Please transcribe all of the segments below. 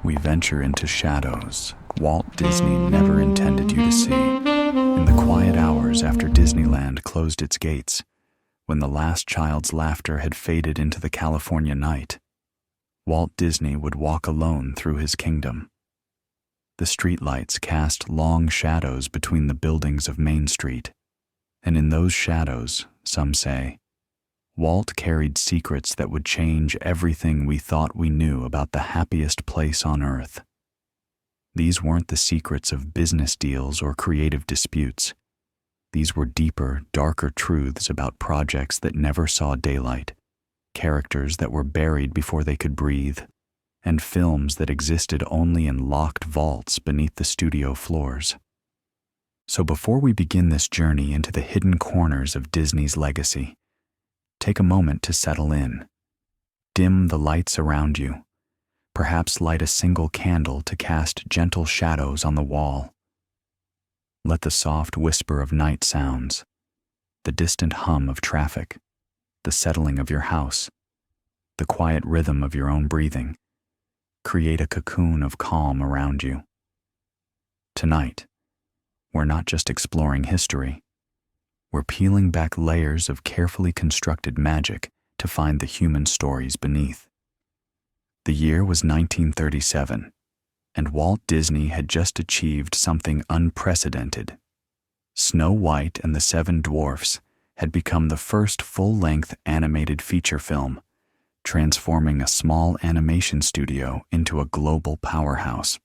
we venture into shadows Walt Disney never intended you to see. In the quiet hours after Disneyland closed its gates, when the last child's laughter had faded into the California night, Walt Disney would walk alone through his kingdom. The streetlights cast long shadows between the buildings of Main Street, and in those shadows, some say, Walt carried secrets that would change everything we thought we knew about the happiest place on earth. These weren't the secrets of business deals or creative disputes. These were deeper, darker truths about projects that never saw daylight, characters that were buried before they could breathe, and films that existed only in locked vaults beneath the studio floors. So before we begin this journey into the hidden corners of Disney's legacy, take a moment to settle in. Dim the lights around you. Perhaps light a single candle to cast gentle shadows on the wall. Let the soft whisper of night sounds, the distant hum of traffic, the settling of your house, the quiet rhythm of your own breathing, create a cocoon of calm around you. Tonight, we're not just exploring history. We're peeling back layers of carefully constructed magic to find the human stories beneath. The year was 1937, and Walt Disney had just achieved something unprecedented. Snow White and the Seven Dwarfs had become the first full-length animated feature film, transforming a small animation studio into a global powerhouse.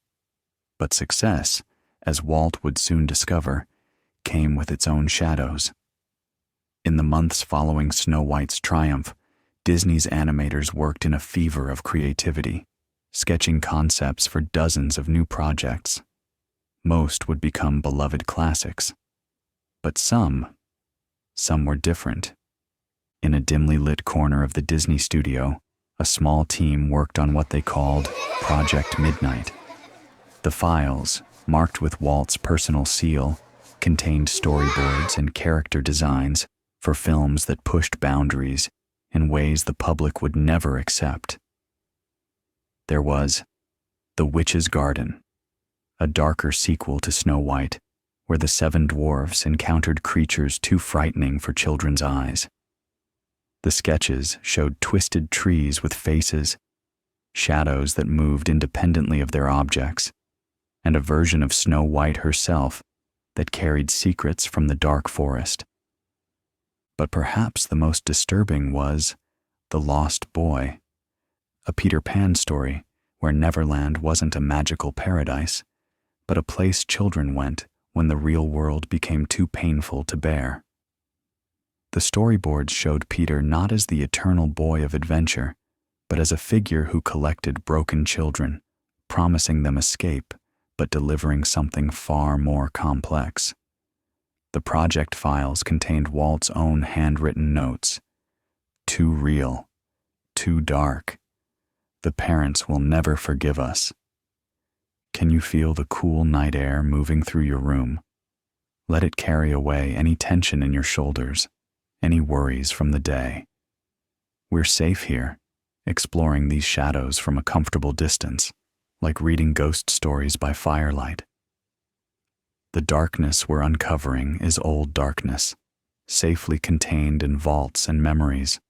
But success, as Walt would soon discover, came with its own shadows. In the months following Snow White's triumph, Disney's animators worked in a fever of creativity, sketching concepts for dozens of new projects. Most would become beloved classics. But some were different. In a dimly lit corner of the Disney studio, a small team worked on what they called Project Midnight. The files, marked with Walt's personal seal, contained storyboards and character designs for films that pushed boundaries in ways the public would never accept. There was The Witch's Garden, a darker sequel to Snow White, where the seven dwarfs encountered creatures too frightening for children's eyes. The sketches showed twisted trees with faces, shadows that moved independently of their objects, and a version of Snow White herself that carried secrets from the dark forest. But perhaps the most disturbing was The Lost Boy, a Peter Pan story where Neverland wasn't a magical paradise, but a place children went when the real world became too painful to bear. The storyboards showed Peter not as the eternal boy of adventure, but as a figure who collected broken children, promising them escape, but delivering something far more complex. The project files contained Walt's own handwritten notes. Too real, too dark. The parents will never forgive us. Can you feel the cool night air moving through your room? Let it carry away any tension in your shoulders, any worries from the day. We're safe here, exploring these shadows from a comfortable distance, like reading ghost stories by firelight. The darkness we're uncovering is old darkness, safely contained in vaults and memories,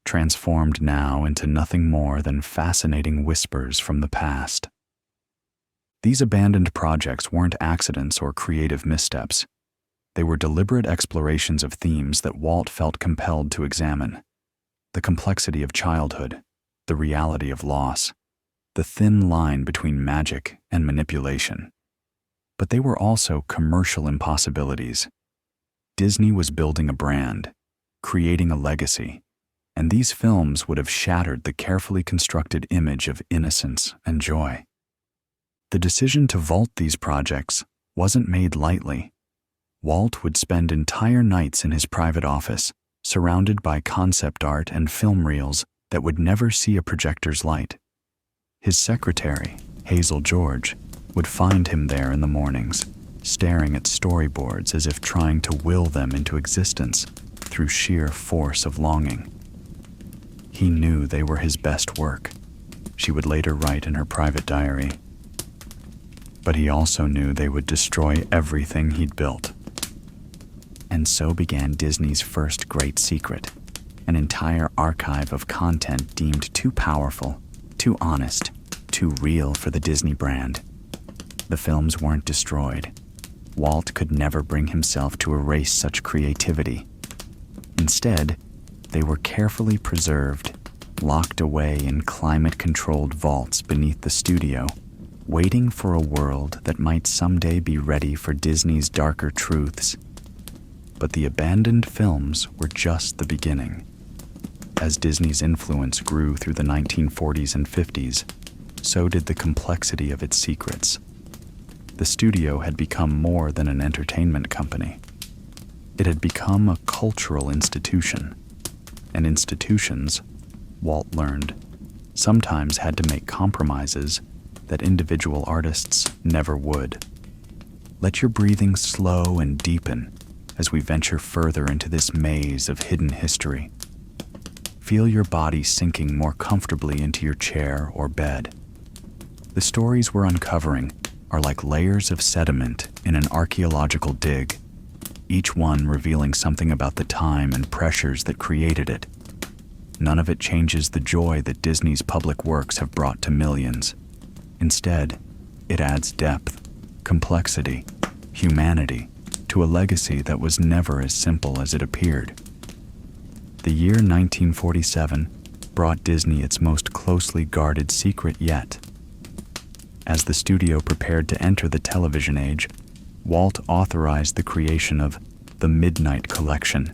transformed now into nothing more than fascinating whispers from the past. These abandoned projects weren't accidents or creative missteps. They were deliberate explorations of themes that Walt felt compelled to examine. The complexity of childhood, the reality of loss, the thin line between magic and manipulation. But they were also commercial impossibilities. Disney was building a brand, creating a legacy, and these films would have shattered the carefully constructed image of innocence and joy. The decision to vault these projects wasn't made lightly. Walt would spend entire nights in his private office, surrounded by concept art and film reels that would never see a projector's light. His secretary, Hazel George, would find him there in the mornings, staring at storyboards as if trying to will them into existence through sheer force of longing. He knew they were his best work, she would later write in her private diary. But he also knew they would destroy everything he'd built. And so began Disney's first great secret, an entire archive of content deemed too powerful, too honest, too real for the Disney brand. The films weren't destroyed. Walt could never bring himself to erase such creativity. Instead, they were carefully preserved, locked away in climate-controlled vaults beneath the studio, waiting for a world that might someday be ready for Disney's darker truths. But the abandoned films were just the beginning. As Disney's influence grew through the 1940s and 50s, so did the complexity of its secrets. The studio had become more than an entertainment company. It had become a cultural institution. And institutions, Walt learned, sometimes had to make compromises that individual artists never would. Let your breathing slow and deepen as we venture further into this maze of hidden history. Feel your body sinking more comfortably into your chair or bed. The stories we're uncovering are like layers of sediment in an archaeological dig, each one revealing something about the time and pressures that created it. None of it changes the joy that Disney's public works have brought to millions. Instead, it adds depth, complexity, humanity to a legacy that was never as simple as it appeared. The year 1947 brought Disney its most closely guarded secret yet. As the studio prepared to enter the television age, Walt authorized the creation of the Midnight Collection,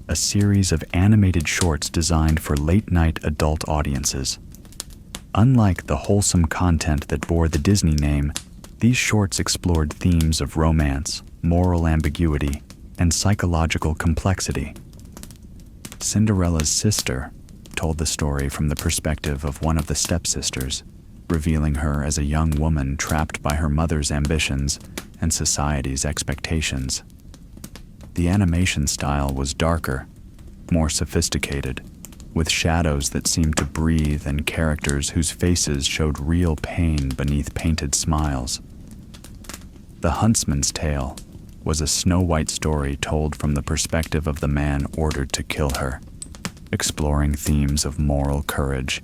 a series of animated shorts designed for late-night adult audiences. Unlike the wholesome content that bore the Disney name, these shorts explored themes of romance, moral ambiguity, and psychological complexity. Cinderella's sister told the story from the perspective of one of the stepsisters, revealing her as a young woman trapped by her mother's ambitions and society's expectations. The animation style was darker, more sophisticated, with shadows that seemed to breathe and characters whose faces showed real pain beneath painted smiles. The Huntsman's Tale was a snow-white story told from the perspective of the man ordered to kill her, exploring themes of moral courage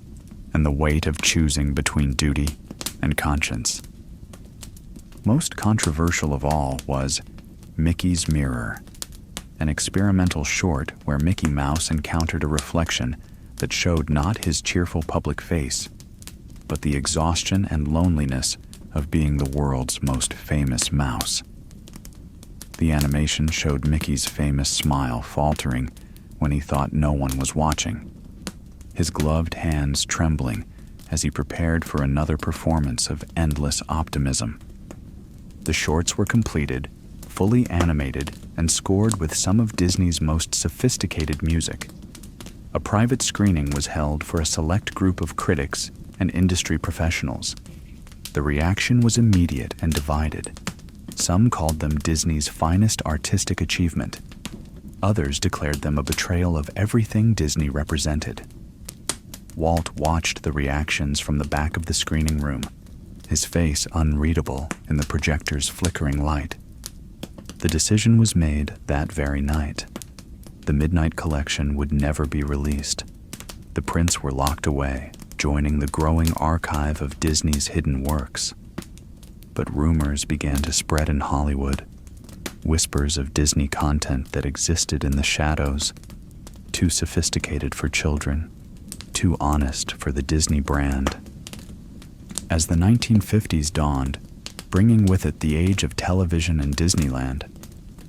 and the weight of choosing between duty and conscience. Most controversial of all was Mickey's Mirror, an experimental short where Mickey Mouse encountered a reflection that showed not his cheerful public face, but the exhaustion and loneliness of being the world's most famous mouse. The animation showed Mickey's famous smile faltering when he thought no one was watching, his gloved hands trembling as he prepared for another performance of endless optimism. The shorts were completed, fully animated, and scored with some of Disney's most sophisticated music. A private screening was held for a select group of critics and industry professionals. The reaction was immediate and divided. Some called them Disney's finest artistic achievement. Others declared them a betrayal of everything Disney represented. Walt watched the reactions from the back of the screening room, his face unreadable in the projector's flickering light. The decision was made that very night. The Midnight Collection would never be released. The prints were locked away, joining the growing archive of Disney's hidden works. But rumors began to spread in Hollywood, whispers of Disney content that existed in the shadows, too sophisticated for children, too honest for the Disney brand. As the 1950s dawned, bringing with it the age of television and Disneyland,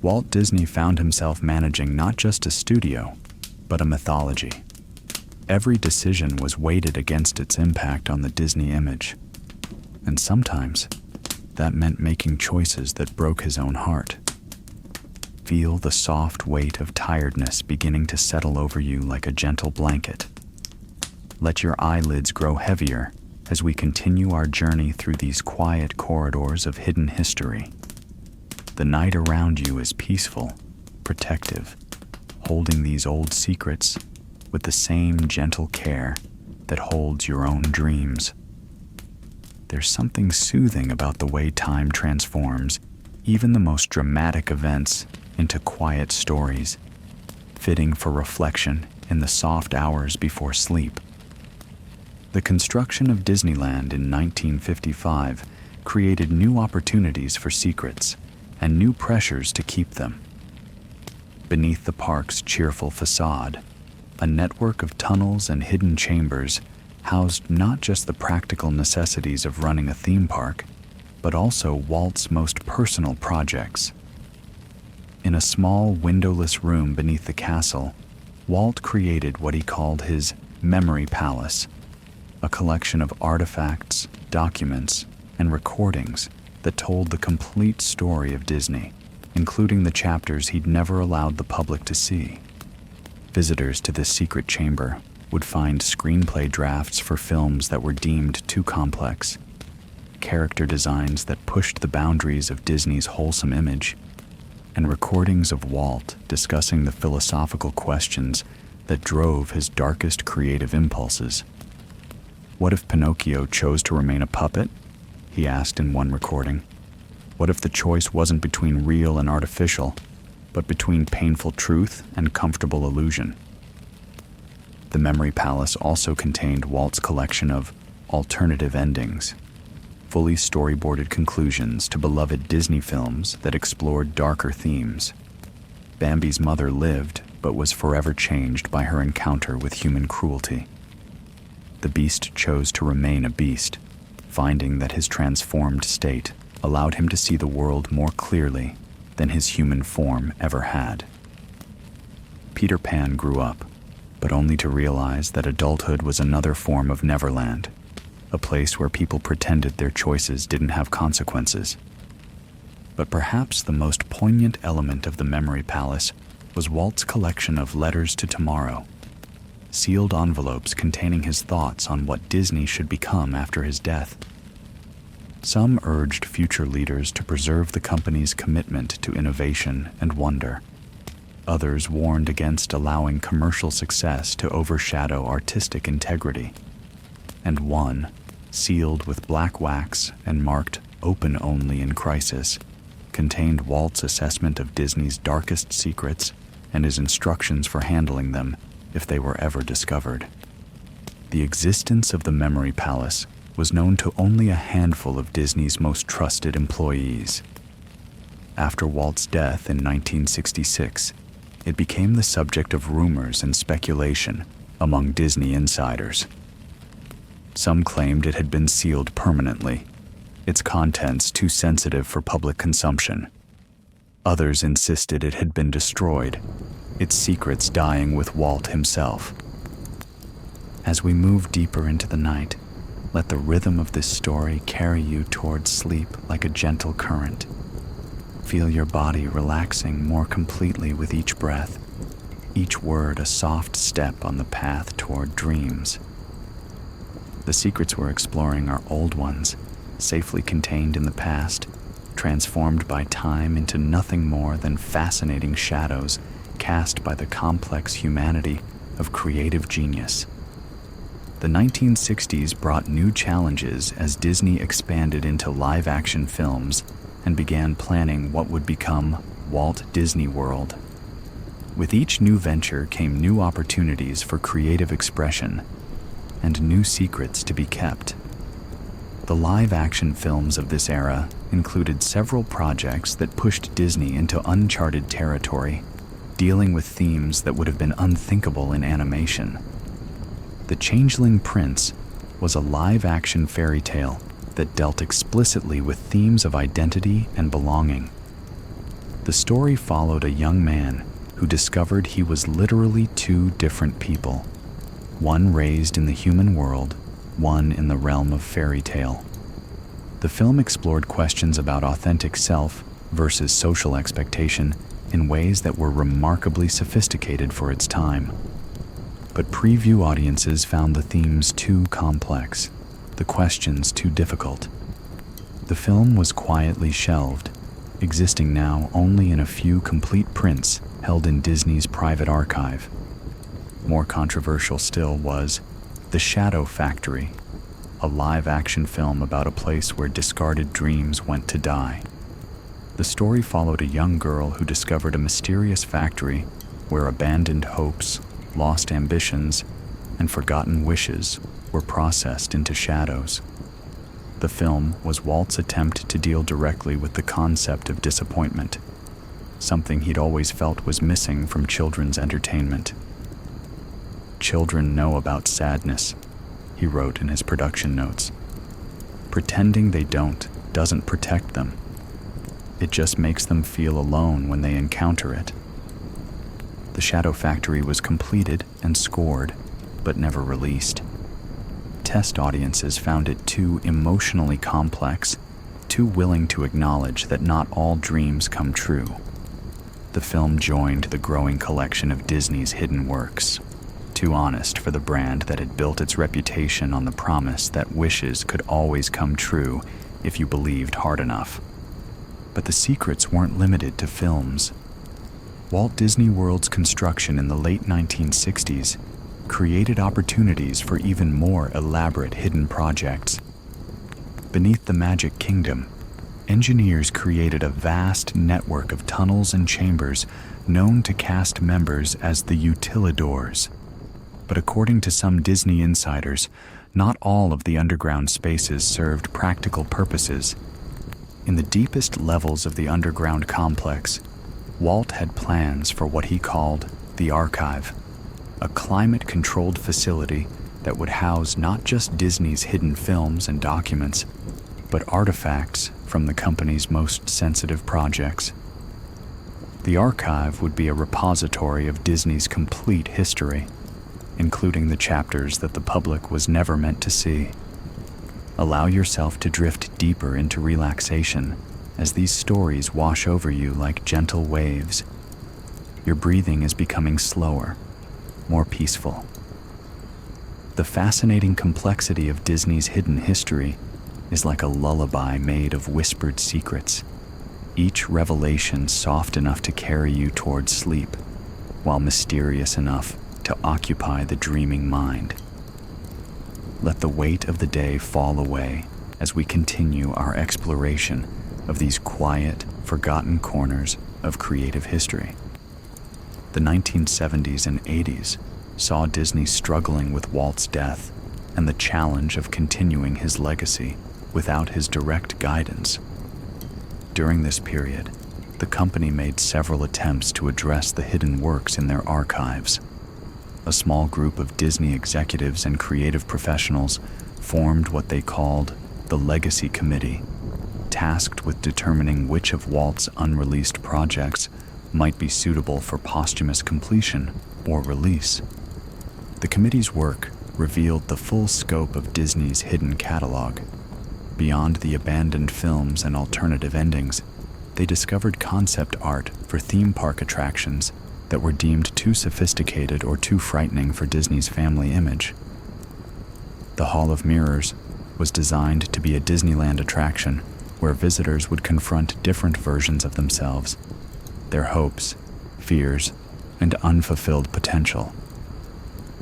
Walt Disney found himself managing not just a studio, but a mythology. Every decision was weighted against its impact on the Disney image, and sometimes that meant making choices that broke his own heart. Feel the soft weight of tiredness beginning to settle over you like a gentle blanket. Let your eyelids grow heavier as we continue our journey through these quiet corridors of hidden history. The night around you is peaceful, protective, holding these old secrets with the same gentle care that holds your own dreams. There's something soothing about the way time transforms even the most dramatic events into quiet stories, fitting for reflection in the soft hours before sleep. The construction of Disneyland in 1955 created new opportunities for secrets and new pressures to keep them. Beneath the park's cheerful facade, a network of tunnels and hidden chambers housed not just the practical necessities of running a theme park, but also Walt's most personal projects. In a small, windowless room beneath the castle, Walt created what he called his Memory Palace, a collection of artifacts, documents, and recordings that told the complete story of Disney, including the chapters he'd never allowed the public to see. Visitors to this secret chamber would find screenplay drafts for films that were deemed too complex, character designs that pushed the boundaries of Disney's wholesome image, and recordings of Walt discussing the philosophical questions that drove his darkest creative impulses. What if Pinocchio chose to remain a puppet? He asked in one recording. What if the choice wasn't between real and artificial, but between painful truth and comfortable illusion? The Memory Palace also contained Walt's collection of alternative endings, fully storyboarded conclusions to beloved Disney films that explored darker themes. Bambi's mother lived, but was forever changed by her encounter with human cruelty. The beast chose to remain a beast, finding that his transformed state allowed him to see the world more clearly than his human form ever had. Peter Pan grew up, but only to realize that adulthood was another form of Neverland, a place where people pretended their choices didn't have consequences. But perhaps the most poignant element of the Memory Palace was Walt's collection of letters to tomorrow, sealed envelopes containing his thoughts on what Disney should become after his death. Some urged future leaders to preserve the company's commitment to innovation and wonder. Others warned against allowing commercial success to overshadow artistic integrity. And one, sealed with black wax and marked "Open Only in Crisis," contained Walt's assessment of Disney's darkest secrets and his instructions for handling them if they were ever discovered. The existence of the Memory Palace was known to only a handful of Disney's most trusted employees. After Walt's death in 1966, it became the subject of rumors and speculation among Disney insiders. Some claimed it had been sealed permanently, its contents too sensitive for public consumption. Others insisted it had been destroyed, its secrets dying with Walt himself. As we move deeper into the night, let the rhythm of this story carry you towards sleep like a gentle current. Feel your body relaxing more completely with each breath, each word a soft step on the path toward dreams. The secrets we're exploring are old ones, safely contained in the past, transformed by time into nothing more than fascinating shadows cast by the complex humanity of creative genius. The 1960s brought new challenges as Disney expanded into live-action films and began planning what would become Walt Disney World. With each new venture came new opportunities for creative expression and new secrets to be kept. The live-action films of this era included several projects that pushed Disney into uncharted territory, dealing with themes that would have been unthinkable in animation. The Changeling Prince was a live-action fairy tale that dealt explicitly with themes of identity and belonging. The story followed a young man who discovered he was literally two different people, one raised in the human world, one in the realm of fairy tale. The film explored questions about authentic self versus social expectation in ways that were remarkably sophisticated for its time. But preview audiences found the themes too complex, the questions too difficult. The film was quietly shelved, existing now only in a few complete prints held in Disney's private archive. More controversial still was, The Shadow Factory, a live-action film about a place where discarded dreams went to die. The story followed a young girl who discovered a mysterious factory where abandoned hopes, lost ambitions, and forgotten wishes were processed into shadows. The film was Walt's attempt to deal directly with the concept of disappointment, something he'd always felt was missing from children's entertainment. "Children know about sadness," he wrote in his production notes. "Pretending they don't doesn't protect them. It just makes them feel alone when they encounter it." The Shadow Factory was completed and scored, but never released. Test audiences found it too emotionally complex, too willing to acknowledge that not all dreams come true. The film joined the growing collection of Disney's hidden works, too honest for the brand that had built its reputation on the promise that wishes could always come true if you believed hard enough. But the secrets weren't limited to films. Walt Disney World's construction in the late 1960s created opportunities for even more elaborate hidden projects. Beneath the Magic Kingdom, engineers created a vast network of tunnels and chambers known to cast members as the utilidors. But according to some Disney insiders, not all of the underground spaces served practical purposes. In the deepest levels of the underground complex, Walt had plans for what he called the Archive, a climate-controlled facility that would house not just Disney's hidden films and documents, but artifacts from the company's most sensitive projects. The Archive would be a repository of Disney's complete history, including the chapters that the public was never meant to see. Allow yourself to drift deeper into relaxation as these stories wash over you like gentle waves. Your breathing is becoming slower, more peaceful. The fascinating complexity of Disney's hidden history is like a lullaby made of whispered secrets, each revelation soft enough to carry you towards sleep, while mysterious enough to occupy the dreaming mind. Let the weight of the day fall away as we continue our exploration of these quiet, forgotten corners of creative history. The 1970s and 80s saw Disney struggling with Walt's death and the challenge of continuing his legacy without his direct guidance. During this period, the company made several attempts to address the hidden works in their archives. A small group of Disney executives and creative professionals formed what they called the Legacy Committee, tasked with determining which of Walt's unreleased projects might be suitable for posthumous completion or release. The committee's work revealed the full scope of Disney's hidden catalog. Beyond the abandoned films and alternative endings, they discovered concept art for theme park attractions that were deemed too sophisticated or too frightening for Disney's family image. The Hall of Mirrors was designed to be a Disneyland attraction where visitors would confront different versions of themselves, their hopes, fears, and unfulfilled potential.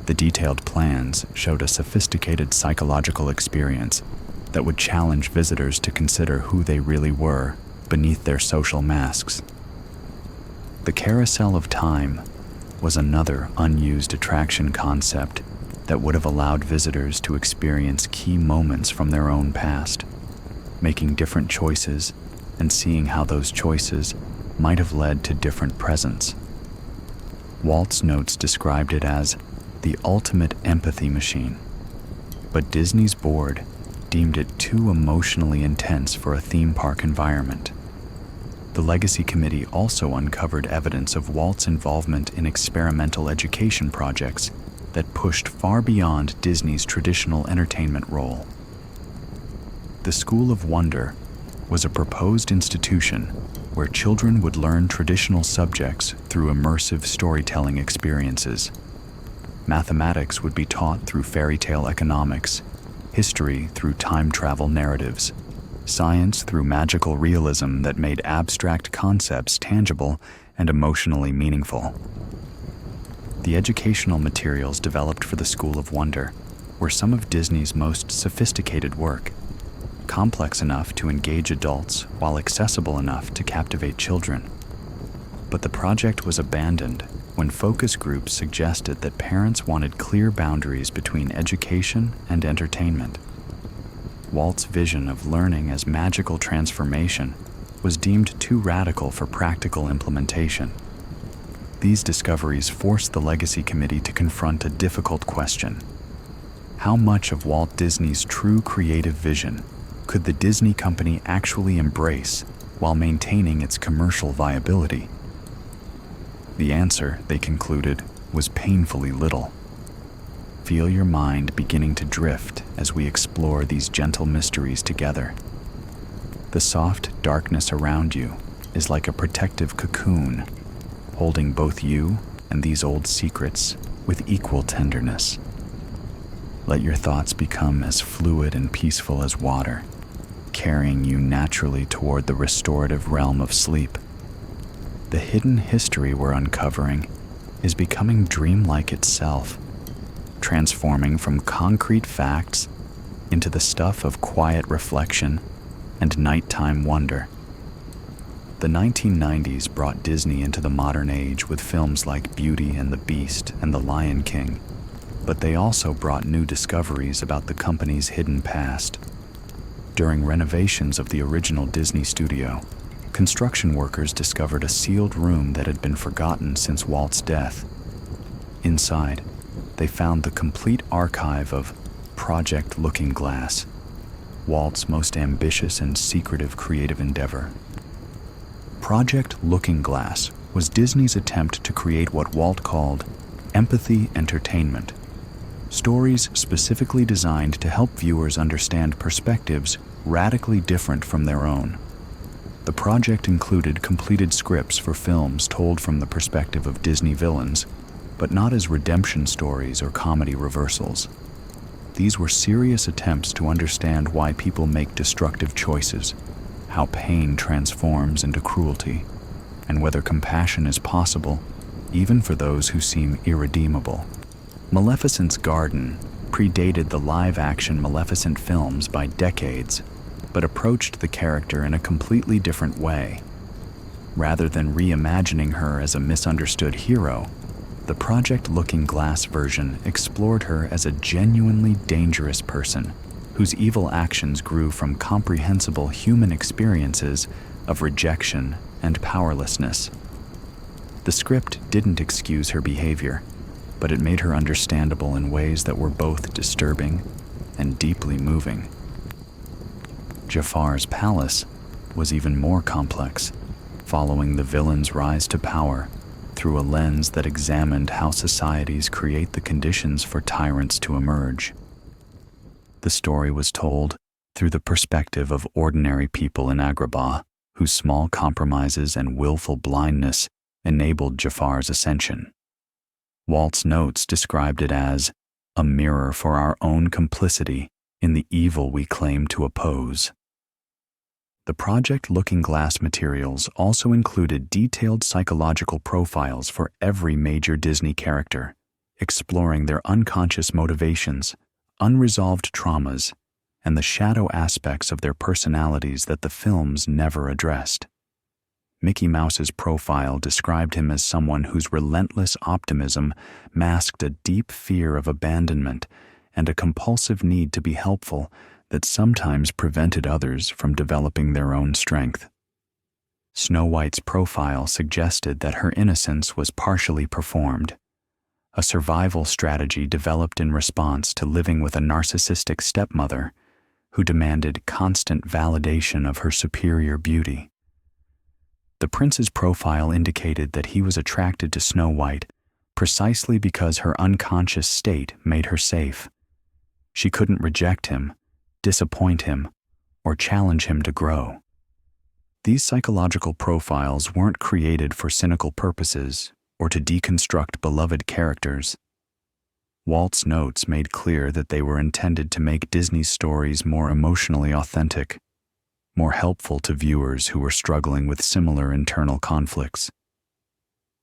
The detailed plans showed a sophisticated psychological experience that would challenge visitors to consider who they really were beneath their social masks. The Carousel of Time was another unused attraction concept that would have allowed visitors to experience key moments from their own past, making different choices and seeing how those choices might have led to different presents. Walt's notes described it as the ultimate empathy machine, but Disney's board deemed it too emotionally intense for a theme park environment. The Legacy Committee also uncovered evidence of Walt's involvement in experimental education projects that pushed far beyond Disney's traditional entertainment role. The School of Wonder was a proposed institution where children would learn traditional subjects through immersive storytelling experiences. Mathematics would be taught through fairy tale economics, history through time travel narratives, science through magical realism that made abstract concepts tangible and emotionally meaningful. The educational materials developed for the School of Wonder were some of Disney's most sophisticated work, complex enough to engage adults while accessible enough to captivate children. But the project was abandoned when focus groups suggested that parents wanted clear boundaries between education and entertainment. Walt's vision of learning as magical transformation was deemed too radical for practical implementation. These discoveries forced the Legacy Committee to confront a difficult question. How much of Walt Disney's true creative vision could the Disney Company actually embrace while maintaining its commercial viability? The answer, they concluded, was painfully little. Feel your mind beginning to drift as we explore these gentle mysteries together. The soft darkness around you is like a protective cocoon, holding both you and these old secrets with equal tenderness. Let your thoughts become as fluid and peaceful as water, carrying you naturally toward the restorative realm of sleep. The hidden history we're uncovering is becoming dreamlike itself, transforming from concrete facts into the stuff of quiet reflection and nighttime wonder. The 1990s brought Disney into the modern age with films like Beauty and the Beast and The Lion King, but they also brought new discoveries about the company's hidden past. During renovations of the original Disney studio, construction workers discovered a sealed room that had been forgotten since Walt's death. Inside, they found the complete archive of Project Looking Glass, Walt's most ambitious and secretive creative endeavor. Project Looking Glass was Disney's attempt to create what Walt called empathy entertainment, stories specifically designed to help viewers understand perspectives radically different from their own. The project included completed scripts for films told from the perspective of Disney villains, but not as redemption stories or comedy reversals. These were serious attempts to understand why people make destructive choices, how pain transforms into cruelty, and whether compassion is possible, even for those who seem irredeemable. Maleficent's Garden predated the live-action Maleficent films by decades, but approached the character in a completely different way. Rather than reimagining her as a misunderstood hero, the Project Looking Glass version explored her as a genuinely dangerous person whose evil actions grew from comprehensible human experiences of rejection and powerlessness. The script didn't excuse her behavior, but it made her understandable in ways that were both disturbing and deeply moving. Jafar's palace was even more complex, following the villain's rise to power through a lens that examined how societies create the conditions for tyrants to emerge. The story was told through the perspective of ordinary people in Agrabah, whose small compromises and willful blindness enabled Jafar's ascension. Walt's notes described it as a mirror for our own complicity in the evil we claim to oppose. The Project Looking Glass materials also included detailed psychological profiles for every major Disney character, exploring their unconscious motivations, unresolved traumas, and the shadow aspects of their personalities that the films never addressed. Mickey Mouse's profile described him as someone whose relentless optimism masked a deep fear of abandonment and a compulsive need to be helpful that sometimes prevented others from developing their own strength. Snow White's profile suggested that her innocence was partially performed, a survival strategy developed in response to living with a narcissistic stepmother who demanded constant validation of her superior beauty. The prince's profile indicated that he was attracted to Snow White precisely because her unconscious state made her safe. She couldn't reject him, disappoint him, or challenge him to grow. These psychological profiles weren't created for cynical purposes or to deconstruct beloved characters. Walt's notes made clear that they were intended to make Disney's stories more emotionally authentic, more helpful to viewers who were struggling with similar internal conflicts.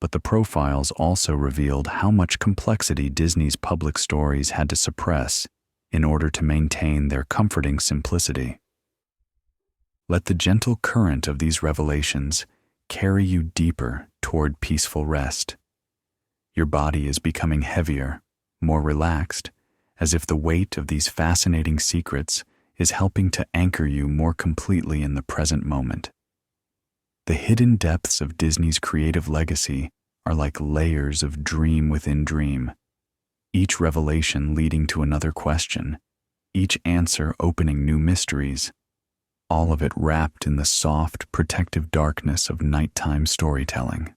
But the profiles also revealed how much complexity Disney's public stories had to suppress in order to maintain their comforting simplicity. Let the gentle current of these revelations carry you deeper toward peaceful rest. Your body is becoming heavier, more relaxed, as if the weight of these fascinating secrets is helping to anchor you more completely in the present moment. The hidden depths of Disney's creative legacy are like layers of dream within dream, each revelation leading to another question, each answer opening new mysteries, all of it wrapped in the soft, protective darkness of nighttime storytelling.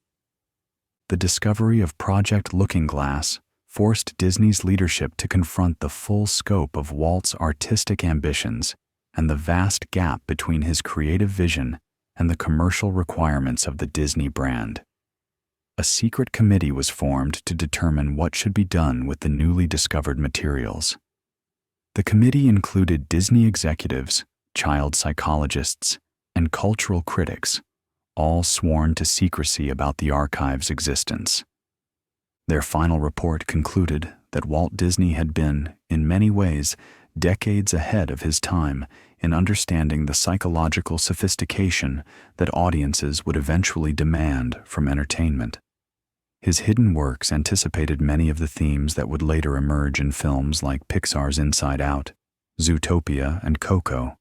The discovery of Project Looking Glass forced Disney's leadership to confront the full scope of Walt's artistic ambitions and the vast gap between his creative vision and the commercial requirements of the Disney brand. A secret committee was formed to determine what should be done with the newly discovered materials. The committee included Disney executives, child psychologists, and cultural critics, all sworn to secrecy about the archive's existence. Their final report concluded that Walt Disney had been, in many ways, decades ahead of his time in understanding the psychological sophistication that audiences would eventually demand from entertainment. His hidden works anticipated many of the themes that would later emerge in films like Pixar's Inside Out, Zootopia, and Coco,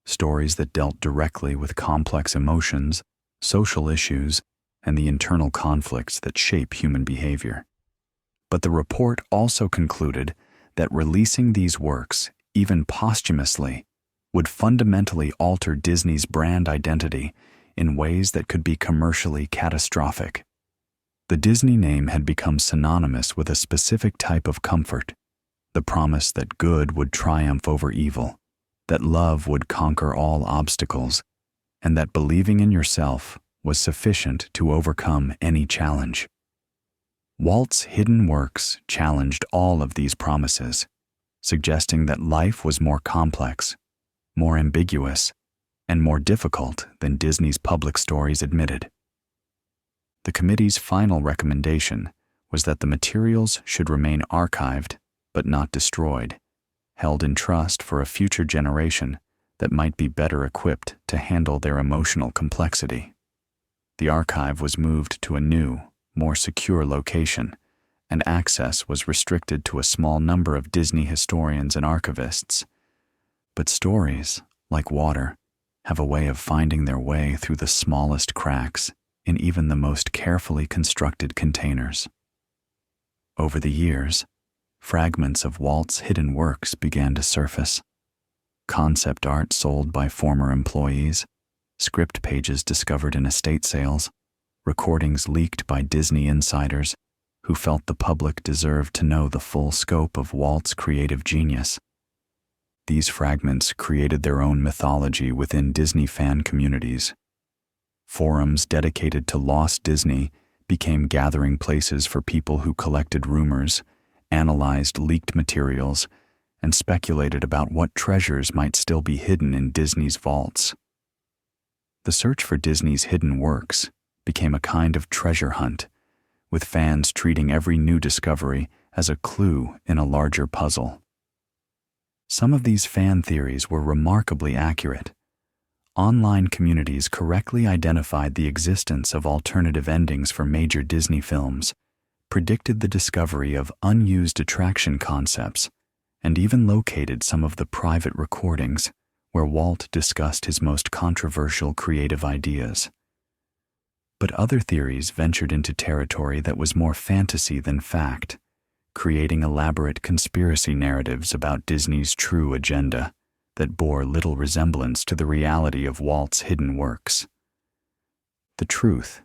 stories that dealt directly with complex emotions, social issues, and the internal conflicts that shape human behavior. But the report also concluded that releasing these works, even posthumously, would fundamentally alter Disney's brand identity in ways that could be commercially catastrophic. The Disney name had become synonymous with a specific type of comfort, the promise that good would triumph over evil, that love would conquer all obstacles, and that believing in yourself was sufficient to overcome any challenge. Walt's hidden works challenged all of these promises, suggesting that life was more complex, more ambiguous, and more difficult than Disney's public stories admitted. The committee's final recommendation was that the materials should remain archived but not destroyed, held in trust for a future generation that might be better equipped to handle their emotional complexity. The archive was moved to a new, more secure location, and access was restricted to a small number of Disney historians and archivists. But stories, like water, have a way of finding their way through the smallest cracks in even the most carefully constructed containers. Over the years, fragments of Walt's hidden works began to surface. Concept art sold by former employees, script pages discovered in estate sales, recordings leaked by Disney insiders who felt the public deserved to know the full scope of Walt's creative genius. These fragments created their own mythology within Disney fan communities. Forums dedicated to Lost Disney became gathering places for people who collected rumors, analyzed leaked materials, and speculated about what treasures might still be hidden in Disney's vaults. The search for Disney's hidden works became a kind of treasure hunt, with fans treating every new discovery as a clue in a larger puzzle. Some of these fan theories were remarkably accurate. Online communities correctly identified the existence of alternative endings for major Disney films, predicted the discovery of unused attraction concepts, and even located some of the private recordings where Walt discussed his most controversial creative ideas. But other theories ventured into territory that was more fantasy than fact, creating elaborate conspiracy narratives about Disney's true agenda that bore little resemblance to the reality of Walt's hidden works. The truth,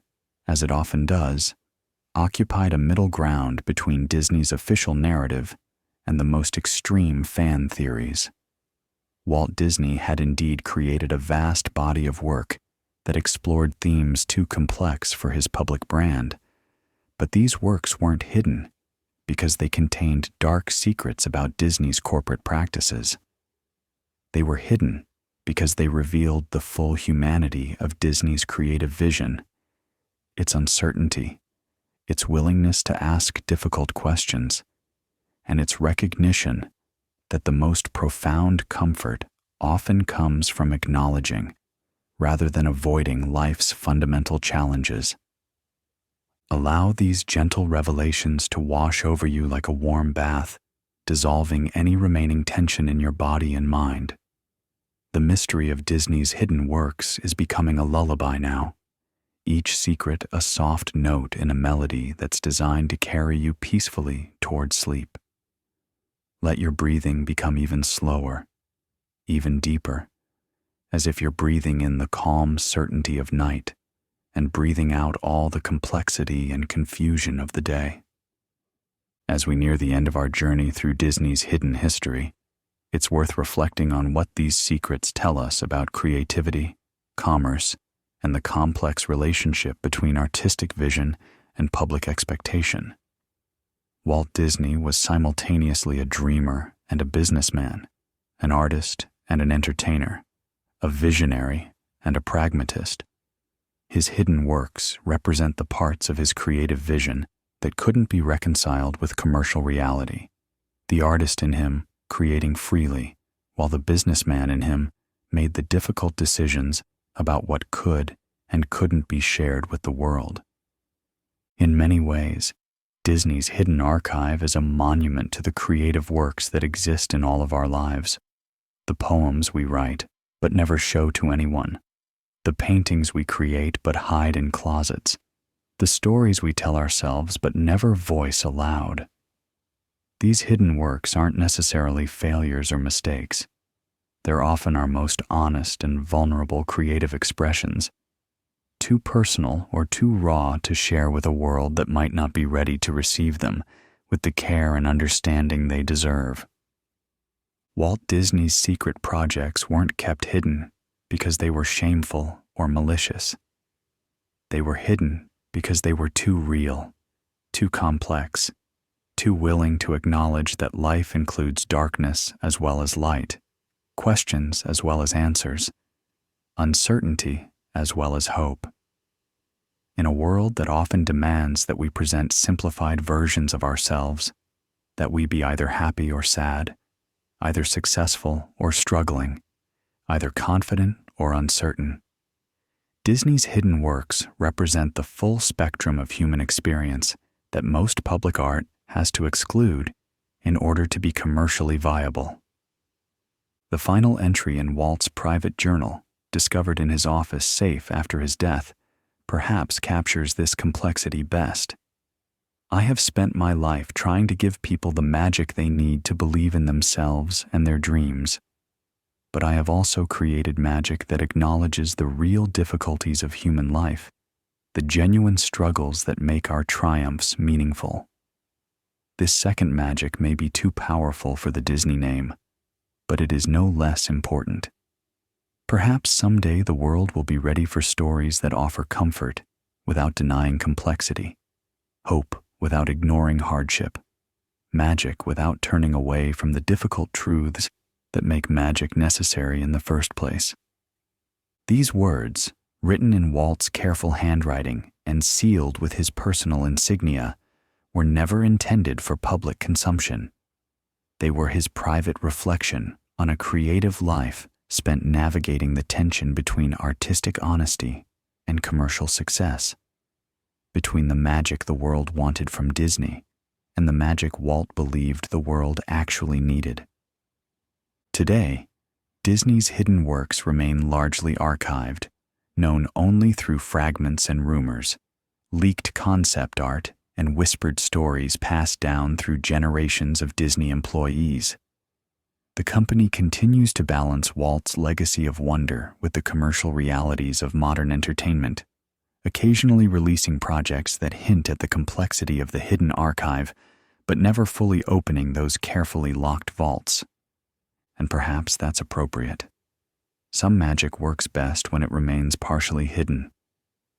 as it often does, occupied a middle ground between Disney's official narrative and the most extreme fan theories. Walt Disney had indeed created a vast body of work that explored themes too complex for his public brand, but these works weren't hidden because they contained dark secrets about Disney's corporate practices. They were hidden because they revealed the full humanity of Disney's creative vision, its uncertainty, its willingness to ask difficult questions, and its recognition that the most profound comfort often comes from acknowledging, rather than avoiding life's fundamental challenges. Allow these gentle revelations to wash over you like a warm bath, dissolving any remaining tension in your body and mind. The mystery of Disney's hidden works is becoming a lullaby now, each secret a soft note in a melody that's designed to carry you peacefully toward sleep. Let your breathing become even slower, even deeper, as if you're breathing in the calm certainty of night and breathing out all the complexity and confusion of the day. As we near the end of our journey through Disney's hidden history, it's worth reflecting on what these secrets tell us about creativity, commerce, and the complex relationship between artistic vision and public expectation. Walt Disney was simultaneously a dreamer and a businessman, an artist and an entertainer, a visionary and a pragmatist. His hidden works represent the parts of his creative vision that couldn't be reconciled with commercial reality. The artist in him creating freely, while the businessman in him made the difficult decisions about what could and couldn't be shared with the world. In many ways, Disney's hidden archive is a monument to the creative works that exist in all of our lives. The poems we write but never show to anyone, the paintings we create but hide in closets, the stories we tell ourselves but never voice aloud. These hidden works aren't necessarily failures or mistakes. They're often our most honest and vulnerable creative expressions, too personal or too raw to share with a world that might not be ready to receive them with the care and understanding they deserve. Walt Disney's secret projects weren't kept hidden because they were shameful or malicious. They were hidden because they were too real, too complex, too willing to acknowledge that life includes darkness as well as light, questions as well as answers, uncertainty as well as hope. In a world that often demands that we present simplified versions of ourselves, that we be either happy or sad, either successful or struggling, either confident or uncertain, Disney's hidden works represent the full spectrum of human experience that most public art has to exclude in order to be commercially viable. The final entry in Walt's private journal, discovered in his office safe after his death, perhaps captures this complexity best. I have spent my life trying to give people the magic they need to believe in themselves and their dreams. But I have also created magic that acknowledges the real difficulties of human life, the genuine struggles that make our triumphs meaningful. This second magic may be too powerful for the Disney name, but it is no less important. Perhaps someday the world will be ready for stories that offer comfort without denying complexity, hope without ignoring hardship, magic without turning away from the difficult truths that make magic necessary in the first place. These words, written in Walt's careful handwriting and sealed with his personal insignia, were never intended for public consumption. They were his private reflection on a creative life spent navigating the tension between artistic honesty and commercial success, between the magic the world wanted from Disney and the magic Walt believed the world actually needed. Today, Disney's hidden works remain largely archived, known only through fragments and rumors, leaked concept art, and whispered stories passed down through generations of Disney employees. The company continues to balance Walt's legacy of wonder with the commercial realities of modern entertainment, occasionally releasing projects that hint at the complexity of the hidden archive, but never fully opening those carefully locked vaults. And perhaps that's appropriate. Some magic works best when it remains partially hidden,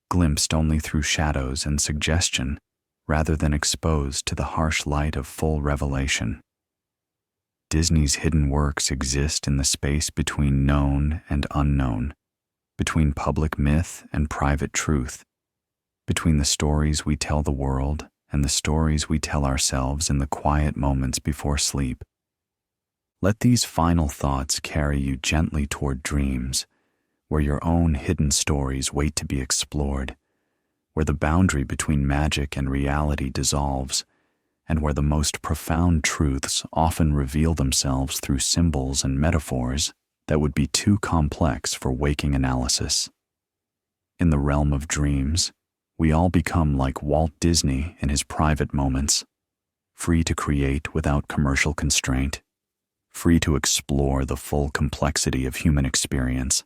glimpsed only through shadows and suggestion, rather than exposed to the harsh light of full revelation. Disney's hidden works exist in the space between known and unknown, between public myth and private truth, between the stories we tell the world and the stories we tell ourselves in the quiet moments before sleep. Let these final thoughts carry you gently toward dreams, where your own hidden stories wait to be explored, where the boundary between magic and reality dissolves, and where the most profound truths often reveal themselves through symbols and metaphors that would be too complex for waking analysis. In the realm of dreams, we all become like Walt Disney in his private moments, free to create without commercial constraint, free to explore the full complexity of human experience,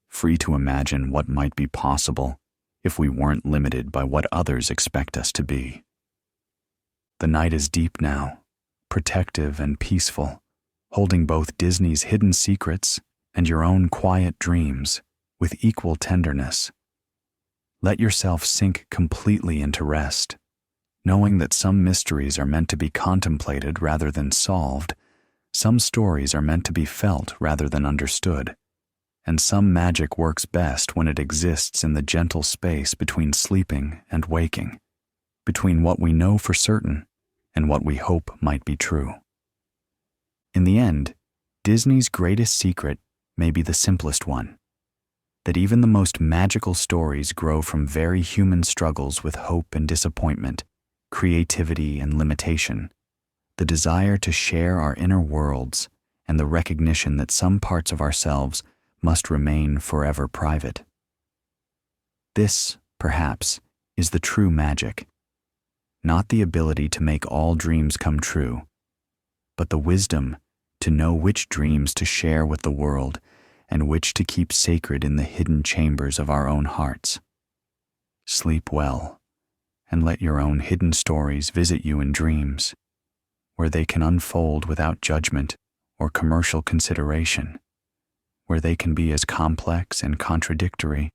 free to imagine what might be possible if we weren't limited by what others expect us to be. The night is deep now, protective and peaceful, holding both Disney's hidden secrets and your own quiet dreams with equal tenderness. Let yourself sink completely into rest, knowing that some mysteries are meant to be contemplated rather than solved, some stories are meant to be felt rather than understood, and some magic works best when it exists in the gentle space between sleeping and waking, between what we know for certain and what we hope might be true. In the end, Disney's greatest secret may be the simplest one, that even the most magical stories grow from very human struggles with hope and disappointment, creativity and limitation, the desire to share our inner worlds, and the recognition that some parts of ourselves must remain forever private. This, perhaps, is the true magic, not the ability to make all dreams come true, but the wisdom to know which dreams to share with the world and which to keep sacred in the hidden chambers of our own hearts. Sleep well, and let your own hidden stories visit you in dreams, where they can unfold without judgment or commercial consideration, where they can be as complex and contradictory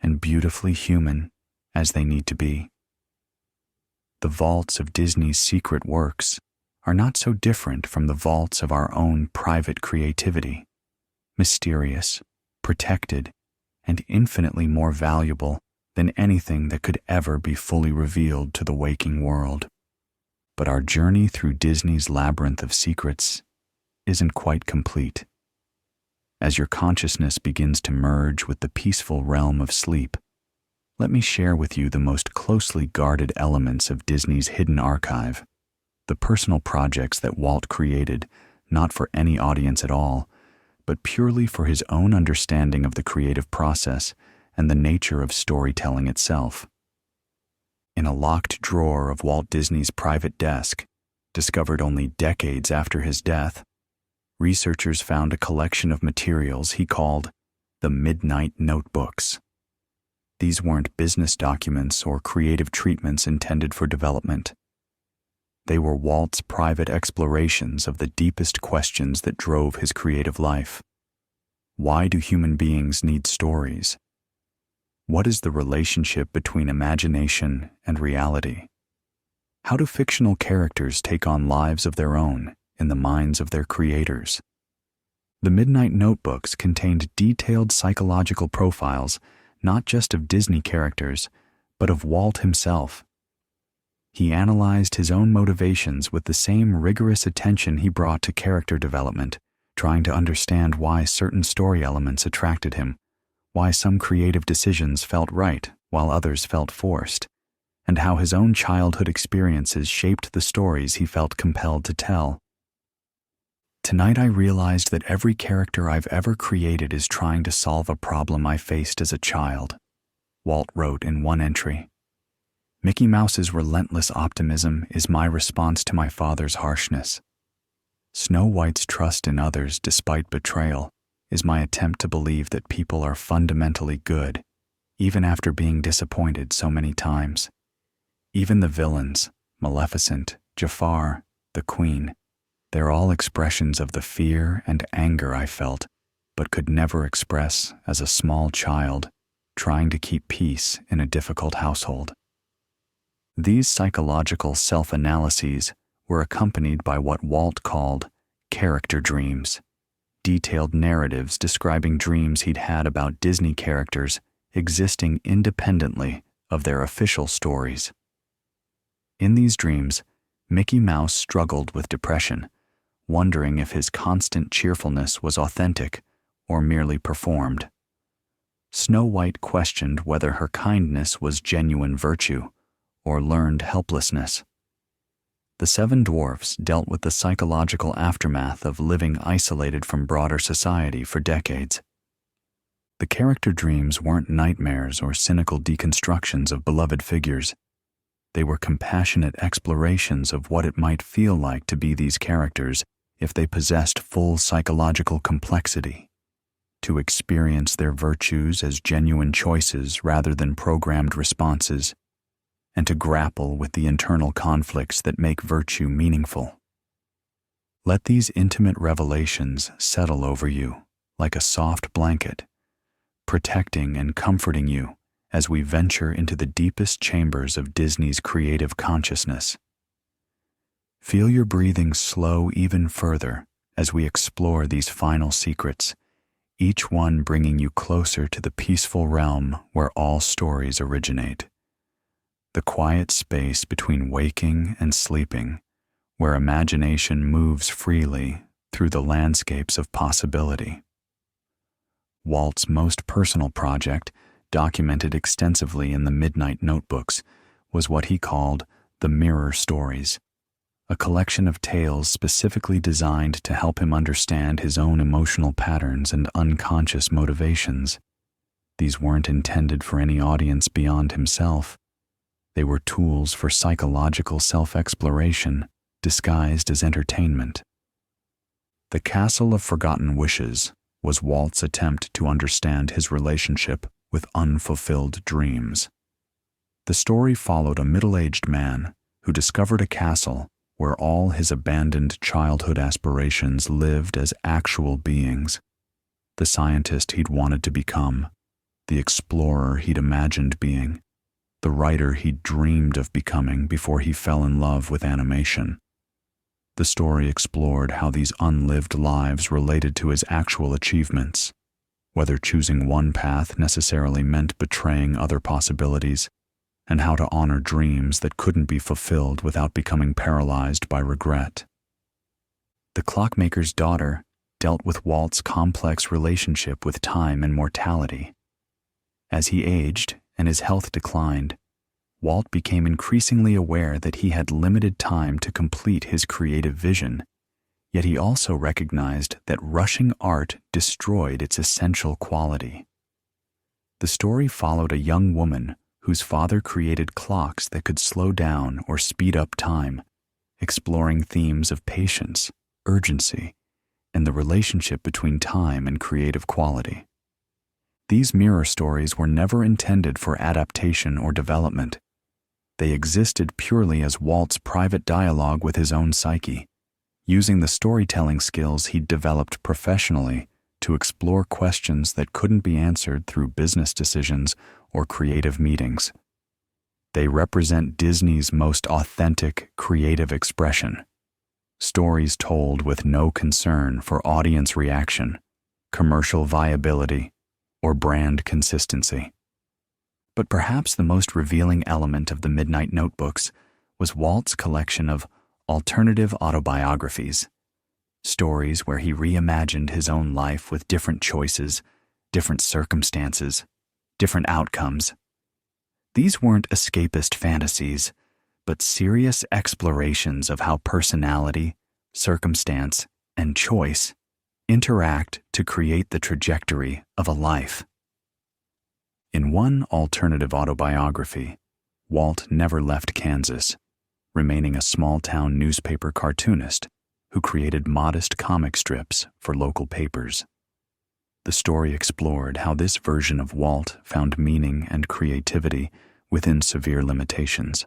and beautifully human as they need to be. The vaults of Disney's secret works are not so different from the vaults of our own private creativity, mysterious, protected, and infinitely more valuable than anything that could ever be fully revealed to the waking world. But our journey through Disney's labyrinth of secrets isn't quite complete. As your consciousness begins to merge with the peaceful realm of sleep, let me share with you the most closely guarded elements of Disney's hidden archive, the personal projects that Walt created, not for any audience at all, but purely for his own understanding of the creative process and the nature of storytelling itself. In a locked drawer of Walt Disney's private desk, discovered only decades after his death, researchers found a collection of materials he called the Midnight Notebooks. These weren't business documents or creative treatments intended for development. They were Walt's private explorations of the deepest questions that drove his creative life. Why do human beings need stories? What is the relationship between imagination and reality? How do fictional characters take on lives of their own in the minds of their creators? The Midnight Notebooks contained detailed psychological profiles not just of Disney characters, but of Walt himself. He analyzed his own motivations with the same rigorous attention he brought to character development, trying to understand why certain story elements attracted him, why some creative decisions felt right while others felt forced, and how his own childhood experiences shaped the stories he felt compelled to tell. Tonight I realized that every character I've ever created is trying to solve a problem I faced as a child, Walt wrote in one entry. Mickey Mouse's relentless optimism is my response to my father's harshness. Snow White's trust in others despite betrayal is my attempt to believe that people are fundamentally good, even after being disappointed so many times. Even the villains, Maleficent, Jafar, the Queen, they're all expressions of the fear and anger I felt, but could never express as a small child trying to keep peace in a difficult household. These psychological self-analyses were accompanied by what Walt called character dreams, detailed narratives describing dreams he'd had about Disney characters existing independently of their official stories. In these dreams, Mickey Mouse struggled with depression, wondering if his constant cheerfulness was authentic or merely performed. Snow White questioned whether her kindness was genuine virtue or learned helplessness. The seven dwarfs dealt with the psychological aftermath of living isolated from broader society for decades. The character dreams weren't nightmares or cynical deconstructions of beloved figures. They were compassionate explorations of what it might feel like to be these characters if they possessed full psychological complexity, to experience their virtues as genuine choices rather than programmed responses, and to grapple with the internal conflicts that make virtue meaningful. Let these intimate revelations settle over you like a soft blanket, protecting and comforting you as we venture into the deepest chambers of Disney's creative consciousness. Feel your breathing slow even further as we explore these final secrets, each one bringing you closer to the peaceful realm where all stories originate. The quiet space between waking and sleeping, where imagination moves freely through the landscapes of possibility. Walt's most personal project, documented extensively in the Midnight Notebooks, was what he called the Mirror Stories, a collection of tales specifically designed to help him understand his own emotional patterns and unconscious motivations. These weren't intended for any audience beyond himself. They were tools for psychological self-exploration, disguised as entertainment. The Castle of Forgotten Wishes was Walt's attempt to understand his relationship with unfulfilled dreams. The story followed a middle-aged man who discovered a castle where all his abandoned childhood aspirations lived as actual beings: the scientist he'd wanted to become, the explorer he'd imagined being, the writer he'd dreamed of becoming before he fell in love with animation. The story explored how these unlived lives related to his actual achievements, whether choosing one path necessarily meant betraying other possibilities, and how to honor dreams that couldn't be fulfilled without becoming paralyzed by regret. The Clockmaker's Daughter dealt with Walt's complex relationship with time and mortality. As he aged and his health declined, Walt became increasingly aware that he had limited time to complete his creative vision, yet he also recognized that rushing art destroyed its essential quality. The story followed a young woman whose father created clocks that could slow down or speed up time, exploring themes of patience, urgency, and the relationship between time and creative quality. These mirror stories were never intended for adaptation or development. They existed purely as Walt's private dialogue with his own psyche, using the storytelling skills he'd developed professionally to explore questions that couldn't be answered through business decisions or creative meetings. They represent Disney's most authentic creative expression: stories told with no concern for audience reaction, commercial viability, or brand consistency. But perhaps the most revealing element of the Midnight Notebooks was Walt's collection of alternative autobiographies, stories where he reimagined his own life with different choices, different circumstances, different outcomes. These weren't escapist fantasies, but serious explorations of how personality, circumstance, and choice interact to create the trajectory of a life. In one alternative autobiography, Walt never left Kansas, remaining a small-town newspaper cartoonist who created modest comic strips for local papers. The story explored how this version of Walt found meaning and creativity within severe limitations,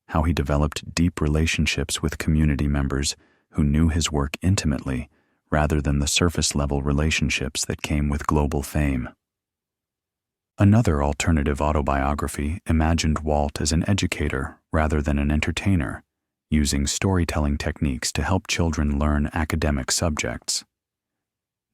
how he developed deep relationships with community members who knew his work intimately rather than the surface-level relationships that came with global fame. Another alternative autobiography imagined Walt as an educator rather than an entertainer, using storytelling techniques to help children learn academic subjects.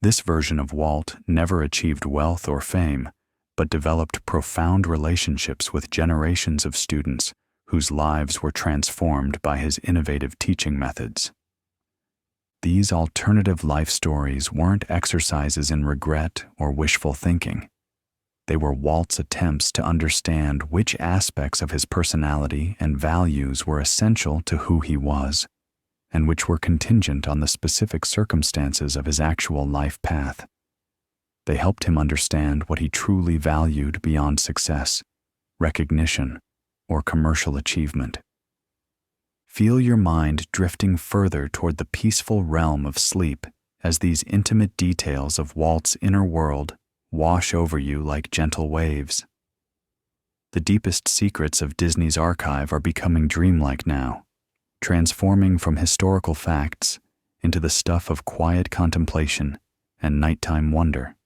This version of Walt never achieved wealth or fame, but developed profound relationships with generations of students whose lives were transformed by his innovative teaching methods. These alternative life stories weren't exercises in regret or wishful thinking. They were Walt's attempts to understand which aspects of his personality and values were essential to who he was, and which were contingent on the specific circumstances of his actual life path. They helped him understand what he truly valued beyond success, recognition, or commercial achievement. Feel your mind drifting further toward the peaceful realm of sleep as these intimate details of Walt's inner world wash over you like gentle waves. The deepest secrets of Disney's archive are becoming dreamlike now, transforming from historical facts into the stuff of quiet contemplation and nighttime wonder.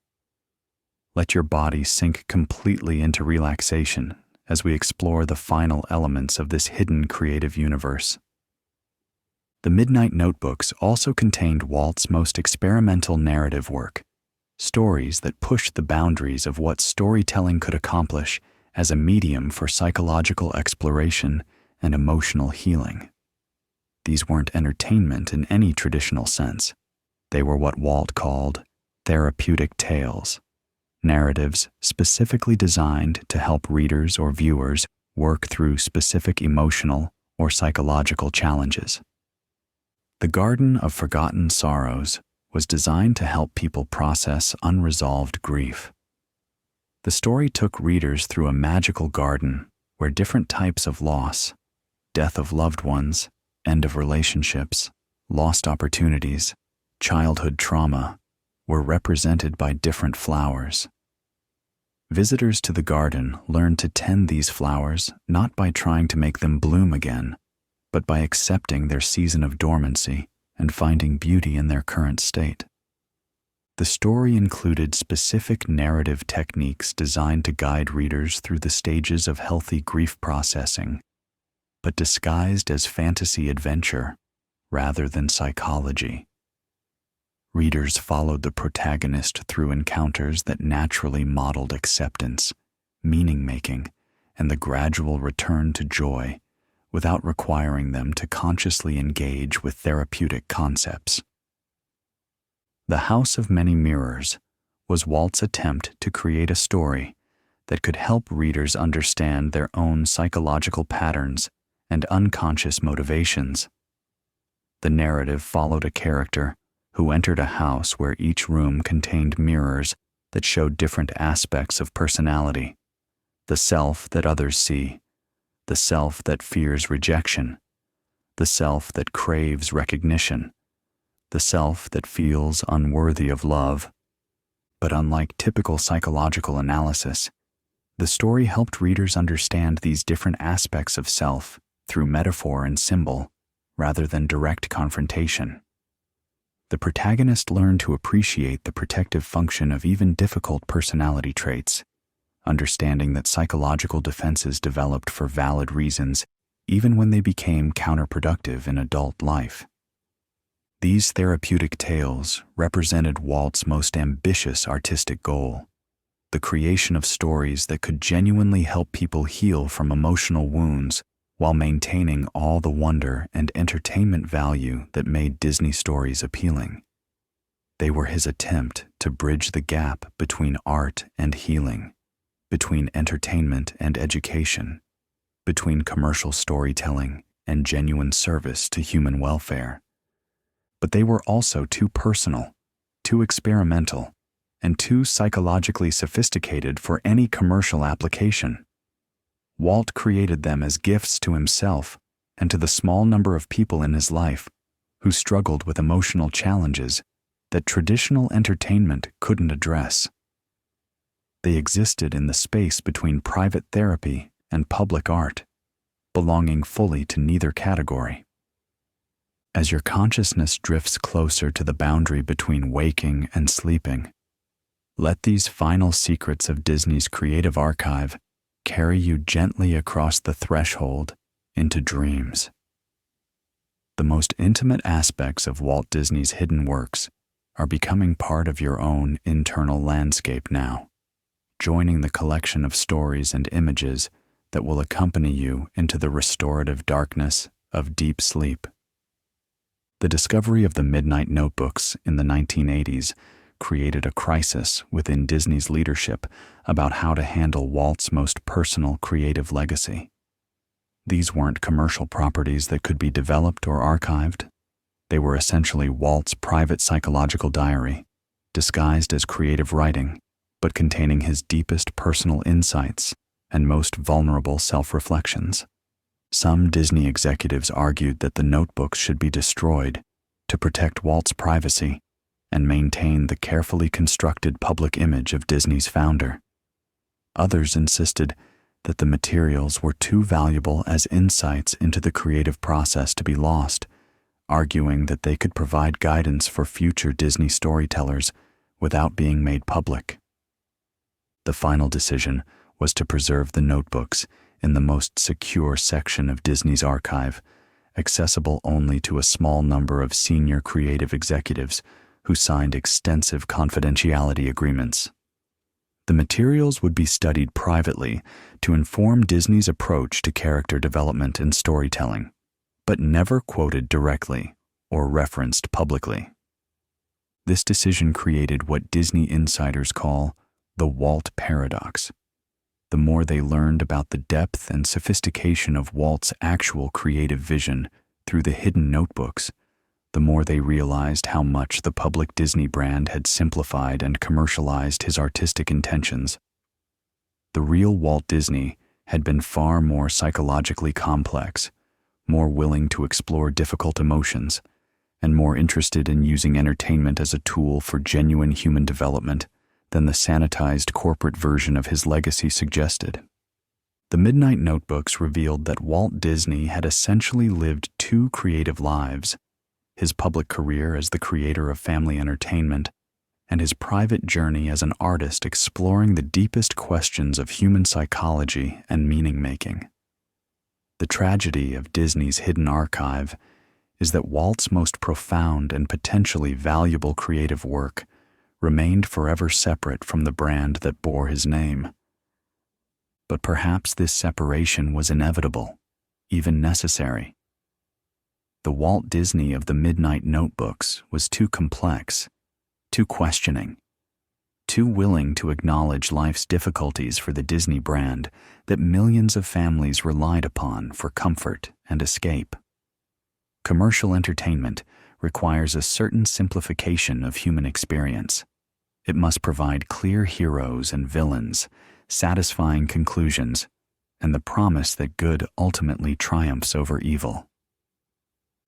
Let your body sink completely into relaxation as we explore the final elements of this hidden creative universe. The Midnight Notebooks also contained Walt's most experimental narrative work, stories that pushed the boundaries of what storytelling could accomplish as a medium for psychological exploration and emotional healing. These weren't entertainment in any traditional sense. They were what Walt called therapeutic tales, narratives specifically designed to help readers or viewers work through specific emotional or psychological challenges. The Garden of Forgotten Sorrows was designed to help people process unresolved grief. The story took readers through a magical garden where different types of loss, death of loved ones, end of relationships, lost opportunities, childhood trauma, were represented by different flowers. Visitors to the garden learned to tend these flowers not by trying to make them bloom again, but by accepting their season of dormancy and finding beauty in their current state. The story included specific narrative techniques designed to guide readers through the stages of healthy grief processing, but disguised as fantasy adventure rather than psychology. Readers followed the protagonist through encounters that naturally modeled acceptance, meaning-making, and the gradual return to joy, without requiring them to consciously engage with therapeutic concepts. The House of Many Mirrors was Walt's attempt to create a story that could help readers understand their own psychological patterns and unconscious motivations. The narrative followed a character who entered a house where each room contained mirrors that showed different aspects of personality: the self that others see, the self that fears rejection, the self that craves recognition, the self that feels unworthy of love. But unlike typical psychological analysis, the story helped readers understand these different aspects of self through metaphor and symbol, rather than direct confrontation. The protagonist learned to appreciate the protective function of even difficult personality traits, understanding that psychological defenses developed for valid reasons even when they became counterproductive in adult life. These therapeutic tales represented Walt's most ambitious artistic goal: the creation of stories that could genuinely help people heal from emotional wounds while maintaining all the wonder and entertainment value that made Disney stories appealing. They were his attempt to bridge the gap between art and healing, between entertainment and education, between commercial storytelling and genuine service to human welfare. But they were also too personal, too experimental, and too psychologically sophisticated for any commercial application. Walt created them as gifts to himself and to the small number of people in his life who struggled with emotional challenges that traditional entertainment couldn't address. They existed in the space between private therapy and public art, belonging fully to neither category. As your consciousness drifts closer to the boundary between waking and sleeping, let these final secrets of Disney's creative archive carry you gently across the threshold into dreams. The most intimate aspects of Walt Disney's hidden works are becoming part of your own internal landscape now, joining the collection of stories and images that will accompany you into the restorative darkness of deep sleep. The discovery of the Midnight Notebooks in the 1980s created a crisis within Disney's leadership about how to handle Walt's most personal creative legacy. These weren't commercial properties that could be developed or archived. They were essentially Walt's private psychological diary, disguised as creative writing, but containing his deepest personal insights and most vulnerable self-reflections. Some Disney executives argued that the notebooks should be destroyed to protect Walt's privacy and maintain the carefully constructed public image of Disney's founder. Others insisted that the materials were too valuable as insights into the creative process to be lost, arguing that they could provide guidance for future Disney storytellers without being made public. The final decision was to preserve the notebooks in the most secure section of Disney's archive, accessible only to a small number of senior creative executives who signed extensive confidentiality agreements. The materials would be studied privately to inform Disney's approach to character development and storytelling, but never quoted directly or referenced publicly. This decision created what Disney insiders call the Walt paradox. The more they learned about the depth and sophistication of Walt's actual creative vision through the hidden notebooks, the more they realized how much the public Disney brand had simplified and commercialized his artistic intentions. The real Walt Disney had been far more psychologically complex, more willing to explore difficult emotions, and more interested in using entertainment as a tool for genuine human development than the sanitized corporate version of his legacy suggested. The Midnight Notebooks revealed that Walt Disney had essentially lived two creative lives: his public career as the creator of family entertainment, and his private journey as an artist exploring the deepest questions of human psychology and meaning-making. The tragedy of Disney's hidden archive is that Walt's most profound and potentially valuable creative work remained forever separate from the brand that bore his name. But perhaps this separation was inevitable, even necessary. The Walt Disney of the Midnight Notebooks was too complex, too questioning, too willing to acknowledge life's difficulties for the Disney brand that millions of families relied upon for comfort and escape. Commercial entertainment requires a certain simplification of human experience. It must provide clear heroes and villains, satisfying conclusions, and the promise that good ultimately triumphs over evil.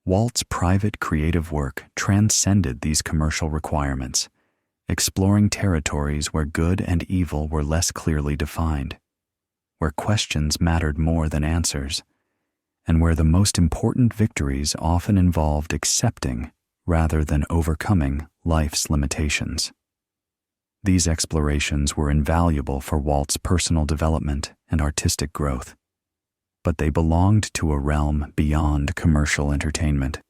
Walt's private creative work transcended these commercial requirements, exploring territories where good and evil were less clearly defined, where questions mattered more than answers, and where the most important victories often involved accepting rather than overcoming life's limitations. These explorations were invaluable for Walt's personal development and artistic growth, but they belonged to a realm beyond commercial entertainment.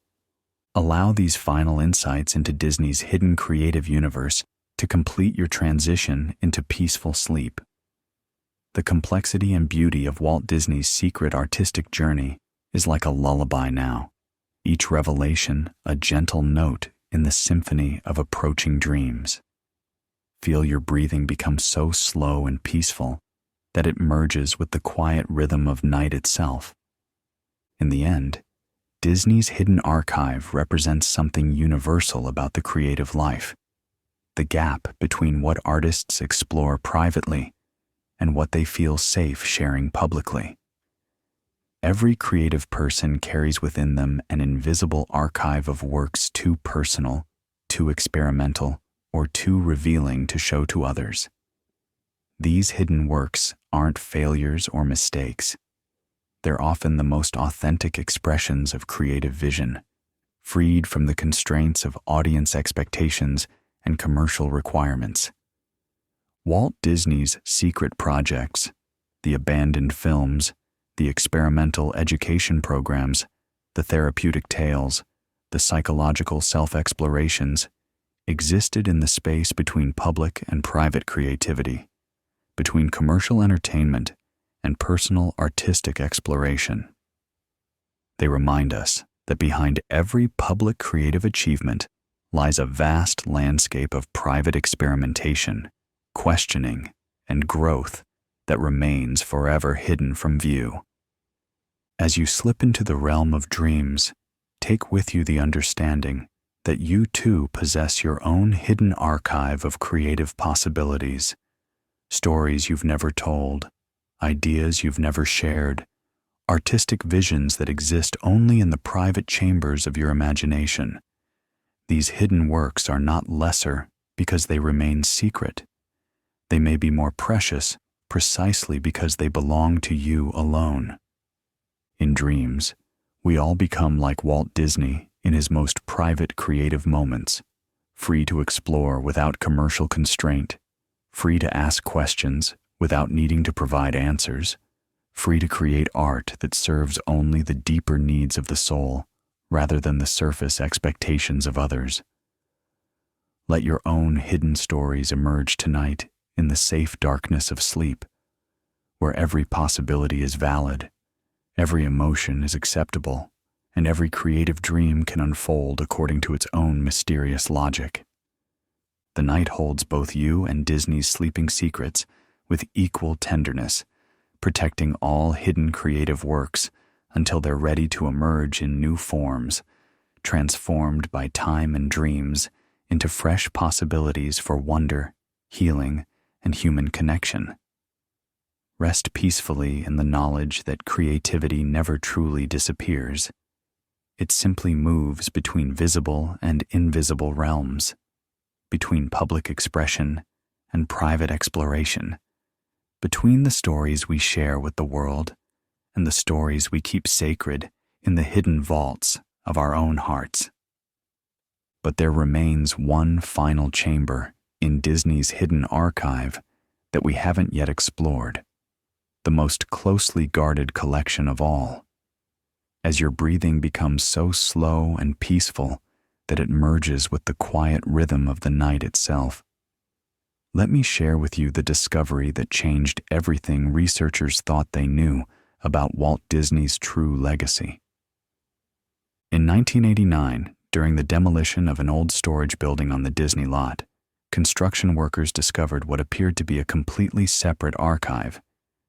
Allow these final insights into Disney's hidden creative universe to complete your transition into peaceful sleep. The complexity and beauty of Walt Disney's secret artistic journey is like a lullaby now, each revelation a gentle note in the symphony of approaching dreams. Feel your breathing become so slow and peaceful that it merges with the quiet rhythm of night itself. In the end, Disney's hidden archive represents something universal about the creative life: the gap between what artists explore privately and what they feel safe sharing publicly. Every creative person carries within them an invisible archive of works too personal, too experimental, or too revealing to show to others. These hidden works aren't failures or mistakes. They're often the most authentic expressions of creative vision, freed from the constraints of audience expectations and commercial requirements. Walt Disney's secret projects, the abandoned films, the experimental education programs, the therapeutic tales, the psychological self-explorations, existed in the space between public and private creativity, between commercial entertainment and personal artistic exploration. They remind us that behind every public creative achievement lies a vast landscape of private experimentation, questioning, and growth that remains forever hidden from view. As you slip into the realm of dreams, take with you the understanding that you too possess your own hidden archive of creative possibilities, stories you've never told, ideas you've never shared, artistic visions that exist only in the private chambers of your imagination. These hidden works are not lesser because they remain secret. They may be more precious precisely because they belong to you alone. In dreams, we all become like Walt Disney in his most private creative moments, free to explore without commercial constraint, free to ask questions without needing to provide answers, free to create art that serves only the deeper needs of the soul rather than the surface expectations of others. Let your own hidden stories emerge tonight in the safe darkness of sleep, where every possibility is valid, every emotion is acceptable, and every creative dream can unfold according to its own mysterious logic. The night holds both you and Disney's sleeping secrets with equal tenderness, protecting all hidden creative works until they're ready to emerge in new forms, transformed by time and dreams into fresh possibilities for wonder, healing, and human connection. Rest peacefully in the knowledge that creativity never truly disappears. It simply moves between visible and invisible realms, between public expression and private exploration, between the stories we share with the world and the stories we keep sacred in the hidden vaults of our own hearts. But there remains one final chamber in Disney's hidden archive that we haven't yet explored, the most closely guarded collection of all. As your breathing becomes so slow and peaceful that it merges with the quiet rhythm of the night itself, let me share with you the discovery that changed everything researchers thought they knew about Walt Disney's true legacy. In 1989, during the demolition of an old storage building on the Disney lot, construction workers discovered what appeared to be a completely separate archive,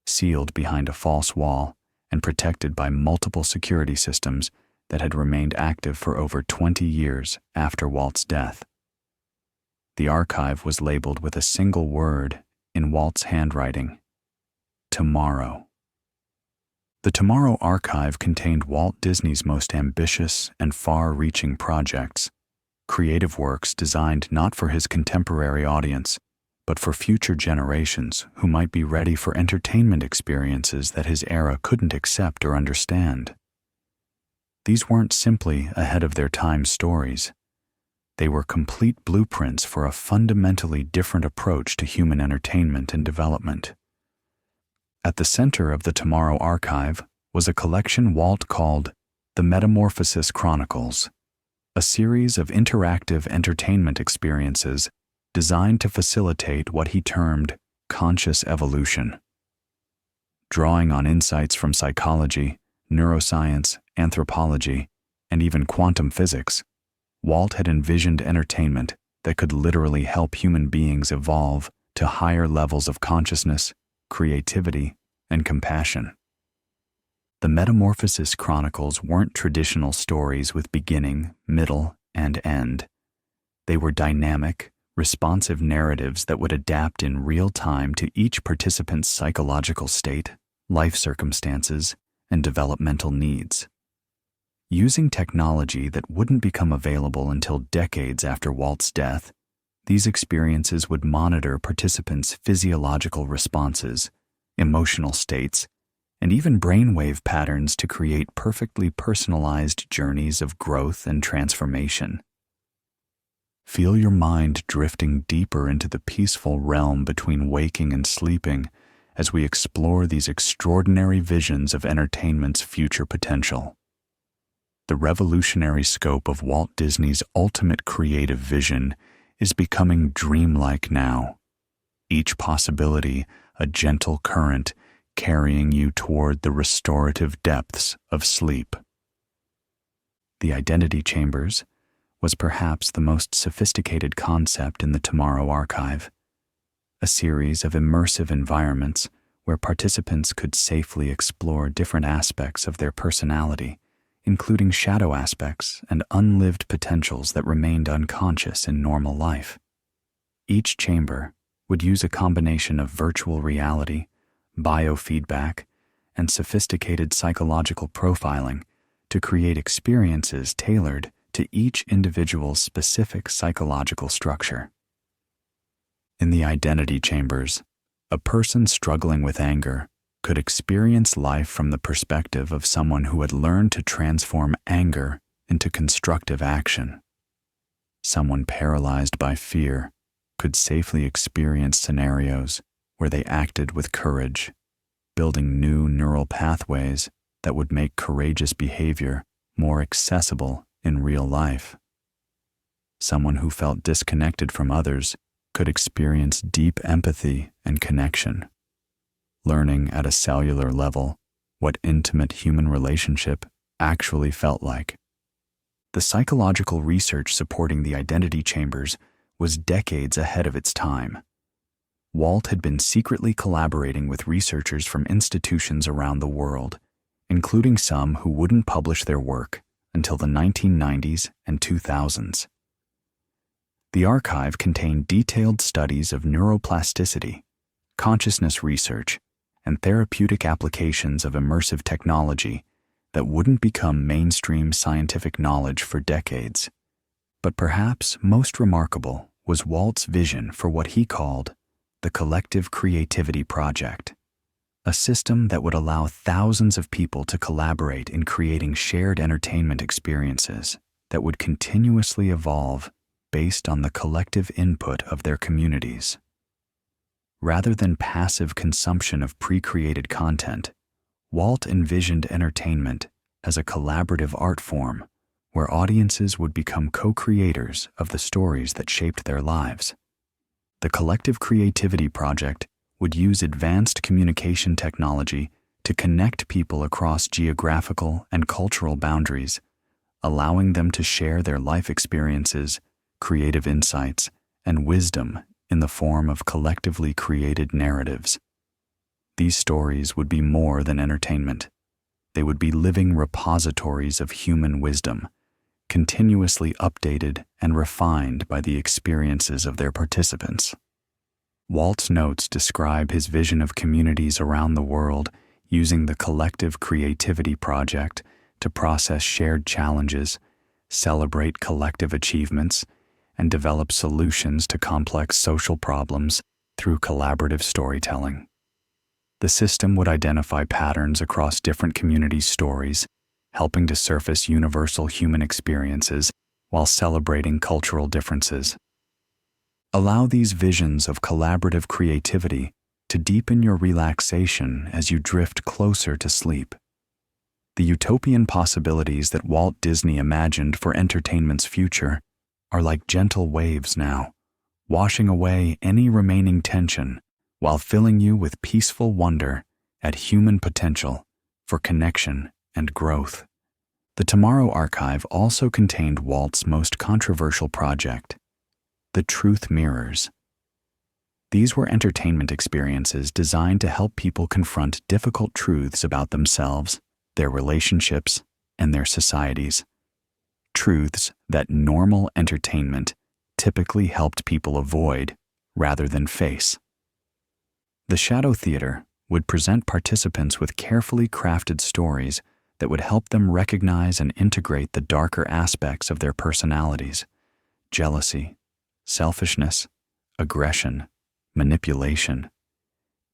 sealed behind a false wall and protected by multiple security systems that had remained active for over 20 years after Walt's death. The archive was labeled with a single word in Walt's handwriting: tomorrow. The Tomorrow Archive contained Walt Disney's most ambitious and far-reaching projects, creative works designed not for his contemporary audience, but for future generations who might be ready for entertainment experiences that his era couldn't accept or understand. These weren't simply ahead of their time stories. They were complete blueprints for a fundamentally different approach to human entertainment and development. At the center of the Tomorrow Archive was a collection Walt called the Metamorphosis Chronicles, a series of interactive entertainment experiences designed to facilitate what he termed conscious evolution. Drawing on insights from psychology, neuroscience, anthropology, and even quantum physics, Walt had envisioned entertainment that could literally help human beings evolve to higher levels of consciousness, creativity, and compassion. The Metamorphosis Chronicles weren't traditional stories with beginning, middle, and end. They were dynamic, responsive narratives that would adapt in real time to each participant's psychological state, life circumstances, and developmental needs. Using technology that wouldn't become available until decades after Walt's death, these experiences would monitor participants' physiological responses, emotional states, and even brainwave patterns to create perfectly personalized journeys of growth and transformation. Feel your mind drifting deeper into the peaceful realm between waking and sleeping as we explore these extraordinary visions of entertainment's future potential. The revolutionary scope of Walt Disney's ultimate creative vision is becoming dreamlike now, each possibility a gentle current carrying you toward the restorative depths of sleep. The identity chambers was perhaps the most sophisticated concept in the Tomorrow Archive, a series of immersive environments where participants could safely explore different aspects of their personality, including shadow aspects and unlived potentials that remained unconscious in normal life. Each chamber would use a combination of virtual reality, biofeedback, and sophisticated psychological profiling to create experiences tailored to each individual's specific psychological structure. In the identity chambers, a person struggling with anger could experience life from the perspective of someone who had learned to transform anger into constructive action. Someone paralyzed by fear could safely experience scenarios where they acted with courage, building new neural pathways that would make courageous behavior more accessible in real life. Someone who felt disconnected from others could experience deep empathy and connection, learning at a cellular level what intimate human relationship actually felt like. The psychological research supporting the identity chambers was decades ahead of its time. Walt had been secretly collaborating with researchers from institutions around the world, including some who wouldn't publish their work until the 1990s and 2000s. The archive contained detailed studies of neuroplasticity, consciousness research, and therapeutic applications of immersive technology that wouldn't become mainstream scientific knowledge for decades. But perhaps most remarkable was Walt's vision for what he called the Collective Creativity Project, a system that would allow thousands of people to collaborate in creating shared entertainment experiences that would continuously evolve based on the collective input of their communities. Rather than passive consumption of pre-created content, Walt envisioned entertainment as a collaborative art form where audiences would become co-creators of the stories that shaped their lives. The Collective Creativity Project would use advanced communication technology to connect people across geographical and cultural boundaries, allowing them to share their life experiences, creative insights, and wisdom in the form of collectively created narratives. These stories would be more than entertainment. They would be living repositories of human wisdom, continuously updated and refined by the experiences of their participants. Walt's notes describe his vision of communities around the world using the Collective Creativity Project to process shared challenges, celebrate collective achievements, and develop solutions to complex social problems through collaborative storytelling. The system would identify patterns across different communities' stories, helping to surface universal human experiences while celebrating cultural differences. Allow these visions of collaborative creativity to deepen your relaxation as you drift closer to sleep. The utopian possibilities that Walt Disney imagined for entertainment's future are like gentle waves now, washing away any remaining tension while filling you with peaceful wonder at human potential for connection and growth. The Tomorrow Archive also contained Walt's most controversial project, the Truth Mirrors. These were entertainment experiences designed to help people confront difficult truths about themselves, their relationships, and their societies. Truths that normal entertainment typically helped people avoid rather than face. The Shadow Theater would present participants with carefully crafted stories that would help them recognize and integrate the darker aspects of their personalities: jealousy, selfishness, aggression, manipulation,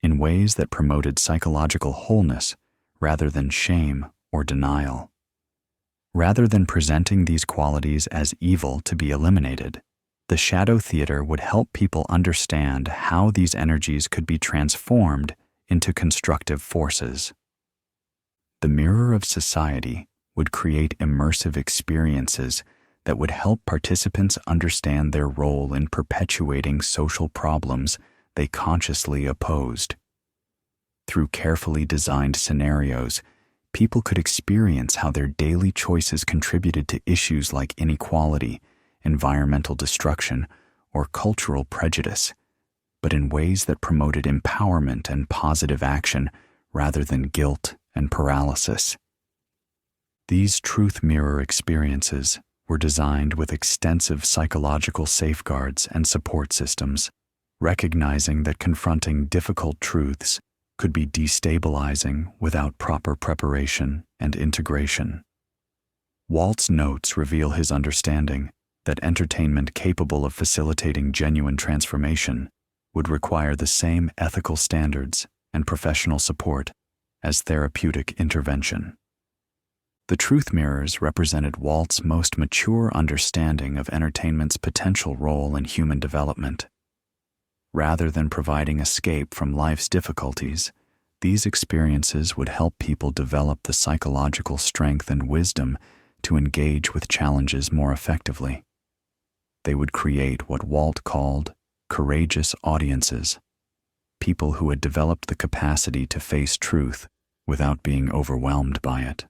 in ways that promoted psychological wholeness rather than shame or denial. Rather than presenting these qualities as evil to be eliminated, the Shadow Theater would help people understand how these energies could be transformed into constructive forces. The Mirror of Society would create immersive experiences that would help participants understand their role in perpetuating social problems they consciously opposed. Through carefully designed scenarios, people could experience how their daily choices contributed to issues like inequality, environmental destruction, or cultural prejudice, but in ways that promoted empowerment and positive action rather than guilt and paralysis. These truth mirror experiences were designed with extensive psychological safeguards and support systems, recognizing that confronting difficult truths could be destabilizing without proper preparation and integration. Walt's notes reveal his understanding that entertainment capable of facilitating genuine transformation would require the same ethical standards and professional support as therapeutic intervention. The truth mirrors represented Walt's most mature understanding of entertainment's potential role in human development. Rather than providing escape from life's difficulties, these experiences would help people develop the psychological strength and wisdom to engage with challenges more effectively. They would create what Walt called courageous audiences, people who had developed the capacity to face truth without being overwhelmed by it.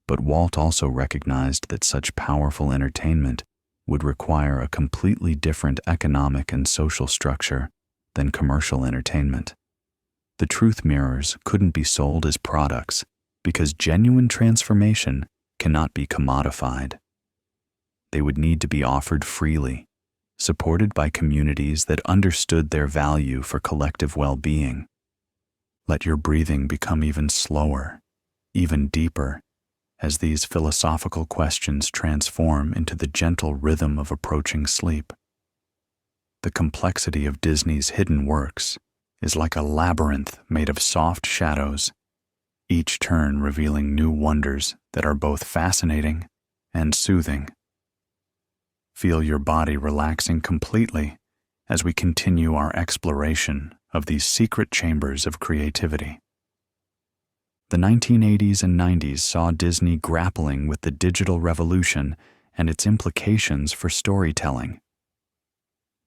But Walt also recognized that such powerful entertainment would require a completely different economic and social structure than commercial entertainment. The truth mirrors couldn't be sold as products because genuine transformation cannot be commodified. They would need to be offered freely, supported by communities that understood their value for collective well-being. Let your breathing become even slower, even deeper, as these philosophical questions transform into the gentle rhythm of approaching sleep. The complexity of Disney's hidden works is like a labyrinth made of soft shadows, each turn revealing new wonders that are both fascinating and soothing. Feel your body relaxing completely as we continue our exploration of these secret chambers of creativity. The 1980s and 90s saw Disney grappling with the digital revolution and its implications for storytelling.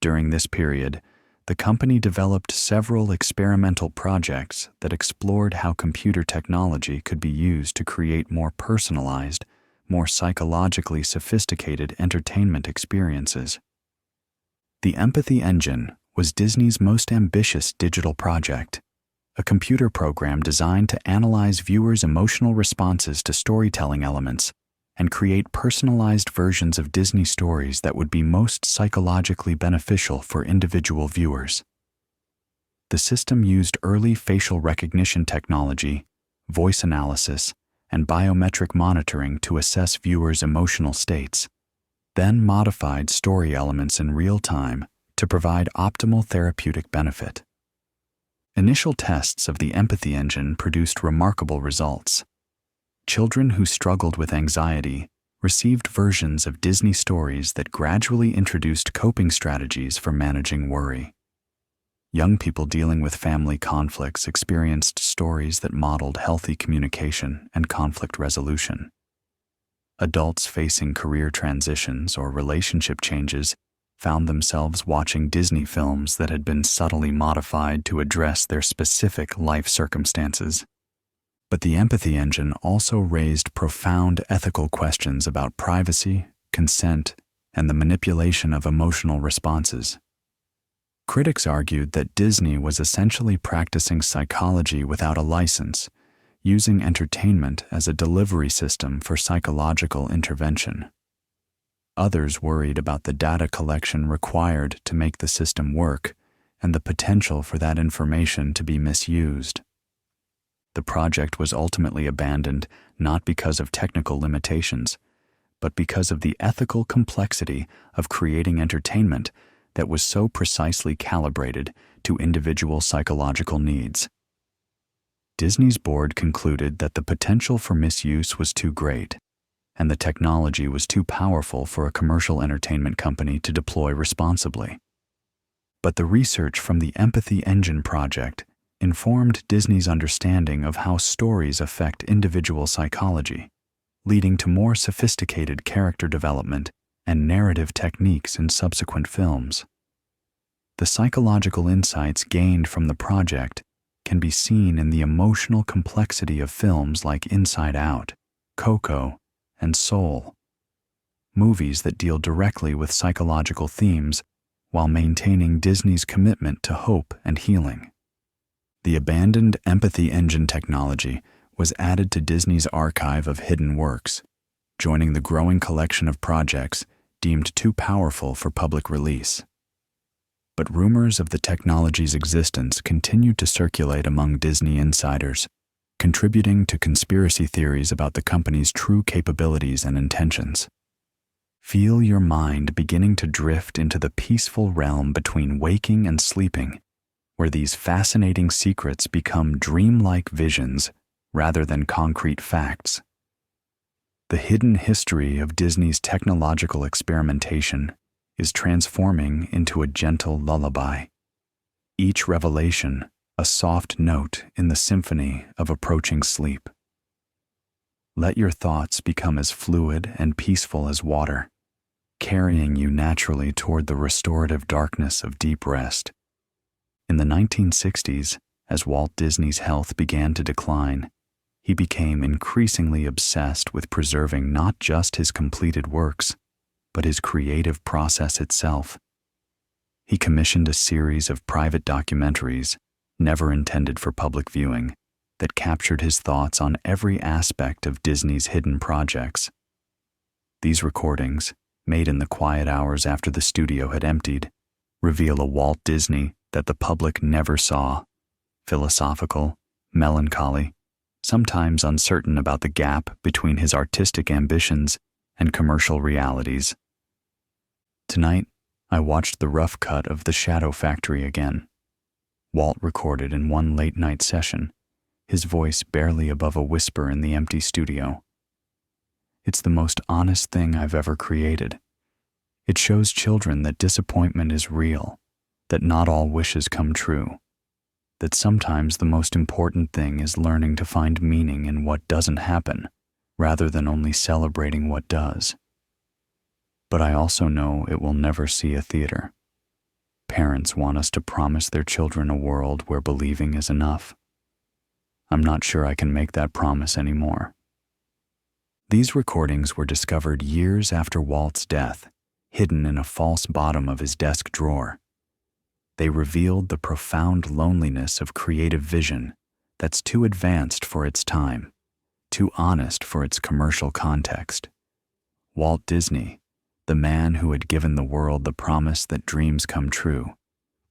During this period, the company developed several experimental projects that explored how computer technology could be used to create more personalized, more psychologically sophisticated entertainment experiences. The Empathy Engine was Disney's most ambitious digital project, a computer program designed to analyze viewers' emotional responses to storytelling elements and create personalized versions of Disney stories that would be most psychologically beneficial for individual viewers. The system used early facial recognition technology, voice analysis, and biometric monitoring to assess viewers' emotional states, then modified story elements in real time to provide optimal therapeutic benefit. Initial tests of the Empathy Engine produced remarkable results. Children who struggled with anxiety received versions of Disney stories that gradually introduced coping strategies for managing worry. Young people dealing with family conflicts experienced stories that modeled healthy communication and conflict resolution. Adults facing career transitions or relationship changes found themselves watching Disney films that had been subtly modified to address their specific life circumstances. But the Empathy Engine also raised profound ethical questions about privacy, consent, and the manipulation of emotional responses. Critics argued that Disney was essentially practicing psychology without a license, using entertainment as a delivery system for psychological intervention. Others worried about the data collection required to make the system work and the potential for that information to be misused. The project was ultimately abandoned not because of technical limitations, but because of the ethical complexity of creating entertainment that was so precisely calibrated to individual psychological needs. Disney's board concluded that the potential for misuse was too great, and the technology was too powerful for a commercial entertainment company to deploy responsibly. But the research from the Empathy Engine project informed Disney's understanding of how stories affect individual psychology, leading to more sophisticated character development and narrative techniques in subsequent films. The psychological insights gained from the project can be seen in the emotional complexity of films like Inside Out, Coco, and Soul, movies that deal directly with psychological themes while maintaining Disney's commitment to hope and healing. The abandoned empathy engine technology was added to Disney's archive of hidden works, joining the growing collection of projects deemed too powerful for public release. But rumors of the technology's existence continued to circulate among Disney insiders, contributing to conspiracy theories about the company's true capabilities and intentions. Feel your mind beginning to drift into the peaceful realm between waking and sleeping, where these fascinating secrets become dreamlike visions rather than concrete facts. The hidden history of Disney's technological experimentation is transforming into a gentle lullaby, each revelation a soft note in the symphony of approaching sleep. Let your thoughts become as fluid and peaceful as water, carrying you naturally toward the restorative darkness of deep rest. In the 1960s, as Walt Disney's health began to decline, he became increasingly obsessed with preserving not just his completed works, but his creative process itself. He commissioned a series of private documentaries, never intended for public viewing, that captured his thoughts on every aspect of Disney's hidden projects. These recordings, made in the quiet hours after the studio had emptied, reveal a Walt Disney that the public never saw, philosophical, melancholy, sometimes uncertain about the gap between his artistic ambitions and commercial realities. Tonight, I watched the rough cut of The Shadow Factory again. Walt recorded in one late-night session, his voice barely above a whisper in the empty studio. It's the most honest thing I've ever created. It shows children that disappointment is real, that not all wishes come true, that sometimes the most important thing is learning to find meaning in what doesn't happen, rather than only celebrating what does. But I also know it will never see a theater. Parents want us to promise their children a world where believing is enough. I'm not sure I can make that promise anymore. These recordings were discovered years after Walt's death, hidden in a false bottom of his desk drawer. They revealed the profound loneliness of creative vision that's too advanced for its time, too honest for its commercial context. Walt Disney, the man who had given the world the promise that dreams come true,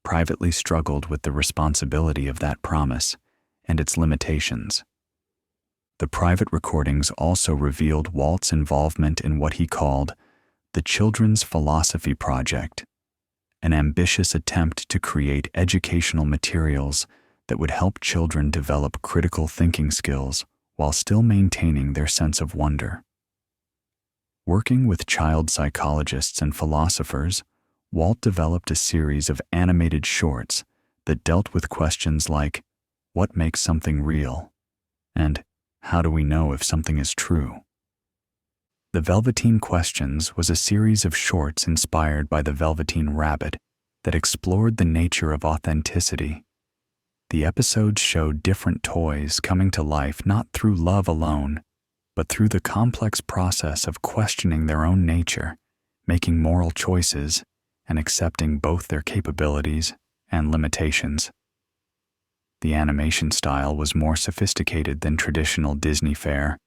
privately struggled with the responsibility of that promise and its limitations. The private recordings also revealed Walt's involvement in what he called the Children's Philosophy Project, an ambitious attempt to create educational materials that would help children develop critical thinking skills while still maintaining their sense of wonder. Working with child psychologists and philosophers, Walt developed a series of animated shorts that dealt with questions like, what makes something real? And how do we know if something is true? The Velveteen Questions was a series of shorts inspired by the Velveteen Rabbit that explored the nature of authenticity. The episodes showed different toys coming to life not through love alone, but through the complex process of questioning their own nature, making moral choices, and accepting both their capabilities and limitations. The animation style was more sophisticated than traditional Disney fare,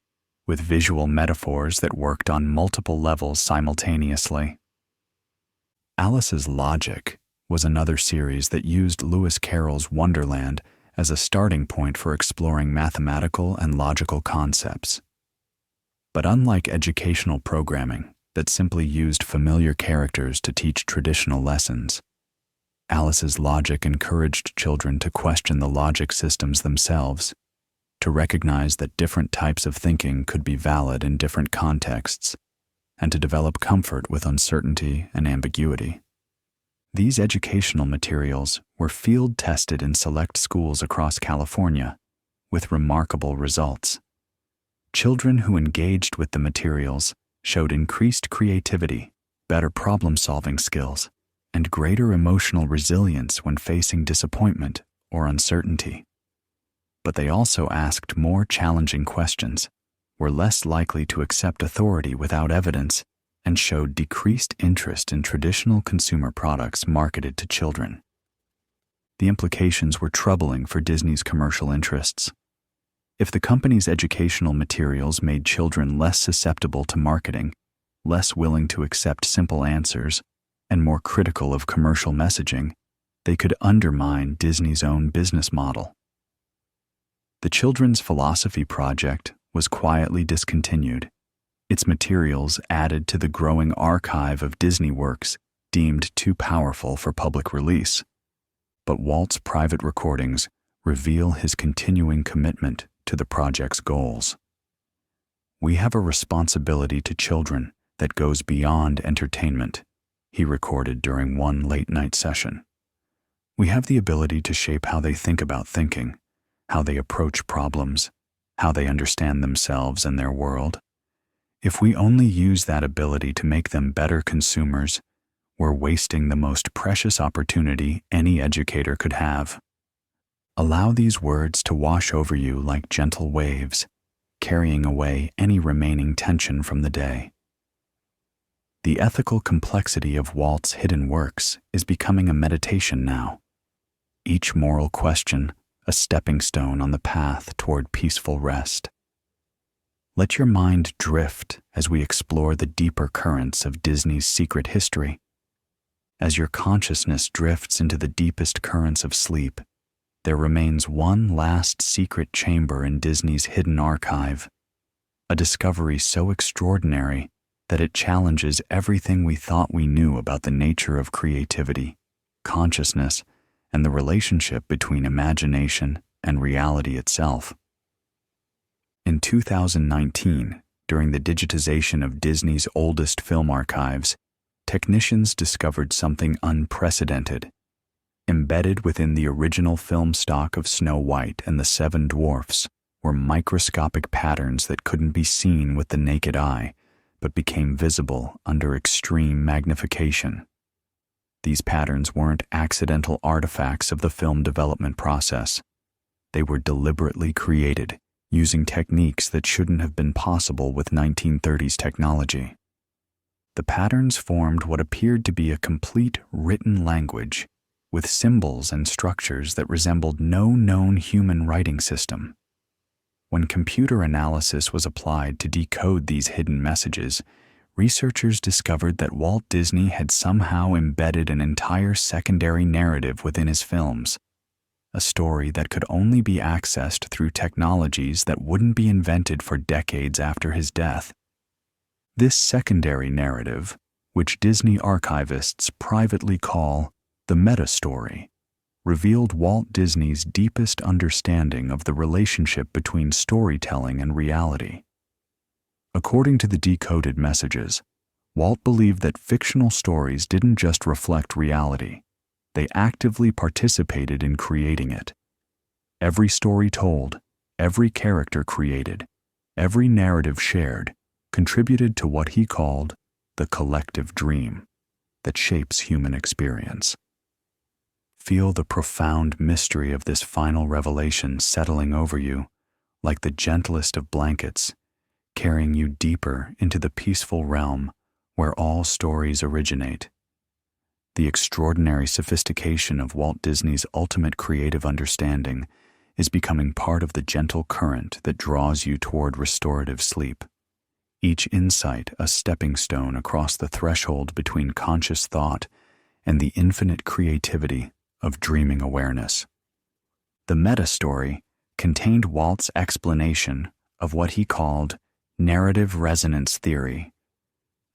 with visual metaphors that worked on multiple levels simultaneously. Alice's Logic was another series that used Lewis Carroll's Wonderland as a starting point for exploring mathematical and logical concepts. But unlike educational programming that simply used familiar characters to teach traditional lessons, Alice's Logic encouraged children to question the logic systems themselves, to recognize that different types of thinking could be valid in different contexts, and to develop comfort with uncertainty and ambiguity. These educational materials were field-tested in select schools across California, with remarkable results. Children who engaged with the materials showed increased creativity, better problem-solving skills, and greater emotional resilience when facing disappointment or uncertainty. But they also asked more challenging questions, were less likely to accept authority without evidence, and showed decreased interest in traditional consumer products marketed to children. The implications were troubling for Disney's commercial interests. If the company's educational materials made children less susceptible to marketing, less willing to accept simple answers, and more critical of commercial messaging, they could undermine Disney's own business model. The Children's Philosophy Project was quietly discontinued, its materials added to the growing archive of Disney works deemed too powerful for public release. But Walt's private recordings reveal his continuing commitment to the project's goals. "We have a responsibility to children that goes beyond entertainment," he recorded during one late-night session. "We have the ability to shape how they think about thinking, how they approach problems, how they understand themselves and their world. If we only use that ability to make them better consumers, we're wasting the most precious opportunity any educator could have." Allow these words to wash over you like gentle waves, carrying away any remaining tension from the day. The ethical complexity of Walt's hidden works is becoming a meditation now. Each moral question, a stepping stone on the path toward peaceful rest. Let your mind drift as we explore the deeper currents of Disney's secret history. As your consciousness drifts into the deepest currents of sleep, there remains one last secret chamber in Disney's hidden archive, a discovery so extraordinary that it challenges everything we thought we knew about the nature of creativity, consciousness, and the relationship between imagination and reality itself. In 2019, during the digitization of Disney's oldest film archives, technicians discovered something unprecedented. Embedded within the original film stock of Snow White and the Seven Dwarfs were microscopic patterns that couldn't be seen with the naked eye, but became visible under extreme magnification. These patterns weren't accidental artifacts of the film development process. They were deliberately created, using techniques that shouldn't have been possible with 1930s technology. The patterns formed what appeared to be a complete written language, with symbols and structures that resembled no known human writing system. When computer analysis was applied to decode these hidden messages, researchers discovered that Walt Disney had somehow embedded an entire secondary narrative within his films, a story that could only be accessed through technologies that wouldn't be invented for decades after his death. This secondary narrative, which Disney archivists privately call the meta-story, revealed Walt Disney's deepest understanding of the relationship between storytelling and reality. According to the decoded messages, Walt believed that fictional stories didn't just reflect reality, they actively participated in creating it. Every story told, every character created, every narrative shared, contributed to what he called the collective dream that shapes human experience. Feel the profound mystery of this final revelation settling over you, like the gentlest of blankets, carrying you deeper into the peaceful realm where all stories originate. The extraordinary sophistication of Walt Disney's ultimate creative understanding is becoming part of the gentle current that draws you toward restorative sleep. Each insight a stepping stone across the threshold between conscious thought and the infinite creativity of dreaming awareness. The meta-story contained Walt's explanation of what he called narrative resonance theory,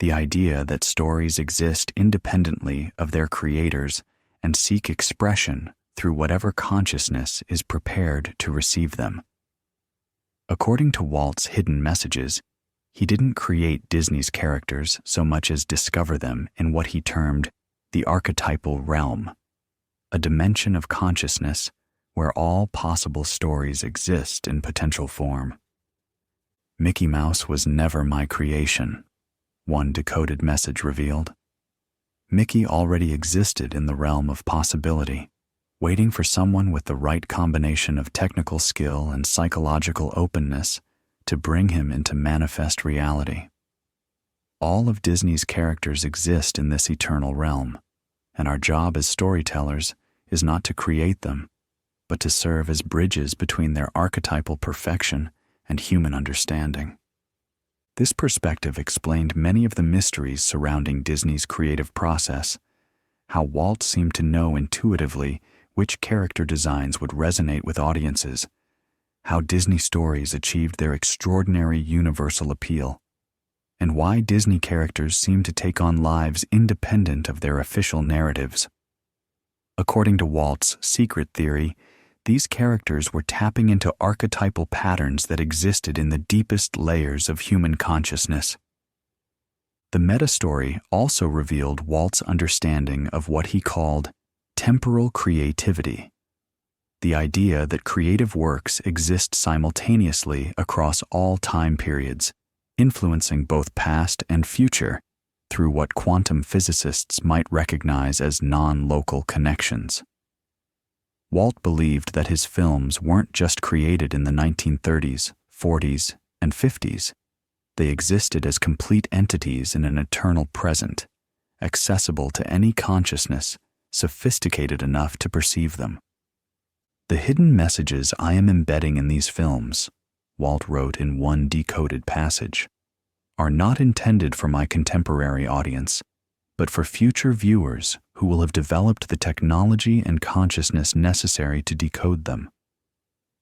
the idea that stories exist independently of their creators and seek expression through whatever consciousness is prepared to receive them. According to Walt's hidden messages, he didn't create Disney's characters so much as discover them in what he termed the archetypal realm, a dimension of consciousness where all possible stories exist in potential form. "Mickey Mouse was never my creation," one decoded message revealed. Mickey already existed in the realm of possibility, waiting for someone with the right combination of technical skill and psychological openness to bring him into manifest reality. All of Disney's characters exist in this eternal realm, and our job as storytellers is not to create them, but to serve as bridges between their archetypal perfection and human understanding. This perspective explained many of the mysteries surrounding Disney's creative process, how Walt seemed to know intuitively which character designs would resonate with audiences, how Disney stories achieved their extraordinary universal appeal, and why Disney characters seem to take on lives independent of their official narratives. According to Walt's secret theory, these characters were tapping into archetypal patterns that existed in the deepest layers of human consciousness. The meta-story also revealed Walt's understanding of what he called temporal creativity, the idea that creative works exist simultaneously across all time periods, influencing both past and future through what quantum physicists might recognize as non-local connections. Walt believed that his films weren't just created in the 1930s, 40s, and 50s. They existed as complete entities in an eternal present, accessible to any consciousness sophisticated enough to perceive them. "The hidden messages I am embedding in these films," Walt wrote in one decoded passage, "are not intended for my contemporary audience, but for future viewers who will have developed the technology and consciousness necessary to decode them.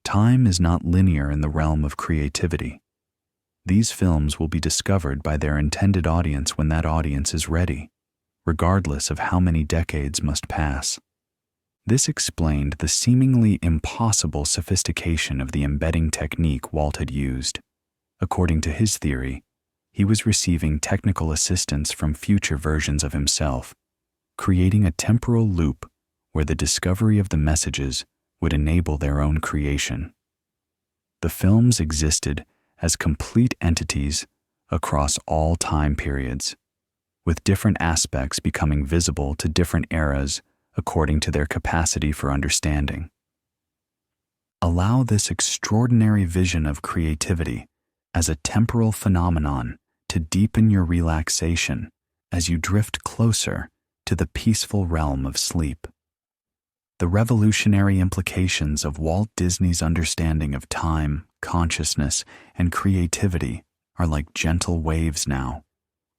Time is not linear in the realm of creativity. These films will be discovered by their intended audience when that audience is ready, regardless of how many decades must pass." This explained the seemingly impossible sophistication of the embedding technique Walt had used. According to his theory, he was receiving technical assistance from future versions of himself, creating a temporal loop where the discovery of the messages would enable their own creation. The films existed as complete entities across all time periods, with different aspects becoming visible to different eras according to their capacity for understanding. Allow this extraordinary vision of creativity as a temporal phenomenon to deepen your relaxation as you drift closer to the peaceful realm of sleep. The revolutionary implications of Walt Disney's understanding of time, consciousness, and creativity are like gentle waves now,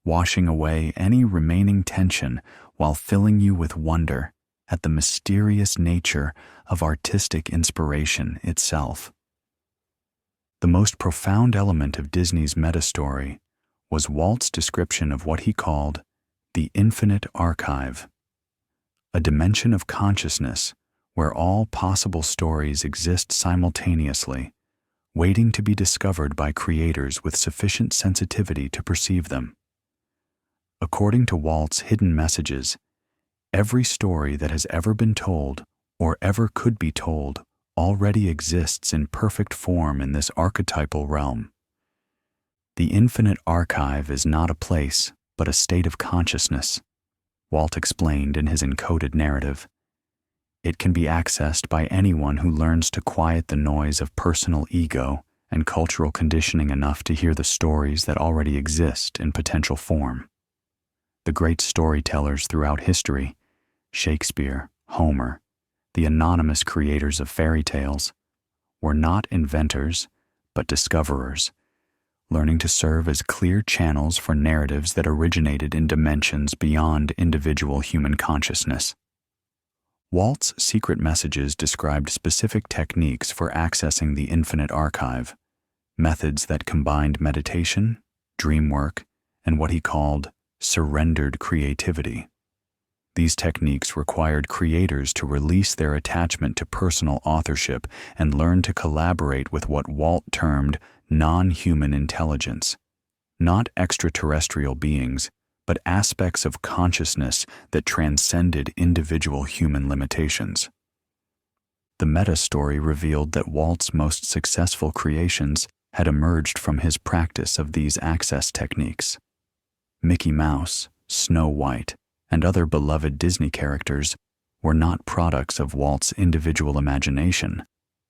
washing away any remaining tension while filling you with wonder at the mysterious nature of artistic inspiration itself. The most profound element of Disney's meta-story was Walt's description of what he called the infinite archive, a dimension of consciousness where all possible stories exist simultaneously, waiting to be discovered by creators with sufficient sensitivity to perceive them. According to Walt's hidden messages, every story that has ever been told or ever could be told already exists in perfect form in this archetypal realm. The infinite archive is not a place, but a state of consciousness, Walt explained in his encoded narrative. It can be accessed by anyone who learns to quiet the noise of personal ego and cultural conditioning enough to hear the stories that already exist in potential form. The great storytellers throughout history, Shakespeare, Homer, the anonymous creators of fairy tales, were not inventors, but discoverers, learning to serve as clear channels for narratives that originated in dimensions beyond individual human consciousness. Walt's secret messages described specific techniques for accessing the infinite archive, methods that combined meditation, dream work, and what he called surrendered creativity. These techniques required creators to release their attachment to personal authorship and learn to collaborate with what Walt termed non-human intelligence, not extraterrestrial beings, but aspects of consciousness that transcended individual human limitations. The meta-story revealed that Walt's most successful creations had emerged from his practice of these access techniques. Mickey Mouse, Snow White, and other beloved Disney characters were not products of Walt's individual imagination,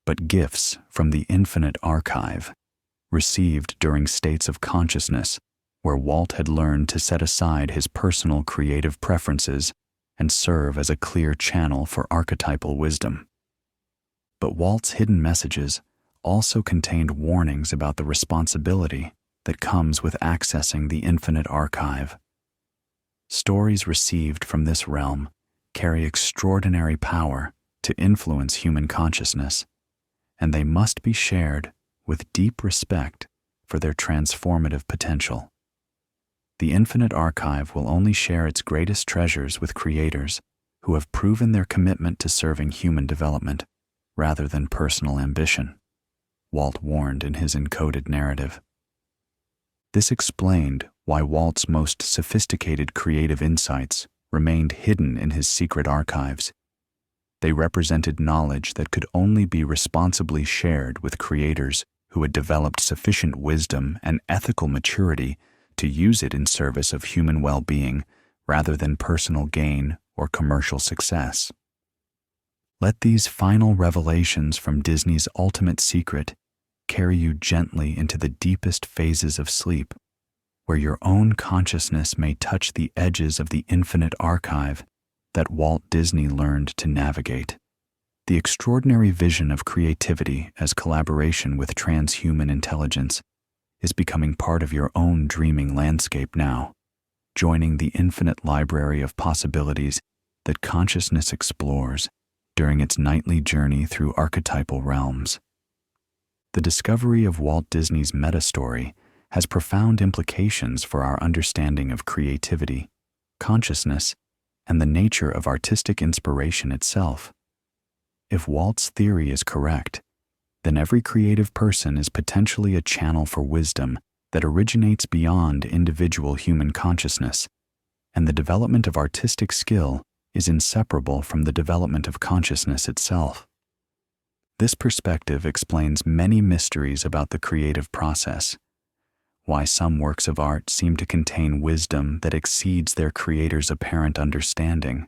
but gifts from the infinite archive, received during states of consciousness where Walt had learned to set aside his personal creative preferences and serve as a clear channel for archetypal wisdom. But Walt's hidden messages also contained warnings about the responsibility that comes with accessing the infinite archive. Stories received from this realm carry extraordinary power to influence human consciousness, and they must be shared with deep respect for their transformative potential. The infinite archive will only share its greatest treasures with creators who have proven their commitment to serving human development rather than personal ambition, Walt warned in his encoded narrative. This explained why Walt's most sophisticated creative insights remained hidden in his secret archives. They represented knowledge that could only be responsibly shared with creators who had developed sufficient wisdom and ethical maturity to use it in service of human well-being rather than personal gain or commercial success. Let these final revelations from Disney's ultimate secret carry you gently into the deepest phases of sleep, where your own consciousness may touch the edges of the infinite archive that Walt Disney learned to navigate. The extraordinary vision of creativity as collaboration with transhuman intelligence is becoming part of your own dreaming landscape now, joining the infinite library of possibilities that consciousness explores during its nightly journey through archetypal realms. The discovery of Walt Disney's meta-story has profound implications for our understanding of creativity, consciousness, and the nature of artistic inspiration itself. If Walt's theory is correct, then every creative person is potentially a channel for wisdom that originates beyond individual human consciousness, and the development of artistic skill is inseparable from the development of consciousness itself. This perspective explains many mysteries about the creative process: why some works of art seem to contain wisdom that exceeds their creator's apparent understanding,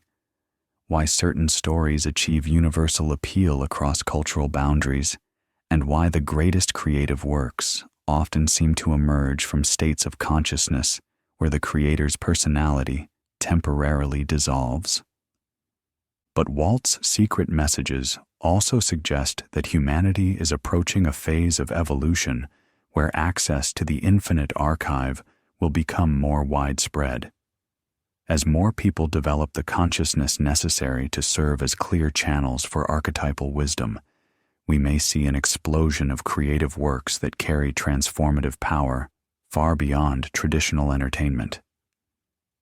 why certain stories achieve universal appeal across cultural boundaries, and why the greatest creative works often seem to emerge from states of consciousness where the creator's personality temporarily dissolves. But Walt's secret messages also suggest that humanity is approaching a phase of evolution where access to the infinite archive will become more widespread. As more people develop the consciousness necessary to serve as clear channels for archetypal wisdom, we may see an explosion of creative works that carry transformative power far beyond traditional entertainment.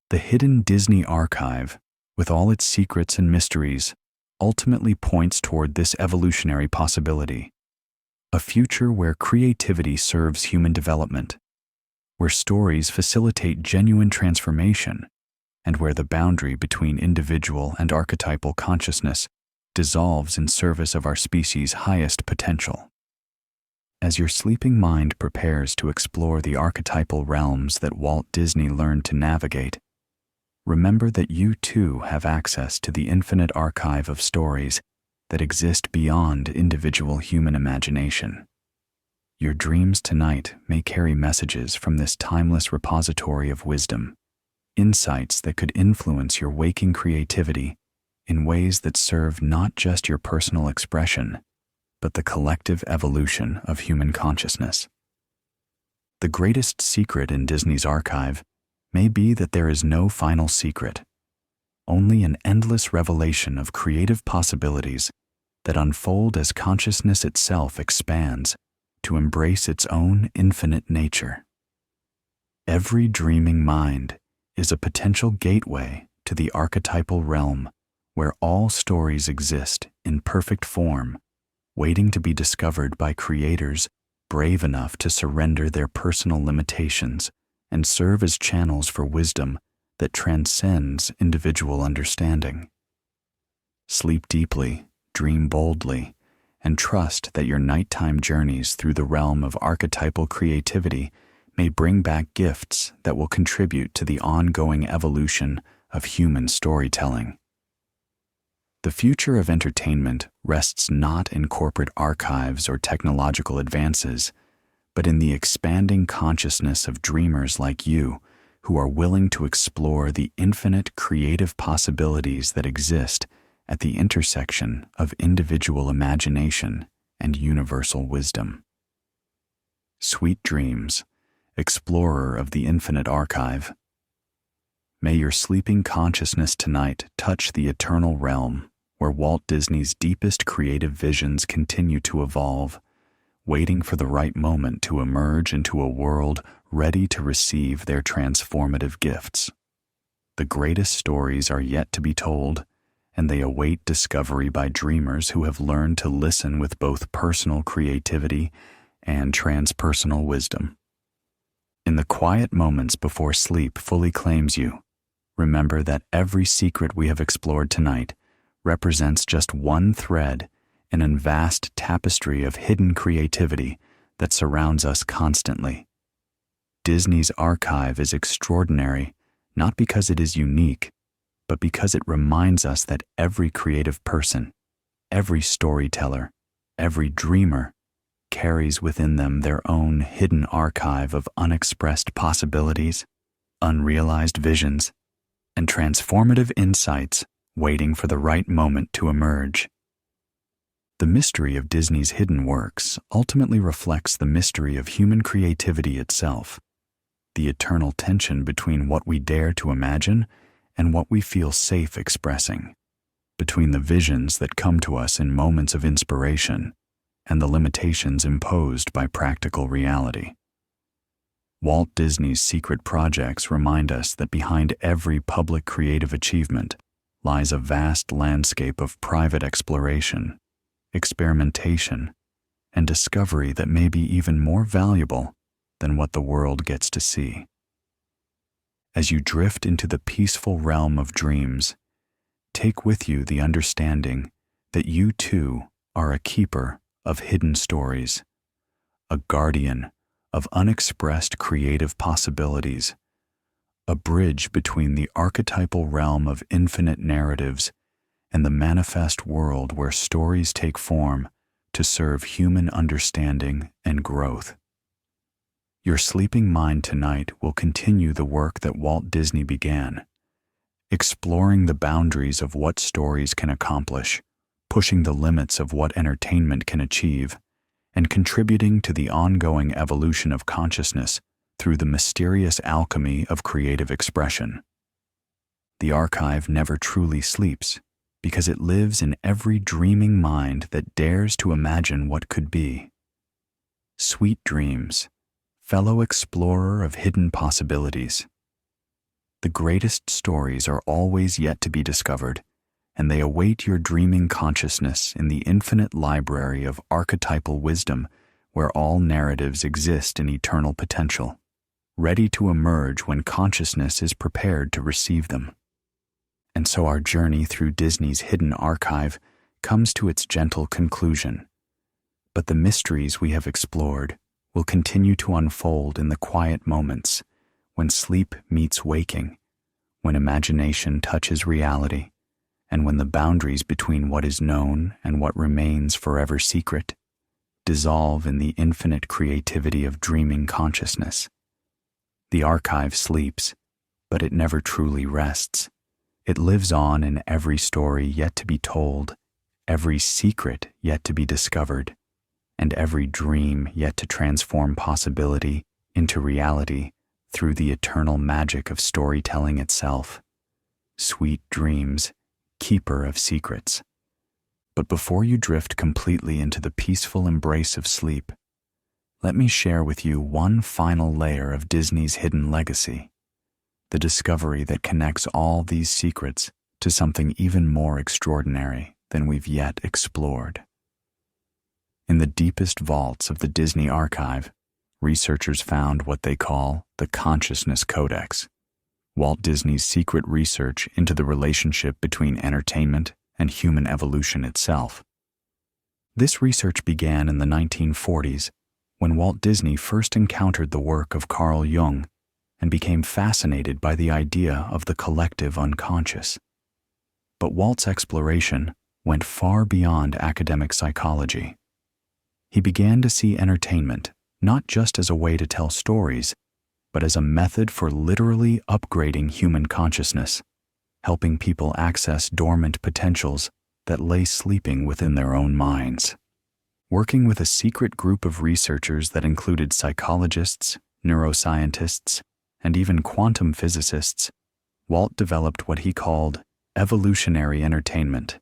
The hidden Disney archive, with all its secrets and mysteries, ultimately points toward this evolutionary possibility: a future where creativity serves human development, where stories facilitate genuine transformation, and where the boundary between individual and archetypal consciousness dissolves in service of our species' highest potential. As your sleeping mind prepares to explore the archetypal realms that Walt Disney learned to navigate, remember that you too have access to the infinite archive of stories that exist beyond individual human imagination. Your dreams tonight may carry messages from this timeless repository of wisdom, insights that could influence your waking creativity in ways that serve not just your personal expression, but the collective evolution of human consciousness. The greatest secret in Disney's archive may be that there is no final secret, only an endless revelation of creative possibilities that unfold as consciousness itself expands to embrace its own infinite nature. Every dreaming mind is a potential gateway to the archetypal realm, where all stories exist in perfect form, waiting to be discovered by creators brave enough to surrender their personal limitations and serve as channels for wisdom that transcends individual understanding. Sleep deeply, dream boldly, and trust that your nighttime journeys through the realm of archetypal creativity may bring back gifts that will contribute to the ongoing evolution of human storytelling. The future of entertainment rests not in corporate archives or technological advances, but in the expanding consciousness of dreamers like you who are willing to explore the infinite creative possibilities that exist at the intersection of individual imagination and universal wisdom. Sweet dreams, explorer of the infinite archive. May your sleeping consciousness tonight touch the eternal realm where Walt Disney's deepest creative visions continue to evolve, waiting for the right moment to emerge into a world ready to receive their transformative gifts. The greatest stories are yet to be told, and they await discovery by dreamers who have learned to listen with both personal creativity and transpersonal wisdom. In the quiet moments before sleep fully claims you, remember that every secret we have explored tonight represents just one thread in a vast tapestry of hidden creativity that surrounds us constantly. Disney's archive is extraordinary not because it is unique, but because it reminds us that every creative person, every storyteller, every dreamer carries within them their own hidden archive of unexpressed possibilities, unrealized visions, and transformative insights waiting for the right moment to emerge. The mystery of Disney's hidden works ultimately reflects the mystery of human creativity itself, the eternal tension between what we dare to imagine and what we feel safe expressing, between the visions that come to us in moments of inspiration and the limitations imposed by practical reality. Walt Disney's secret projects remind us that behind every public creative achievement lies a vast landscape of private exploration, experimentation, and discovery that may be even more valuable than what the world gets to see. As you drift into the peaceful realm of dreams, take with you the understanding that you too are a keeper of hidden stories, a guardian of unexpressed creative possibilities, a bridge between the archetypal realm of infinite narratives and the manifest world where stories take form to serve human understanding and growth. Your sleeping mind tonight will continue the work that Walt Disney began, exploring the boundaries of what stories can accomplish, pushing the limits of what entertainment can achieve, and contributing to the ongoing evolution of consciousness through the mysterious alchemy of creative expression. The archive never truly sleeps because it lives in every dreaming mind that dares to imagine what could be. Sweet dreams, fellow explorer of hidden possibilities. The greatest stories are always yet to be discovered, and they await your dreaming consciousness in the infinite library of archetypal wisdom where all narratives exist in eternal potential, ready to emerge when consciousness is prepared to receive them. And so our journey through Disney's hidden archive comes to its gentle conclusion. But the mysteries we have explored will continue to unfold in the quiet moments when sleep meets waking, when imagination touches reality, and when the boundaries between what is known and what remains forever secret dissolve in the infinite creativity of dreaming consciousness. The archive sleeps, but it never truly rests. It lives on in every story yet to be told, every secret yet to be discovered, and every dream yet to transform possibility into reality through the eternal magic of storytelling itself. Sweet dreams, keeper of secrets. But before you drift completely into the peaceful embrace of sleep, let me share with you one final layer of Disney's hidden legacy, the discovery that connects all these secrets to something even more extraordinary than we've yet explored. In the deepest vaults of the Disney archive, researchers found what they call the Consciousness Codex, Walt Disney's secret research into the relationship between entertainment and human evolution itself. This research began in the 1940s when Walt Disney first encountered the work of Carl Jung and became fascinated by the idea of the collective unconscious. But Walt's exploration went far beyond academic psychology. He began to see entertainment not just as a way to tell stories, but as a method for literally upgrading human consciousness, helping people access dormant potentials that lay sleeping within their own minds. Working with a secret group of researchers that included psychologists, neuroscientists, and even quantum physicists, Walt developed what he called evolutionary entertainment,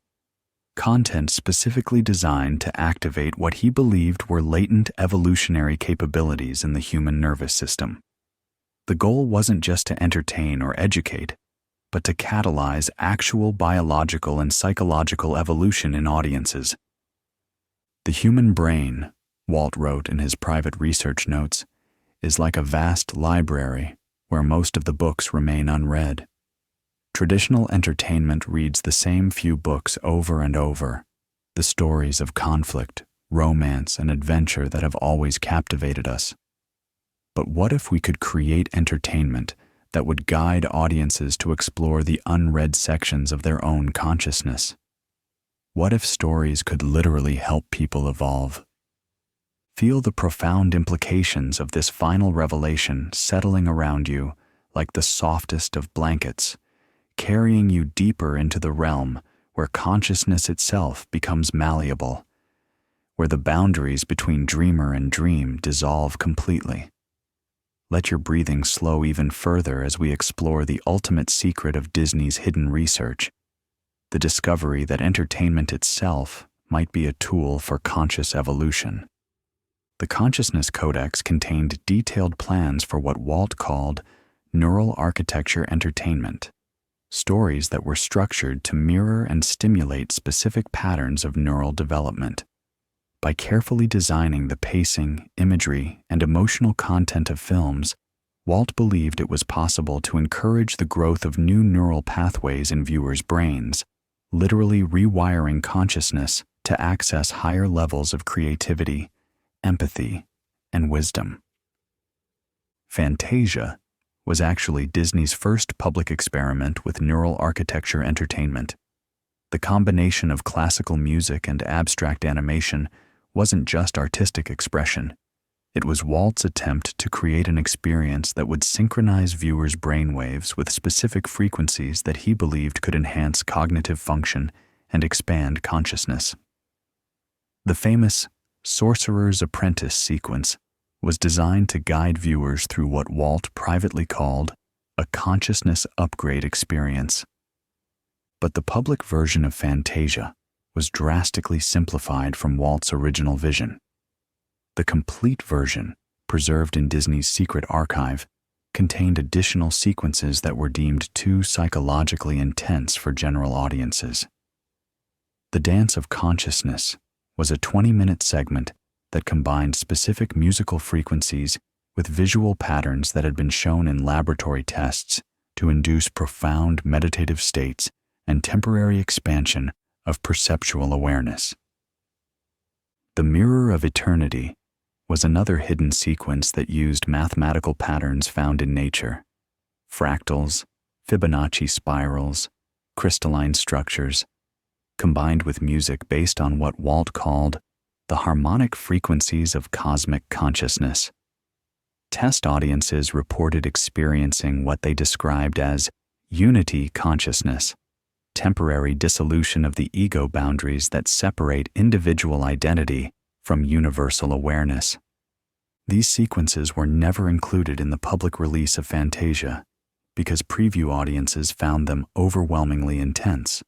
content specifically designed to activate what he believed were latent evolutionary capabilities in the human nervous system. The goal wasn't just to entertain or educate, but to catalyze actual biological and psychological evolution in audiences. The human brain, Walt wrote in his private research notes, is like a vast library where most of the books remain unread. Traditional entertainment reads the same few books over and over, the stories of conflict, romance, and adventure that have always captivated us. But what if we could create entertainment that would guide audiences to explore the unread sections of their own consciousness? What if stories could literally help people evolve? Feel the profound implications of this final revelation settling around you like the softest of blankets, carrying you deeper into the realm where consciousness itself becomes malleable, where the boundaries between dreamer and dream dissolve completely. Let your breathing slow even further as we explore the ultimate secret of Disney's hidden research, the discovery that entertainment itself might be a tool for conscious evolution. The Consciousness Codex contained detailed plans for what Walt called neural architecture entertainment, stories that were structured to mirror and stimulate specific patterns of neural development. By carefully designing the pacing, imagery, and emotional content of films, Walt believed it was possible to encourage the growth of new neural pathways in viewers' brains, literally rewiring consciousness to access higher levels of creativity, empathy, and wisdom. Fantasia was actually Disney's first public experiment with neural architecture entertainment. The combination of classical music and abstract animation wasn't just artistic expression. It was Walt's attempt to create an experience that would synchronize viewers' brainwaves with specific frequencies that he believed could enhance cognitive function and expand consciousness. The famous Sorcerer's Apprentice sequence was designed to guide viewers through what Walt privately called a consciousness upgrade experience. But the public version of Fantasia was drastically simplified from Walt's original vision. The complete version, preserved in Disney's secret archive, contained additional sequences that were deemed too psychologically intense for general audiences. The Dance of Consciousness was a 20-minute segment that combined specific musical frequencies with visual patterns that had been shown in laboratory tests to induce profound meditative states and temporary expansion of perceptual awareness. The Mirror of Eternity was another hidden sequence that used mathematical patterns found in nature: fractals, Fibonacci spirals, crystalline structures, combined with music based on what Walt called the harmonic frequencies of cosmic consciousness. Test audiences reported experiencing what they described as unity consciousness, temporary dissolution of the ego boundaries that separate individual identity from universal awareness. These sequences were never included in the public release of Fantasia because preview audiences found them overwhelmingly intense.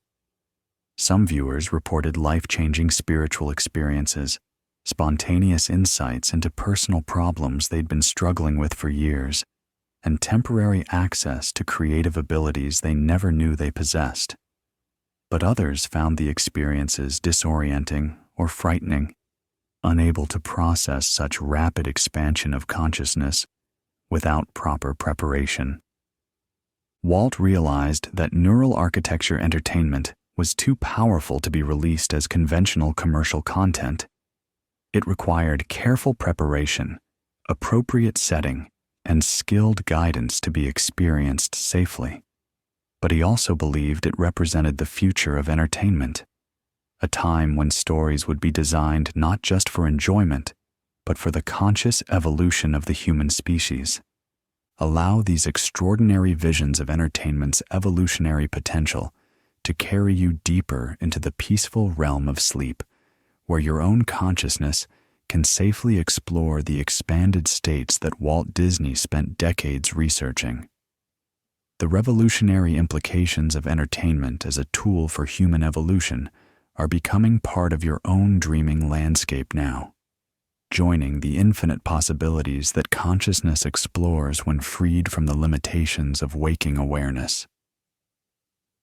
Some viewers reported life-changing spiritual experiences, spontaneous insights into personal problems they'd been struggling with for years, and temporary access to creative abilities they never knew they possessed. But others found the experiences disorienting or frightening, unable to process such rapid expansion of consciousness without proper preparation. Walt realized that neural architecture entertainment was too powerful to be released as conventional commercial content. It required careful preparation, appropriate setting, and skilled guidance to be experienced safely. But he also believed it represented the future of entertainment, a time when stories would be designed not just for enjoyment, but for the conscious evolution of the human species. Allow these extraordinary visions of entertainment's evolutionary potential to carry you deeper into the peaceful realm of sleep, where your own consciousness can safely explore the expanded states that Walt Disney spent decades researching. The revolutionary implications of entertainment as a tool for human evolution are becoming part of your own dreaming landscape now, joining the infinite possibilities that consciousness explores when freed from the limitations of waking awareness.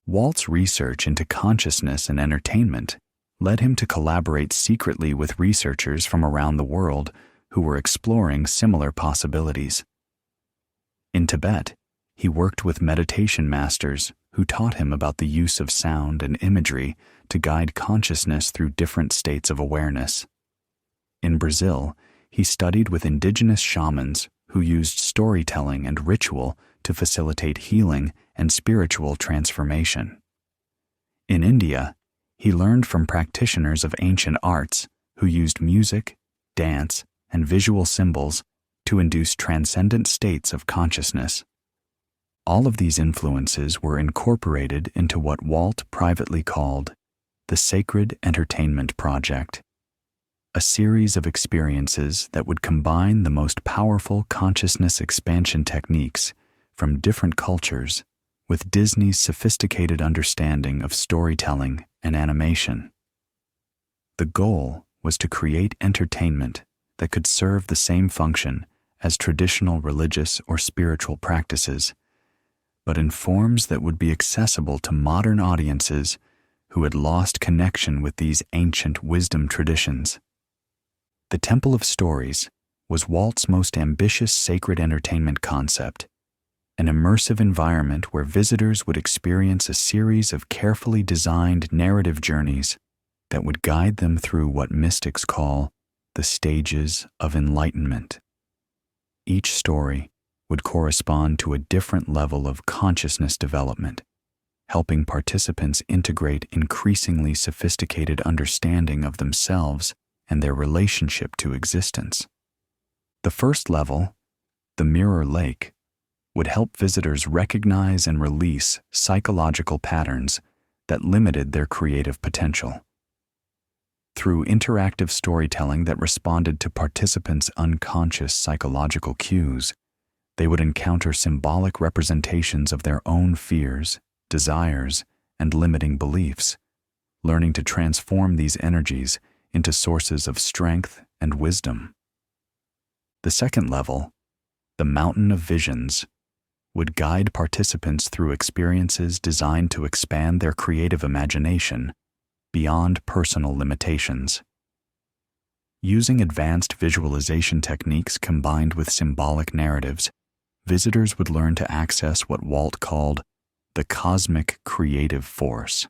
Walt's research into consciousness and entertainment led him to collaborate secretly with researchers from around the world who were exploring similar possibilities. In Tibet, he worked with meditation masters who taught him about the use of sound and imagery to guide consciousness through different states of awareness. In Brazil, he studied with indigenous shamans who used storytelling and ritual to facilitate healing and spiritual transformation. In India, he learned from practitioners of ancient arts who used music, dance, and visual symbols to induce transcendent states of consciousness. All of these influences were incorporated into what Walt privately called the Sacred Entertainment Project, a series of experiences that would combine the most powerful consciousness expansion techniques from different cultures with Disney's sophisticated understanding of storytelling and animation. The goal was to create entertainment that could serve the same function as traditional religious or spiritual practices, but in forms that would be accessible to modern audiences who had lost connection with these ancient wisdom traditions. The Temple of Stories was Walt's most ambitious sacred entertainment concept, an immersive environment where visitors would experience a series of carefully designed narrative journeys that would guide them through what mystics call the stages of enlightenment. Each story would correspond to a different level of consciousness development, helping participants integrate increasingly sophisticated understanding of themselves and their relationship to existence. The first level, the Mirror Lake, would help visitors recognize and release psychological patterns that limited their creative potential. Through interactive storytelling that responded to participants' unconscious psychological cues, they would encounter symbolic representations of their own fears, desires, and limiting beliefs, learning to transform these energies into sources of strength and wisdom. The second level, the Mountain of Visions, would guide participants through experiences designed to expand their creative imagination beyond personal limitations. Using advanced visualization techniques combined with symbolic narratives, visitors would learn to access what Walt called the cosmic creative force,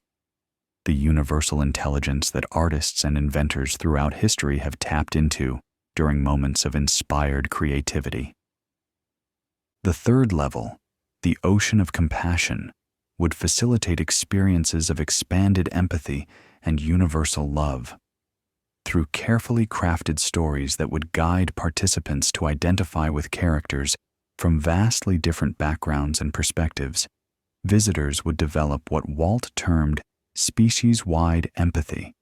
the universal intelligence that artists and inventors throughout history have tapped into during moments of inspired creativity. The third level, the Ocean of Compassion, would facilitate experiences of expanded empathy and universal love. Through carefully crafted stories that would guide participants to identify with characters from vastly different backgrounds and perspectives, visitors would develop what Walt termed species-wide empathy,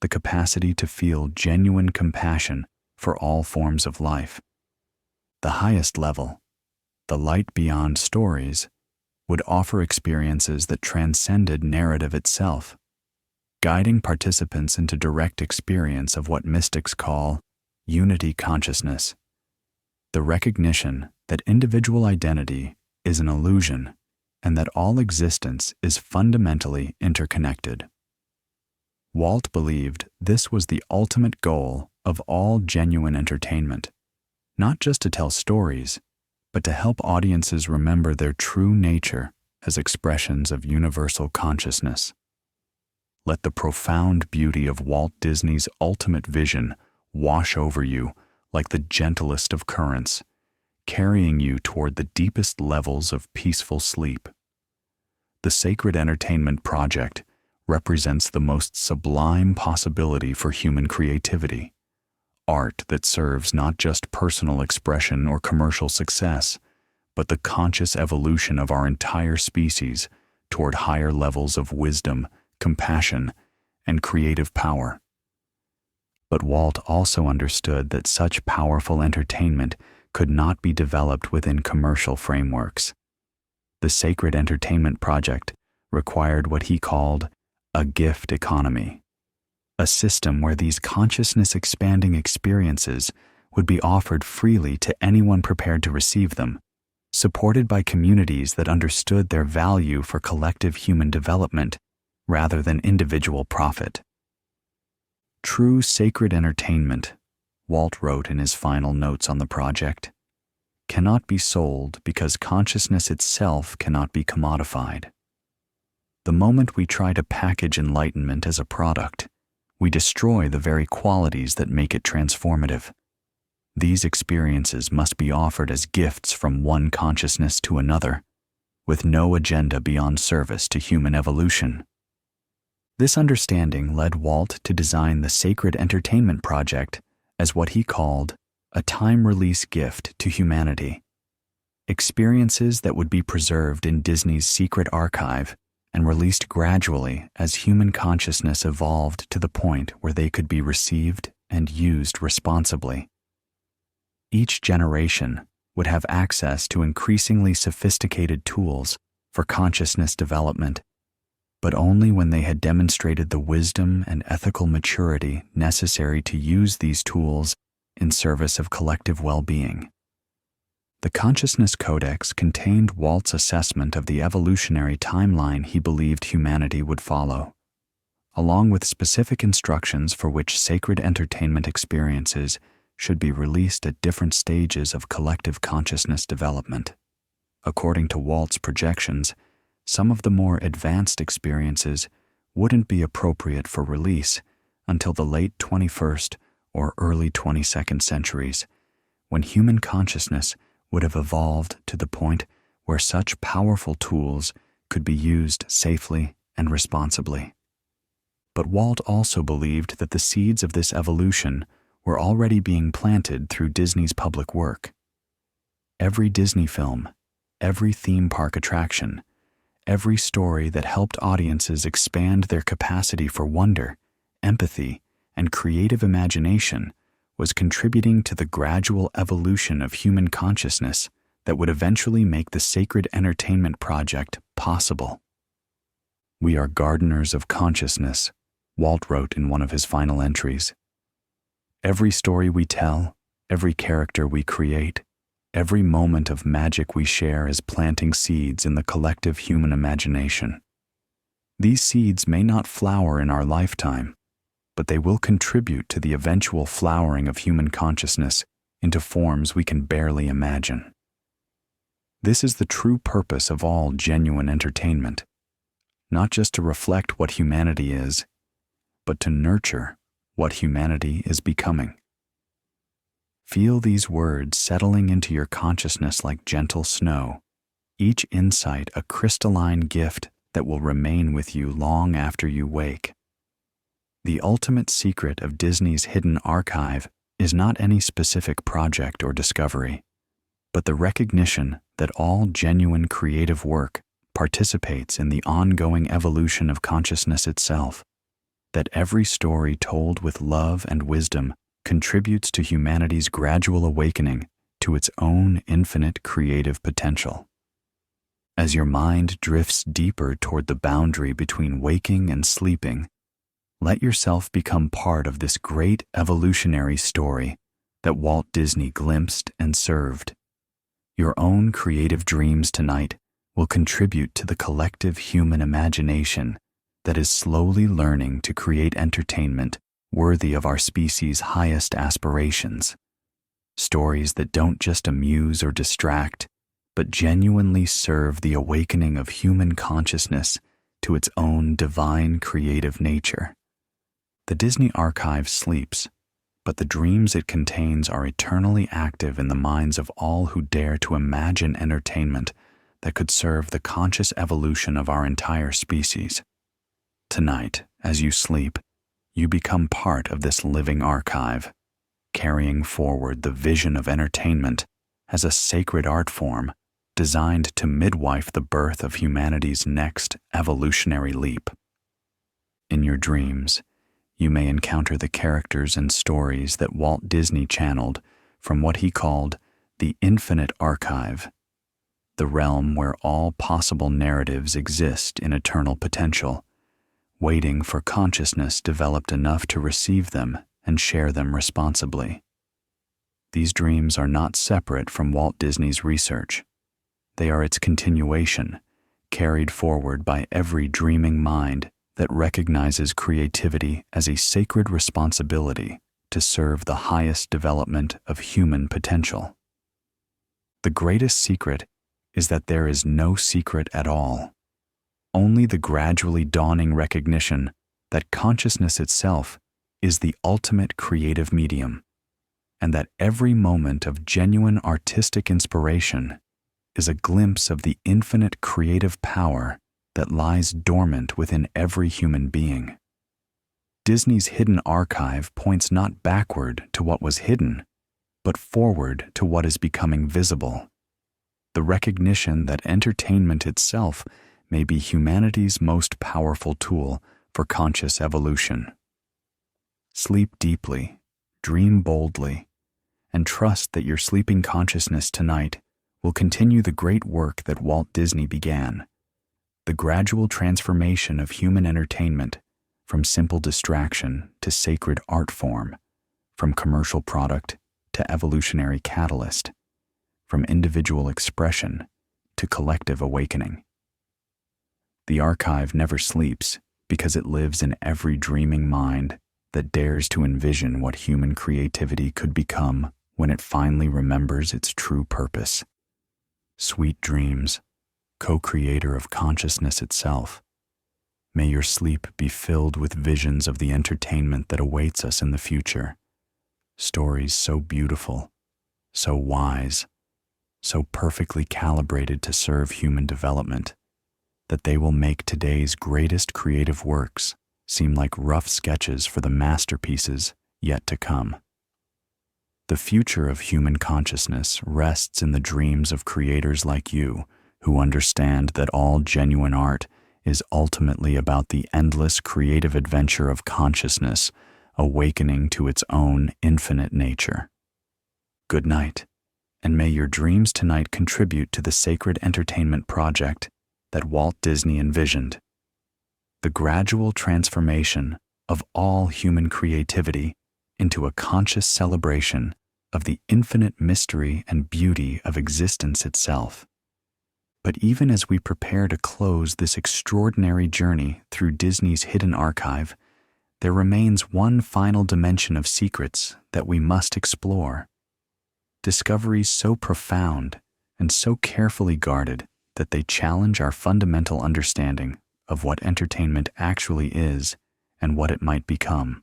the capacity to feel genuine compassion for all forms of life. The highest level, the Light Beyond Stories, would offer experiences that transcended narrative itself, guiding participants into direct experience of what mystics call unity consciousness, the recognition that individual identity is an illusion and that all existence is fundamentally interconnected. Walt believed this was the ultimate goal of all genuine entertainment, not just to tell stories, but to help audiences remember their true nature as expressions of universal consciousness. Let the profound beauty of Walt Disney's ultimate vision wash over you like the gentlest of currents, carrying you toward the deepest levels of peaceful sleep. The Sacred Entertainment Project represents the most sublime possibility for human creativity. Art that serves not just personal expression or commercial success, but the conscious evolution of our entire species toward higher levels of wisdom, compassion, and creative power. But Walt also understood that such powerful entertainment could not be developed within commercial frameworks. The Sacred Entertainment Project required what he called a gift economy, a system where these consciousness-expanding experiences would be offered freely to anyone prepared to receive them, supported by communities that understood their value for collective human development rather than individual profit. True sacred entertainment, Walt wrote in his final notes on the project, cannot be sold because consciousness itself cannot be commodified. The moment we try to package enlightenment as a product, we destroy the very qualities that make it transformative. These experiences must be offered as gifts from one consciousness to another, with no agenda beyond service to human evolution. This understanding led Walt to design the Sacred Entertainment Project as what he called a time-release gift to humanity. Experiences that would be preserved in Disney's secret archive and released gradually as human consciousness evolved to the point where they could be received and used responsibly. Each generation would have access to increasingly sophisticated tools for consciousness development, but only when they had demonstrated the wisdom and ethical maturity necessary to use these tools in service of collective well-being. The Consciousness Codex contained Walt's assessment of the evolutionary timeline he believed humanity would follow, along with specific instructions for which sacred entertainment experiences should be released at different stages of collective consciousness development. According to Walt's projections, some of the more advanced experiences wouldn't be appropriate for release until the late 21st or early 22nd centuries, when human consciousness would have evolved to the point where such powerful tools could be used safely and responsibly. But Walt also believed that the seeds of this evolution were already being planted through Disney's public work. Every Disney film, every theme park attraction, every story that helped audiences expand their capacity for wonder, empathy, and creative imagination was contributing to the gradual evolution of human consciousness that would eventually make the Sacred Entertainment Project possible. "We are gardeners of consciousness," Walt wrote in one of his final entries. "Every story we tell, every character we create, every moment of magic we share is planting seeds in the collective human imagination. These seeds may not flower in our lifetime, but they will contribute to the eventual flowering of human consciousness into forms we can barely imagine. This is the true purpose of all genuine entertainment, not just to reflect what humanity is, but to nurture what humanity is becoming." Feel these words settling into your consciousness like gentle snow, each insight a crystalline gift that will remain with you long after you wake. The ultimate secret of Disney's hidden archive is not any specific project or discovery, but the recognition that all genuine creative work participates in the ongoing evolution of consciousness itself, that every story told with love and wisdom contributes to humanity's gradual awakening to its own infinite creative potential. As your mind drifts deeper toward the boundary between waking and sleeping, let yourself become part of this great evolutionary story that Walt Disney glimpsed and served. Your own creative dreams tonight will contribute to the collective human imagination that is slowly learning to create entertainment worthy of our species' highest aspirations. Stories that don't just amuse or distract, but genuinely serve the awakening of human consciousness to its own divine creative nature. The Disney Archive sleeps, but the dreams it contains are eternally active in the minds of all who dare to imagine entertainment that could serve the conscious evolution of our entire species. Tonight, as you sleep, you become part of this living archive, carrying forward the vision of entertainment as a sacred art form designed to midwife the birth of humanity's next evolutionary leap. In your dreams, you may encounter the characters and stories that Walt Disney channeled from what he called the infinite archive, the realm where all possible narratives exist in eternal potential, waiting for consciousness developed enough to receive them and share them responsibly. These dreams are not separate from Walt Disney's research. They are its continuation, carried forward by every dreaming mind that recognizes creativity as a sacred responsibility to serve the highest development of human potential. The greatest secret is that there is no secret at all. Only the gradually dawning recognition that consciousness itself is the ultimate creative medium, and that every moment of genuine artistic inspiration is a glimpse of the infinite creative power that lies dormant within every human being. Disney's hidden archive points not backward to what was hidden, but forward to what is becoming visible. The recognition that entertainment itself may be humanity's most powerful tool for conscious evolution. Sleep deeply, dream boldly, and trust that your sleeping consciousness tonight will continue the great work that Walt Disney began, the gradual transformation of human entertainment from simple distraction to sacred art form, from commercial product to evolutionary catalyst, from individual expression to collective awakening. The archive never sleeps because it lives in every dreaming mind that dares to envision what human creativity could become when it finally remembers its true purpose. Sweet dreams, co-creator of consciousness itself. May your sleep be filled with visions of the entertainment that awaits us in the future. Stories so beautiful, so wise, so perfectly calibrated to serve human development, that they will make today's greatest creative works seem like rough sketches for the masterpieces yet to come. The future of human consciousness rests in the dreams of creators like you who understand that all genuine art is ultimately about the endless creative adventure of consciousness awakening to its own infinite nature. Good night, and may your dreams tonight contribute to the sacred entertainment project that Walt Disney envisioned. The gradual transformation of all human creativity into a conscious celebration of the infinite mystery and beauty of existence itself. But even as we prepare to close this extraordinary journey through Disney's hidden archive, there remains one final dimension of secrets that we must explore. Discoveries so profound and so carefully guarded that they challenge our fundamental understanding of what entertainment actually is and what it might become.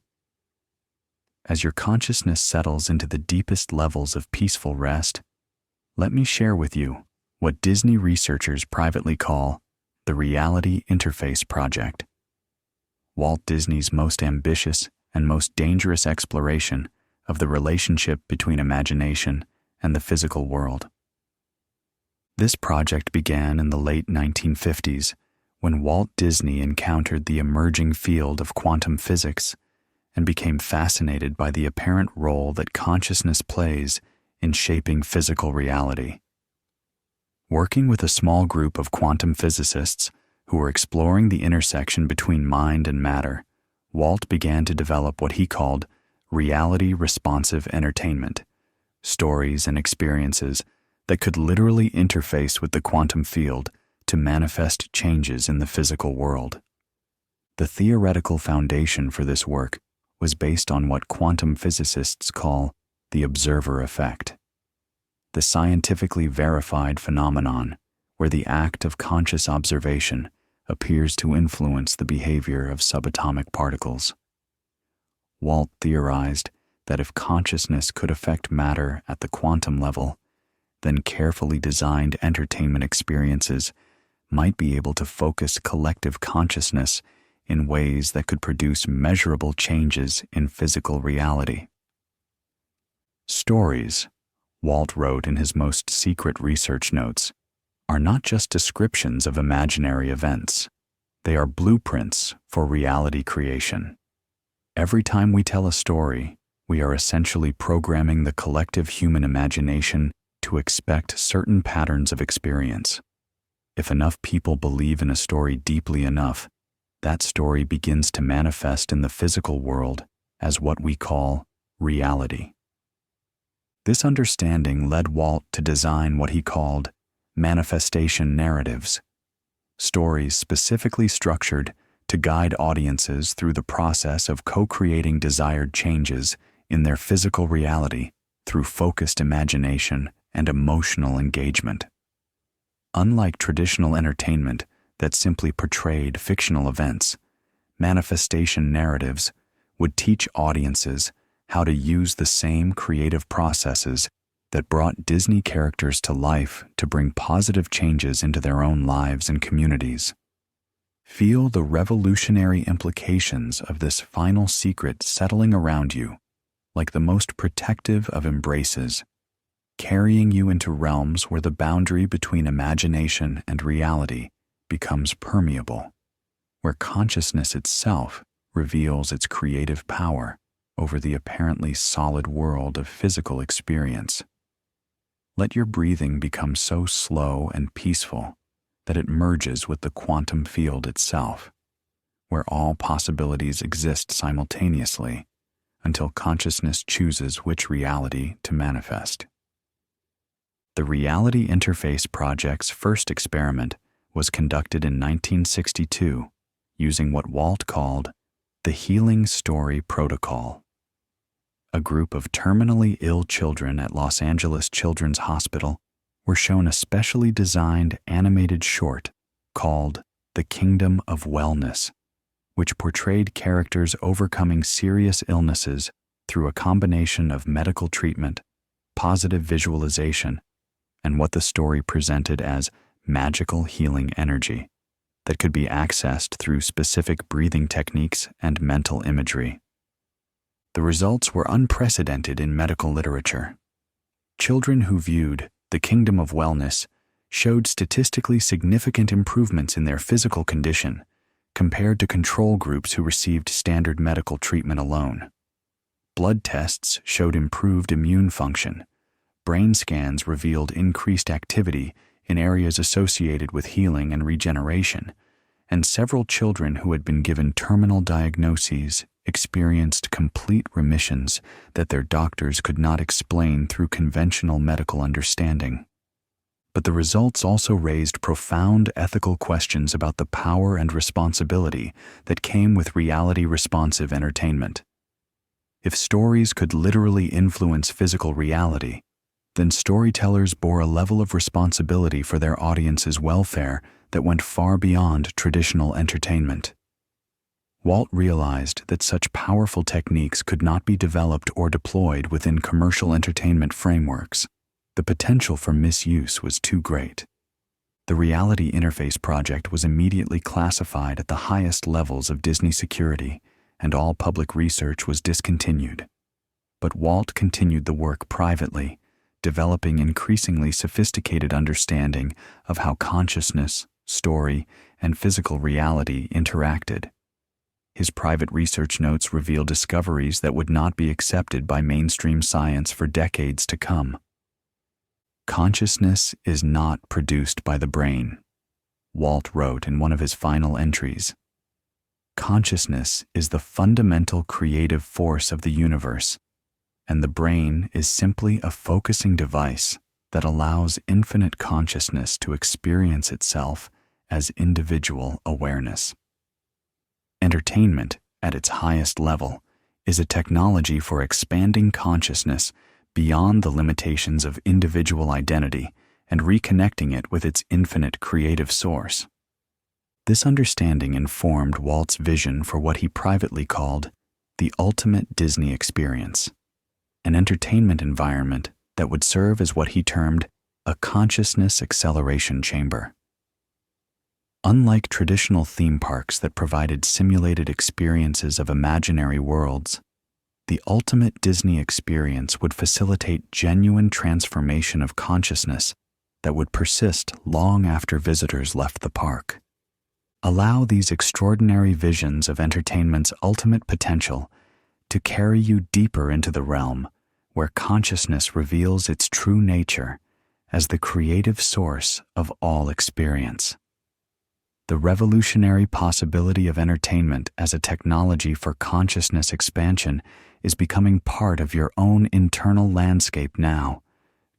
As your consciousness settles into the deepest levels of peaceful rest, let me share with you what Disney researchers privately call the Reality Interface Project, Walt Disney's most ambitious and most dangerous exploration of the relationship between imagination and the physical world. This project began in the late 1950s when Walt Disney encountered the emerging field of quantum physics and became fascinated by the apparent role that consciousness plays in shaping physical reality. Working with a small group of quantum physicists who were exploring the intersection between mind and matter, Walt began to develop what he called reality-responsive entertainment, stories and experiences that could literally interface with the quantum field to manifest changes in the physical world. The theoretical foundation for this work was based on what quantum physicists call the observer effect, the scientifically verified phenomenon where the act of conscious observation appears to influence the behavior of subatomic particles. Walt theorized that if consciousness could affect matter at the quantum level, then carefully designed entertainment experiences might be able to focus collective consciousness in ways that could produce measurable changes in physical reality. Stories, Walt wrote in his most secret research notes, are not just descriptions of imaginary events. They are blueprints for reality creation. Every time we tell a story, we are essentially programming the collective human imagination to expect certain patterns of experience. If enough people believe in a story deeply enough, that story begins to manifest in the physical world as what we call reality. This understanding led Walt to design what he called manifestation narratives, stories specifically structured to guide audiences through the process of co-creating desired changes in their physical reality through focused imagination and emotional engagement. Unlike traditional entertainment that simply portrayed fictional events, manifestation narratives would teach audiences how to use the same creative processes that brought Disney characters to life to bring positive changes into their own lives and communities. Feel the revolutionary implications of this final secret settling around you, like the most protective of embraces, carrying you into realms where the boundary between imagination and reality becomes permeable, where consciousness itself reveals its creative power over the apparently solid world of physical experience. Let your breathing become so slow and peaceful that it merges with the quantum field itself, where all possibilities exist simultaneously until consciousness chooses which reality to manifest. The Reality Interface Project's first experiment was conducted in 1962 using what Walt called the Healing Story Protocol. A group of terminally ill children at Los Angeles Children's Hospital were shown a specially designed animated short called The Kingdom of Wellness, which portrayed characters overcoming serious illnesses through a combination of medical treatment, positive visualization, and what the story presented as magical healing energy that could be accessed through specific breathing techniques and mental imagery. The results were unprecedented in medical literature. Children who viewed The Kingdom of Wellness showed statistically significant improvements in their physical condition compared to control groups who received standard medical treatment alone. Blood tests showed improved immune function. Brain scans revealed increased activity in areas associated with healing and regeneration, and several children who had been given terminal diagnoses experienced complete remissions that their doctors could not explain through conventional medical understanding. But the results also raised profound ethical questions about the power and responsibility that came with reality-responsive entertainment. If stories could literally influence physical reality, then storytellers bore a level of responsibility for their audience's welfare that went far beyond traditional entertainment. Walt realized that such powerful techniques could not be developed or deployed within commercial entertainment frameworks. The potential for misuse was too great. The Reality Interface Project was immediately classified at the highest levels of Disney security, and all public research was discontinued. But Walt continued the work privately, developing increasingly sophisticated understanding of how consciousness, story, and physical reality interacted. His private research notes reveal discoveries that would not be accepted by mainstream science for decades to come. Consciousness is not produced by the brain, Walt wrote in one of his final entries. Consciousness is the fundamental creative force of the universe, and the brain is simply a focusing device that allows infinite consciousness to experience itself as individual awareness. Entertainment, at its highest level, is a technology for expanding consciousness beyond the limitations of individual identity and reconnecting it with its infinite creative source. This understanding informed Walt's vision for what he privately called the ultimate Disney experience, an entertainment environment that would serve as what he termed a consciousness acceleration chamber. Unlike traditional theme parks that provided simulated experiences of imaginary worlds, the ultimate Disney experience would facilitate genuine transformation of consciousness that would persist long after visitors left the park. Allow these extraordinary visions of entertainment's ultimate potential to carry you deeper into the realm where consciousness reveals its true nature as the creative source of all experience. The revolutionary possibility of entertainment as a technology for consciousness expansion is becoming part of your own internal landscape now,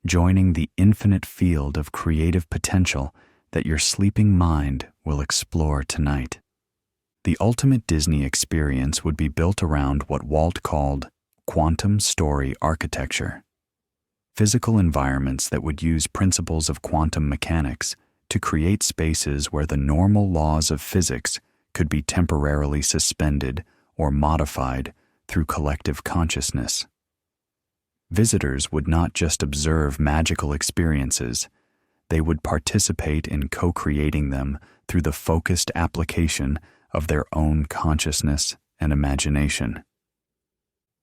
joining the infinite field of creative potential that your sleeping mind will explore tonight. The ultimate Disney experience would be built around what Walt called quantum story architecture. Physical environments that would use principles of quantum mechanics to create spaces where the normal laws of physics could be temporarily suspended or modified through collective consciousness. Visitors would not just observe magical experiences, they would participate in co-creating them through the focused application of their own consciousness and imagination.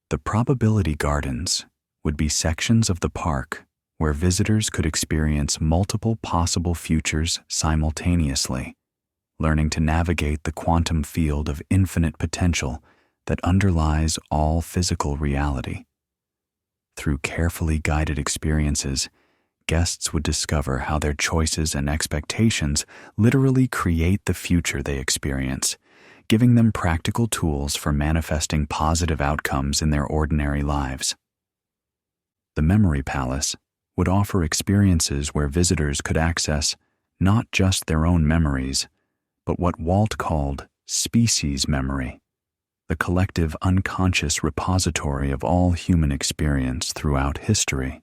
The probability gardens would be sections of the park where visitors could experience multiple possible futures simultaneously, learning to navigate the quantum field of infinite potential that underlies all physical reality. Through carefully guided experiences, guests would discover how their choices and expectations literally create the future they experience, giving them practical tools for manifesting positive outcomes in their ordinary lives. The Memory Palace would offer experiences where visitors could access not just their own memories, but what Walt called species memory, the collective unconscious repository of all human experience throughout history.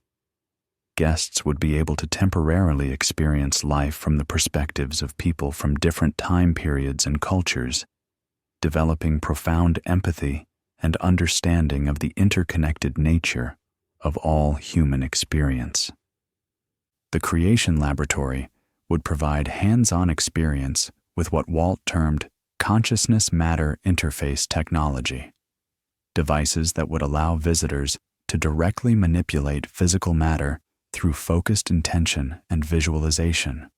Guests would be able to temporarily experience life from the perspectives of people from different time periods and cultures, developing profound empathy and understanding of the interconnected nature of all human experience. The Creation Laboratory would provide hands-on experience with what Walt termed consciousness-matter interface technology, devices that would allow visitors to directly manipulate physical matter through focused intention and visualization.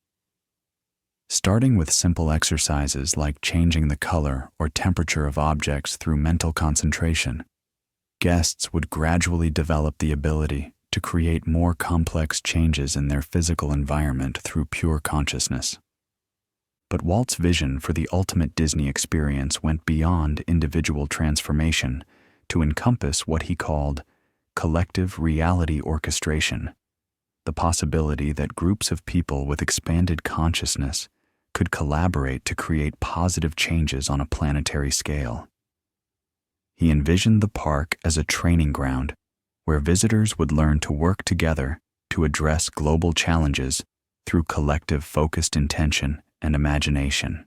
Starting with simple exercises like changing the color or temperature of objects through mental concentration, guests would gradually develop the ability to create more complex changes in their physical environment through pure consciousness. But Walt's vision for the ultimate Disney experience went beyond individual transformation to encompass what he called collective reality orchestration, the possibility that groups of people with expanded consciousness could collaborate to create positive changes on a planetary scale. He envisioned the park as a training ground where visitors would learn to work together to address global challenges through collective focused intention and imagination.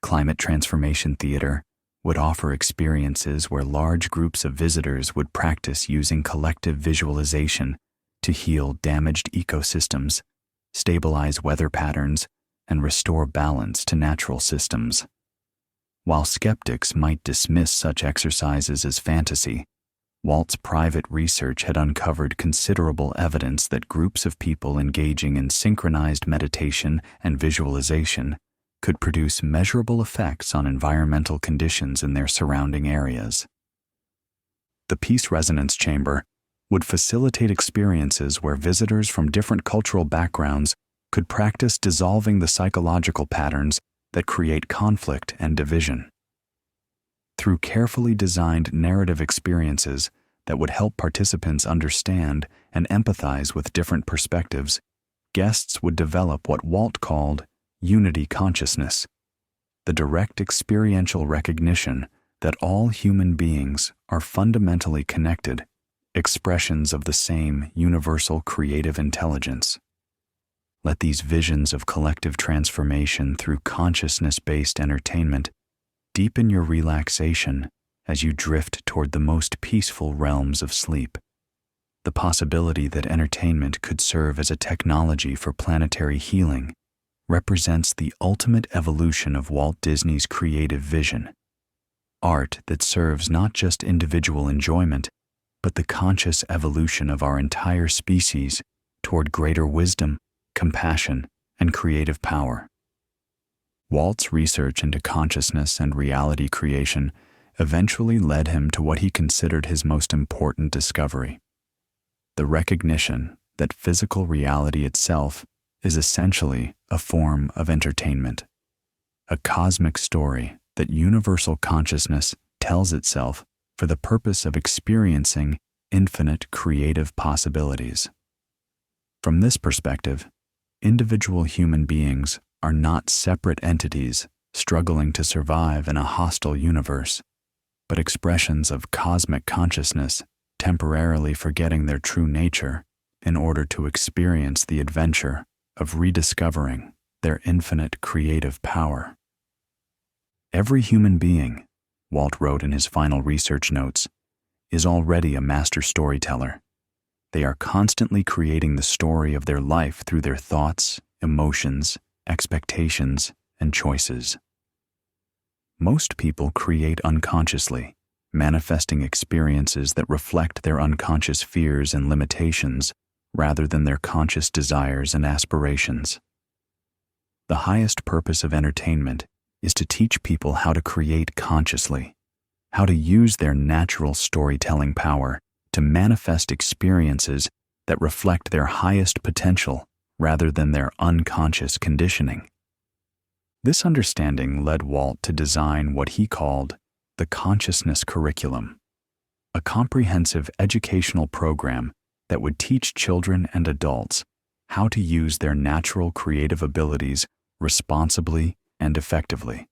Climate Transformation Theater would offer experiences where large groups of visitors would practice using collective visualization to heal damaged ecosystems, stabilize weather patterns, and restore balance to natural systems. While skeptics might dismiss such exercises as fantasy, Walt's private research had uncovered considerable evidence that groups of people engaging in synchronized meditation and visualization could produce measurable effects on environmental conditions in their surrounding areas. The Peace Resonance Chamber would facilitate experiences where visitors from different cultural backgrounds could practice dissolving the psychological patterns that create conflict and division. Through carefully designed narrative experiences that would help participants understand and empathize with different perspectives, guests would develop what Walt called unity consciousness, the direct experiential recognition that all human beings are fundamentally connected, expressions of the same universal creative intelligence. Let these visions of collective transformation through consciousness-based entertainment deepen your relaxation as you drift toward the most peaceful realms of sleep. The possibility that entertainment could serve as a technology for planetary healing represents the ultimate evolution of Walt Disney's creative vision. Art that serves not just individual enjoyment, but the conscious evolution of our entire species toward greater wisdom, compassion, and creative power. Walt's research into consciousness and reality creation eventually led him to what he considered his most important discovery: the recognition that physical reality itself is essentially a form of entertainment, a cosmic story that universal consciousness tells itself for the purpose of experiencing infinite creative possibilities. From this perspective, individual human beings are not separate entities struggling to survive in a hostile universe, but expressions of cosmic consciousness temporarily forgetting their true nature in order to experience the adventure of rediscovering their infinite creative power. Every human being, Walt wrote in his final research notes, is already a master storyteller. They are constantly creating the story of their life through their thoughts, emotions, expectations, and choices. Most people create unconsciously, manifesting experiences that reflect their unconscious fears and limitations rather than their conscious desires and aspirations. The highest purpose of entertainment is to teach people how to create consciously, how to use their natural storytelling power to manifest experiences that reflect their highest potential rather than their unconscious conditioning. This understanding led Walt to design what he called the Consciousness Curriculum, a comprehensive educational program that would teach children and adults how to use their natural creative abilities responsibly and effectively.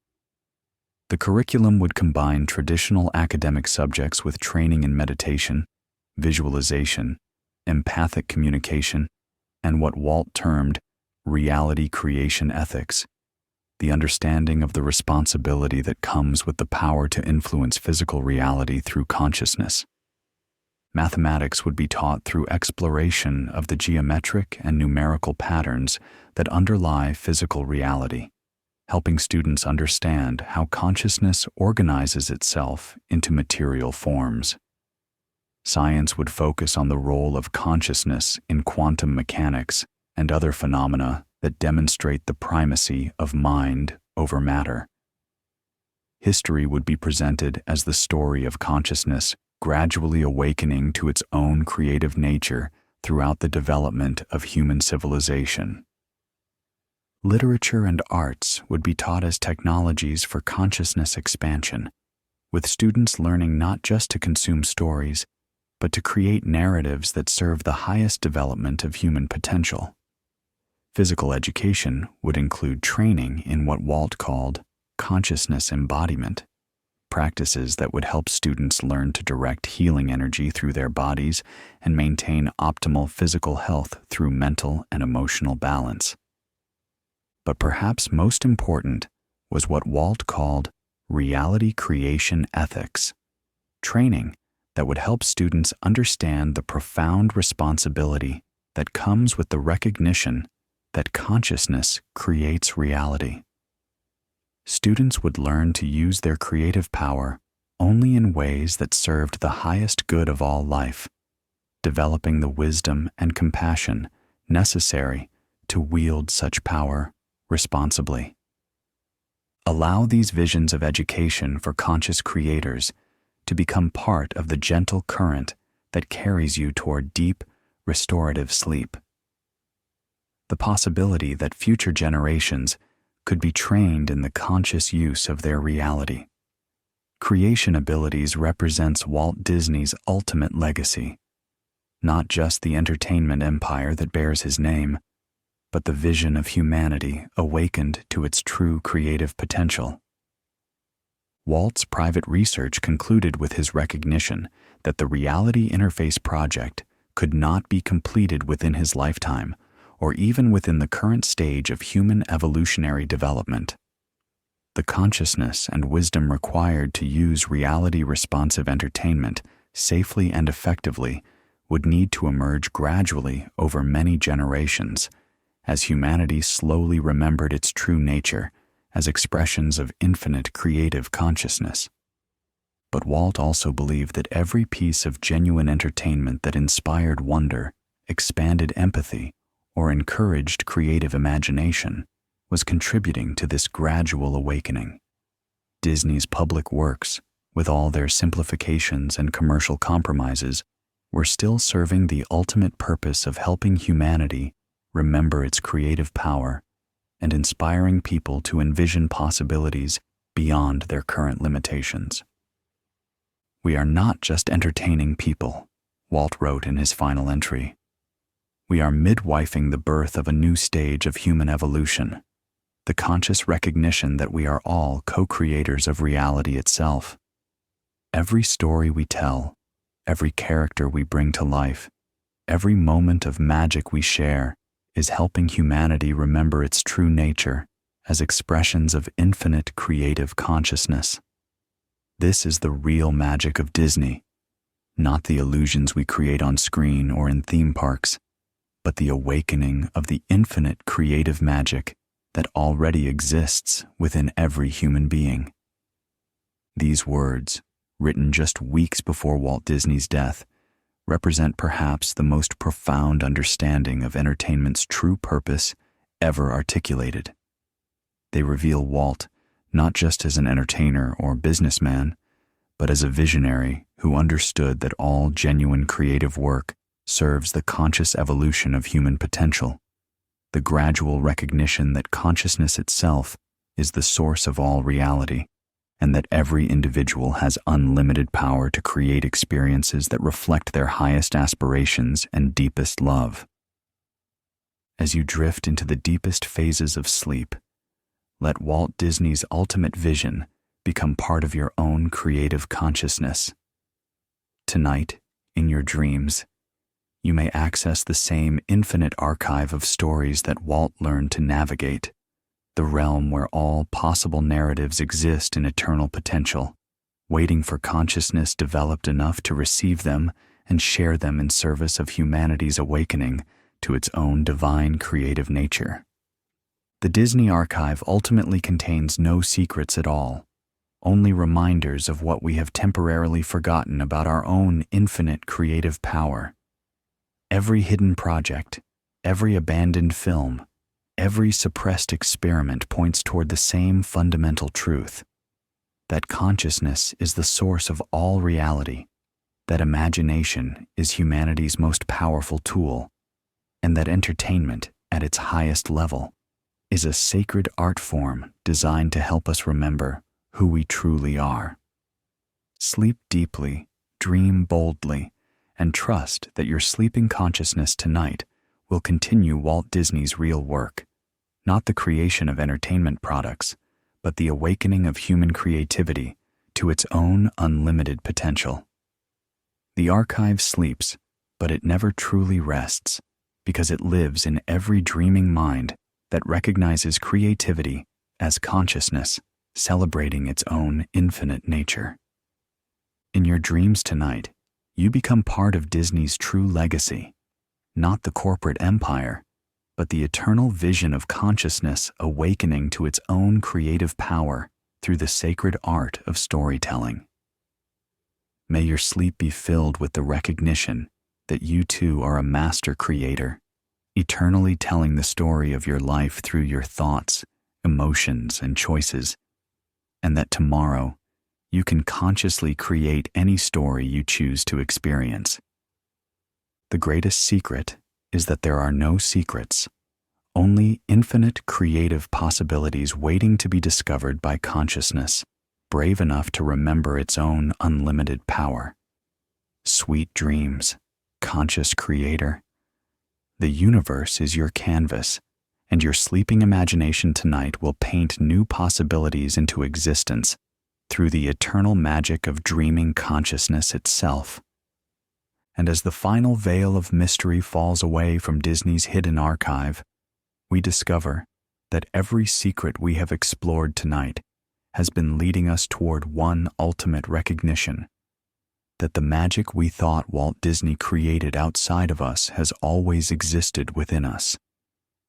The curriculum would combine traditional academic subjects with training in meditation, visualization, empathic communication, and what Walt termed reality creation ethics, the understanding of the responsibility that comes with the power to influence physical reality through consciousness. Mathematics would be taught through exploration of the geometric and numerical patterns that underlie physical reality, helping students understand how consciousness organizes itself into material forms. Science would focus on the role of consciousness in quantum mechanics and other phenomena that demonstrate the primacy of mind over matter. History would be presented as the story of consciousness gradually awakening to its own creative nature throughout the development of human civilization. Literature and arts would be taught as technologies for consciousness expansion, with students learning not just to consume stories, but to create narratives that serve the highest development of human potential. Physical education would include training in what Walt called consciousness embodiment, practices that would help students learn to direct healing energy through their bodies and maintain optimal physical health through mental and emotional balance. But perhaps most important was what Walt called reality creation ethics, training that would help students understand the profound responsibility that comes with the recognition that consciousness creates reality. Students would learn to use their creative power only in ways that served the highest good of all life, developing the wisdom and compassion necessary to wield such power responsibly. Allow these visions of education for conscious creators to become part of the gentle current that carries you toward deep, restorative sleep. The possibility that future generations could be trained in the conscious use of their reality. Creation abilities represents Walt Disney's ultimate legacy, not just the entertainment empire that bears his name, but the vision of humanity awakened to its true creative potential. Walt's private research concluded with his recognition that the Reality Interface project could not be completed within his lifetime or even within the current stage of human evolutionary development. The consciousness and wisdom required to use reality-responsive entertainment safely and effectively would need to emerge gradually over many generations as humanity slowly remembered its true nature as expressions of infinite creative consciousness. But Walt also believed that every piece of genuine entertainment that inspired wonder, expanded empathy, or encouraged creative imagination was contributing to this gradual awakening. Disney's public works, with all their simplifications and commercial compromises, were still serving the ultimate purpose of helping humanity remember its creative power and inspiring people to envision possibilities beyond their current limitations. "We are not just entertaining people," Walt wrote in his final entry. "We are midwifing the birth of a new stage of human evolution, the conscious recognition that we are all co-creators of reality itself. Every story we tell, every character we bring to life, every moment of magic we share is helping humanity remember its true nature as expressions of infinite creative consciousness. This is the real magic of Disney, not the illusions we create on screen or in theme parks, but the awakening of the infinite creative magic that already exists within every human being." These words, written just weeks before Walt Disney's death, represent perhaps the most profound understanding of entertainment's true purpose ever articulated. They reveal Walt not just as an entertainer or businessman, but as a visionary who understood that all genuine creative work serves the conscious evolution of human potential, the gradual recognition that consciousness itself is the source of all reality, and that every individual has unlimited power to create experiences that reflect their highest aspirations and deepest love. As you drift into the deepest phases of sleep, let Walt Disney's ultimate vision become part of your own creative consciousness. Tonight, in your dreams, you may access the same infinite archive of stories that Walt learned to navigate, the realm where all possible narratives exist in eternal potential, waiting for consciousness developed enough to receive them and share them in service of humanity's awakening to its own divine creative nature. The Disney Archive ultimately contains no secrets at all, only reminders of what we have temporarily forgotten about our own infinite creative power. Every hidden project, every abandoned film, every suppressed experiment points toward the same fundamental truth: that consciousness is the source of all reality, that imagination is humanity's most powerful tool, and that entertainment, at its highest level, is a sacred art form designed to help us remember who we truly are. Sleep deeply, dream boldly, and trust that your sleeping consciousness tonight will continue Walt Disney's real work, not the creation of entertainment products, but the awakening of human creativity to its own unlimited potential. The archive sleeps, but it never truly rests, because it lives in every dreaming mind that recognizes creativity as consciousness, celebrating its own infinite nature. In your dreams tonight, you become part of Disney's true legacy, not the corporate empire, but the eternal vision of consciousness awakening to its own creative power through the sacred art of storytelling. May your sleep be filled with the recognition that you too are a master creator, eternally telling the story of your life through your thoughts, emotions, and choices, and that tomorrow you can consciously create any story you choose to experience. The greatest secret is that there are no secrets, only infinite creative possibilities waiting to be discovered by consciousness, brave enough to remember its own unlimited power. Sweet dreams, conscious creator. The universe is your canvas, and your sleeping imagination tonight will paint new possibilities into existence through the eternal magic of dreaming consciousness itself. And as the final veil of mystery falls away from Disney's hidden archive, we discover that every secret we have explored tonight has been leading us toward one ultimate recognition: that the magic we thought Walt Disney created outside of us has always existed within us.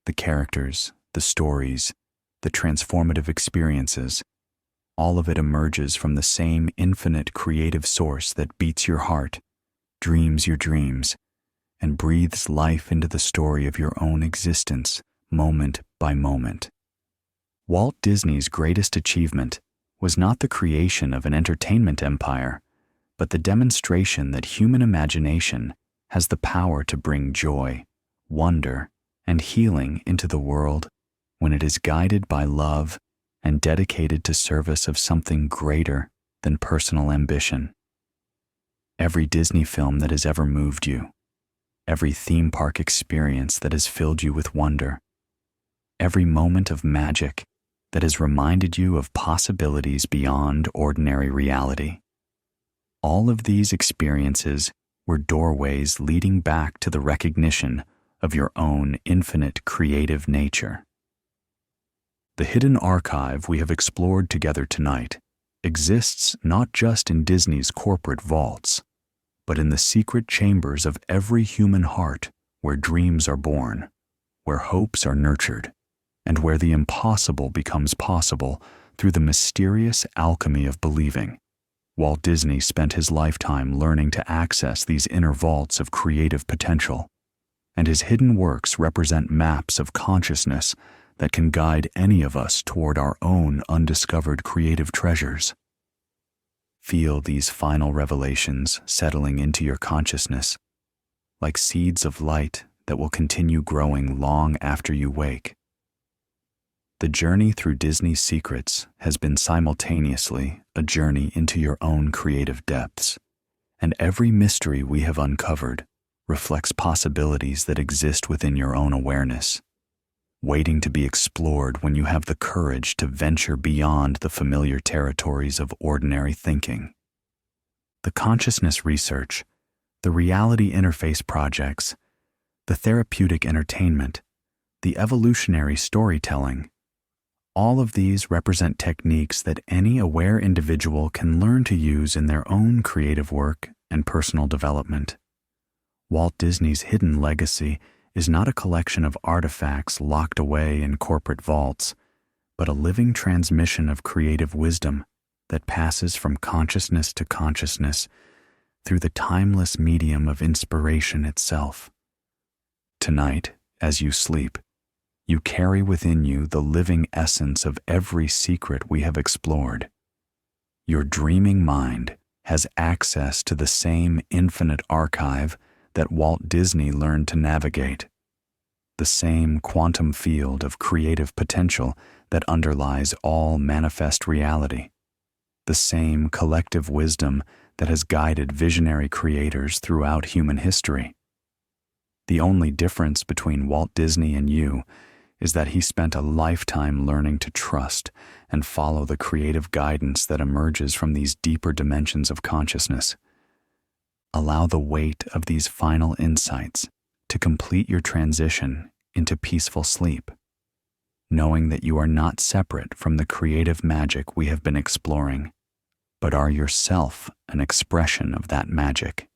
The characters, the stories, the transformative experiences, all of it emerges from the same infinite creative source that beats your heart, dreams your dreams, and breathes life into the story of your own existence, moment by moment. Walt Disney's greatest achievement was not the creation of an entertainment empire, but the demonstration that human imagination has the power to bring joy, wonder, and healing into the world when it is guided by love and dedicated to service of something greater than personal ambition. Every Disney film that has ever moved you, every theme park experience that has filled you with wonder, every moment of magic that has reminded you of possibilities beyond ordinary reality. All of these experiences were doorways leading back to the recognition of your own infinite creative nature. The hidden archive we have explored together tonight exists not just in Disney's corporate vaults, but in the secret chambers of every human heart where dreams are born, where hopes are nurtured, and where the impossible becomes possible through the mysterious alchemy of believing. Walt Disney spent his lifetime learning to access these inner vaults of creative potential, and his hidden works represent maps of consciousness that can guide any of us toward our own undiscovered creative treasures. Feel these final revelations settling into your consciousness, like seeds of light that will continue growing long after you wake. The journey through Disney's secrets has been simultaneously a journey into your own creative depths, and every mystery we have uncovered reflects possibilities that exist within your own awareness, waiting to be explored when you have the courage to venture beyond the familiar territories of ordinary thinking. The consciousness research, the reality interface projects, the therapeutic entertainment, the evolutionary storytelling, all of these represent techniques that any aware individual can learn to use in their own creative work and personal development. Walt Disney's hidden legacy is not a collection of artifacts locked away in corporate vaults, but a living transmission of creative wisdom that passes from consciousness to consciousness through the timeless medium of inspiration itself. Tonight, as you sleep, you carry within you the living essence of every secret we have explored. Your dreaming mind has access to the same infinite archive that Walt Disney learned to navigate, the same quantum field of creative potential that underlies all manifest reality, the same collective wisdom that has guided visionary creators throughout human history. The only difference between Walt Disney and you is that he spent a lifetime learning to trust and follow the creative guidance that emerges from these deeper dimensions of consciousness. Allow the weight of these final insights to complete your transition into peaceful sleep, knowing that you are not separate from the creative magic we have been exploring, but are yourself an expression of that magic,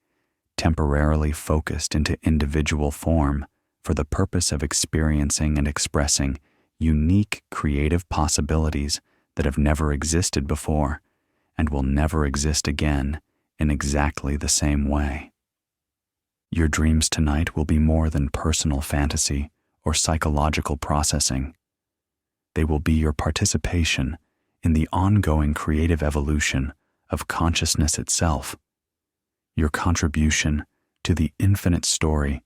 temporarily focused into individual form for the purpose of experiencing and expressing unique creative possibilities that have never existed before and will never exist again in exactly the same way. Your dreams tonight will be more than personal fantasy or psychological processing. They will be your participation in the ongoing creative evolution of consciousness itself, your contribution to the infinite story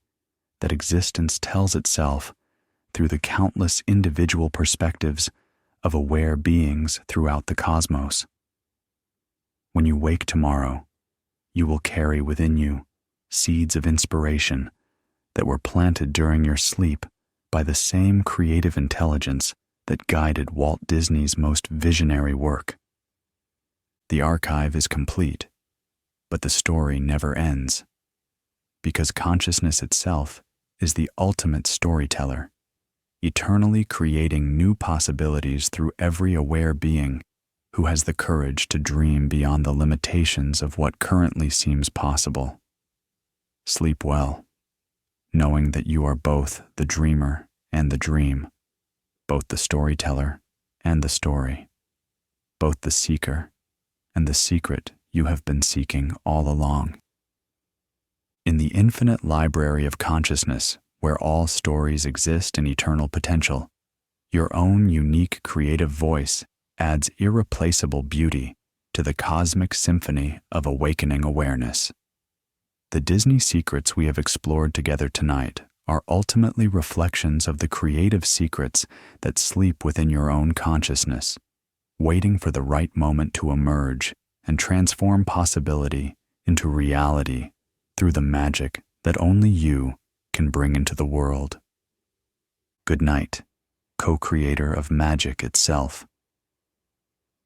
that existence tells itself through the countless individual perspectives of aware beings throughout the cosmos. When you wake tomorrow, you will carry within you seeds of inspiration that were planted during your sleep by the same creative intelligence that guided Walt Disney's most visionary work. The archive is complete, but the story never ends, because consciousness itself is the ultimate storyteller, eternally creating new possibilities through every aware being who has the courage to dream beyond the limitations of what currently seems possible. Sleep well, knowing that you are both the dreamer and the dream, both the storyteller and the story, both the seeker and the secret you have been seeking all along. In the infinite library of consciousness, where all stories exist in eternal potential, your own unique creative voice adds irreplaceable beauty to the cosmic symphony of awakening awareness. The Disney secrets we have explored together tonight are ultimately reflections of the creative secrets that sleep within your own consciousness, waiting for the right moment to emerge and transform possibility into reality through the magic that only you can bring into the world. Good night, co-creator of magic itself.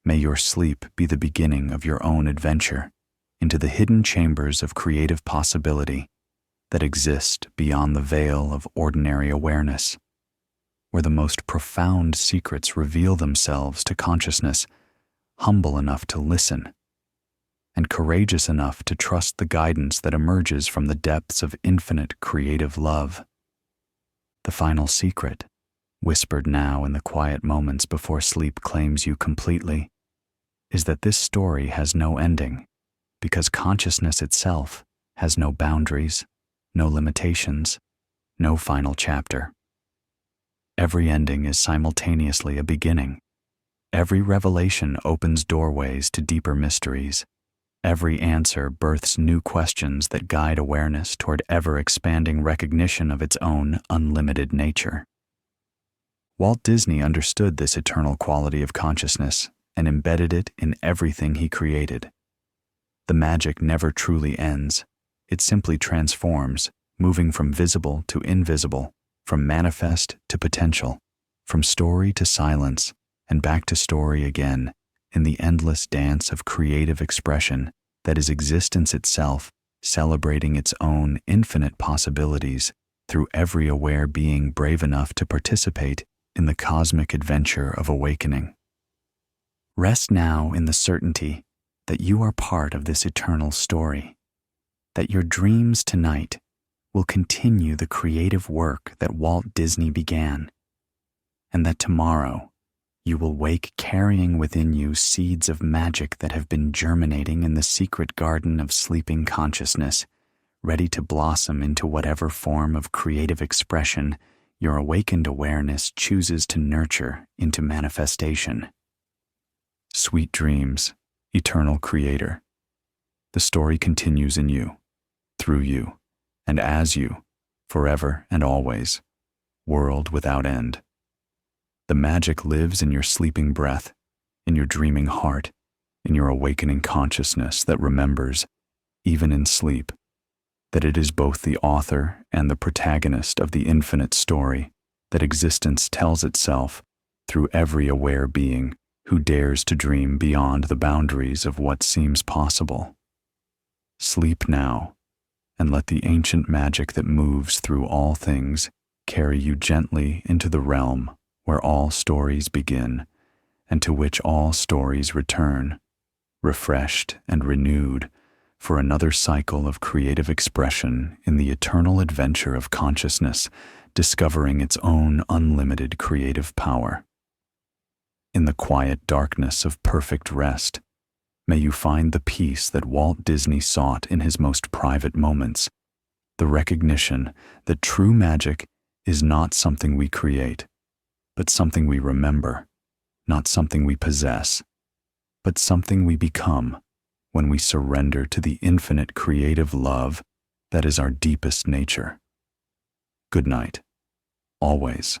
May your sleep be the beginning of your own adventure into the hidden chambers of creative possibility that exist beyond the veil of ordinary awareness, where the most profound secrets reveal themselves to consciousness, humble enough to listen, and courageous enough to trust the guidance that emerges from the depths of infinite creative love. The final secret, whispered now in the quiet moments before sleep claims you completely, is that this story has no ending, because consciousness itself has no boundaries, no limitations, no final chapter. Every ending is simultaneously a beginning. Every revelation opens doorways to deeper mysteries. Every answer births new questions that guide awareness toward ever-expanding recognition of its own unlimited nature. Walt Disney understood this eternal quality of consciousness and embedded it in everything he created. The magic never truly ends. It simply transforms, moving from visible to invisible, from manifest to potential, from story to silence, and back to story again, in the endless dance of creative expression that is existence itself, celebrating its own infinite possibilities through every aware being brave enough to participate in the cosmic adventure of awakening. Rest now in the certainty that you are part of this eternal story, that your dreams tonight will continue the creative work that Walt Disney began, and that tomorrow you will wake carrying within you seeds of magic that have been germinating in the secret garden of sleeping consciousness, ready to blossom into whatever form of creative expression your awakened awareness chooses to nurture into manifestation. Sweet dreams, eternal creator. The story continues in you, through you, and as you, forever and always, world without end. The magic lives in your sleeping breath, in your dreaming heart, in your awakening consciousness that remembers, even in sleep, that it is both the author and the protagonist of the infinite story that existence tells itself through every aware being who dares to dream beyond the boundaries of what seems possible. Sleep now, and let the ancient magic that moves through all things carry you gently into the realm where all stories begin, and to which all stories return, refreshed and renewed, for another cycle of creative expression in the eternal adventure of consciousness, discovering its own unlimited creative power. In the quiet darkness of perfect rest, may you find the peace that Walt Disney sought in his most private moments, the recognition that true magic is not something we create, but something we remember, not something we possess, but something we become when we surrender to the infinite creative love that is our deepest nature. Good night, always.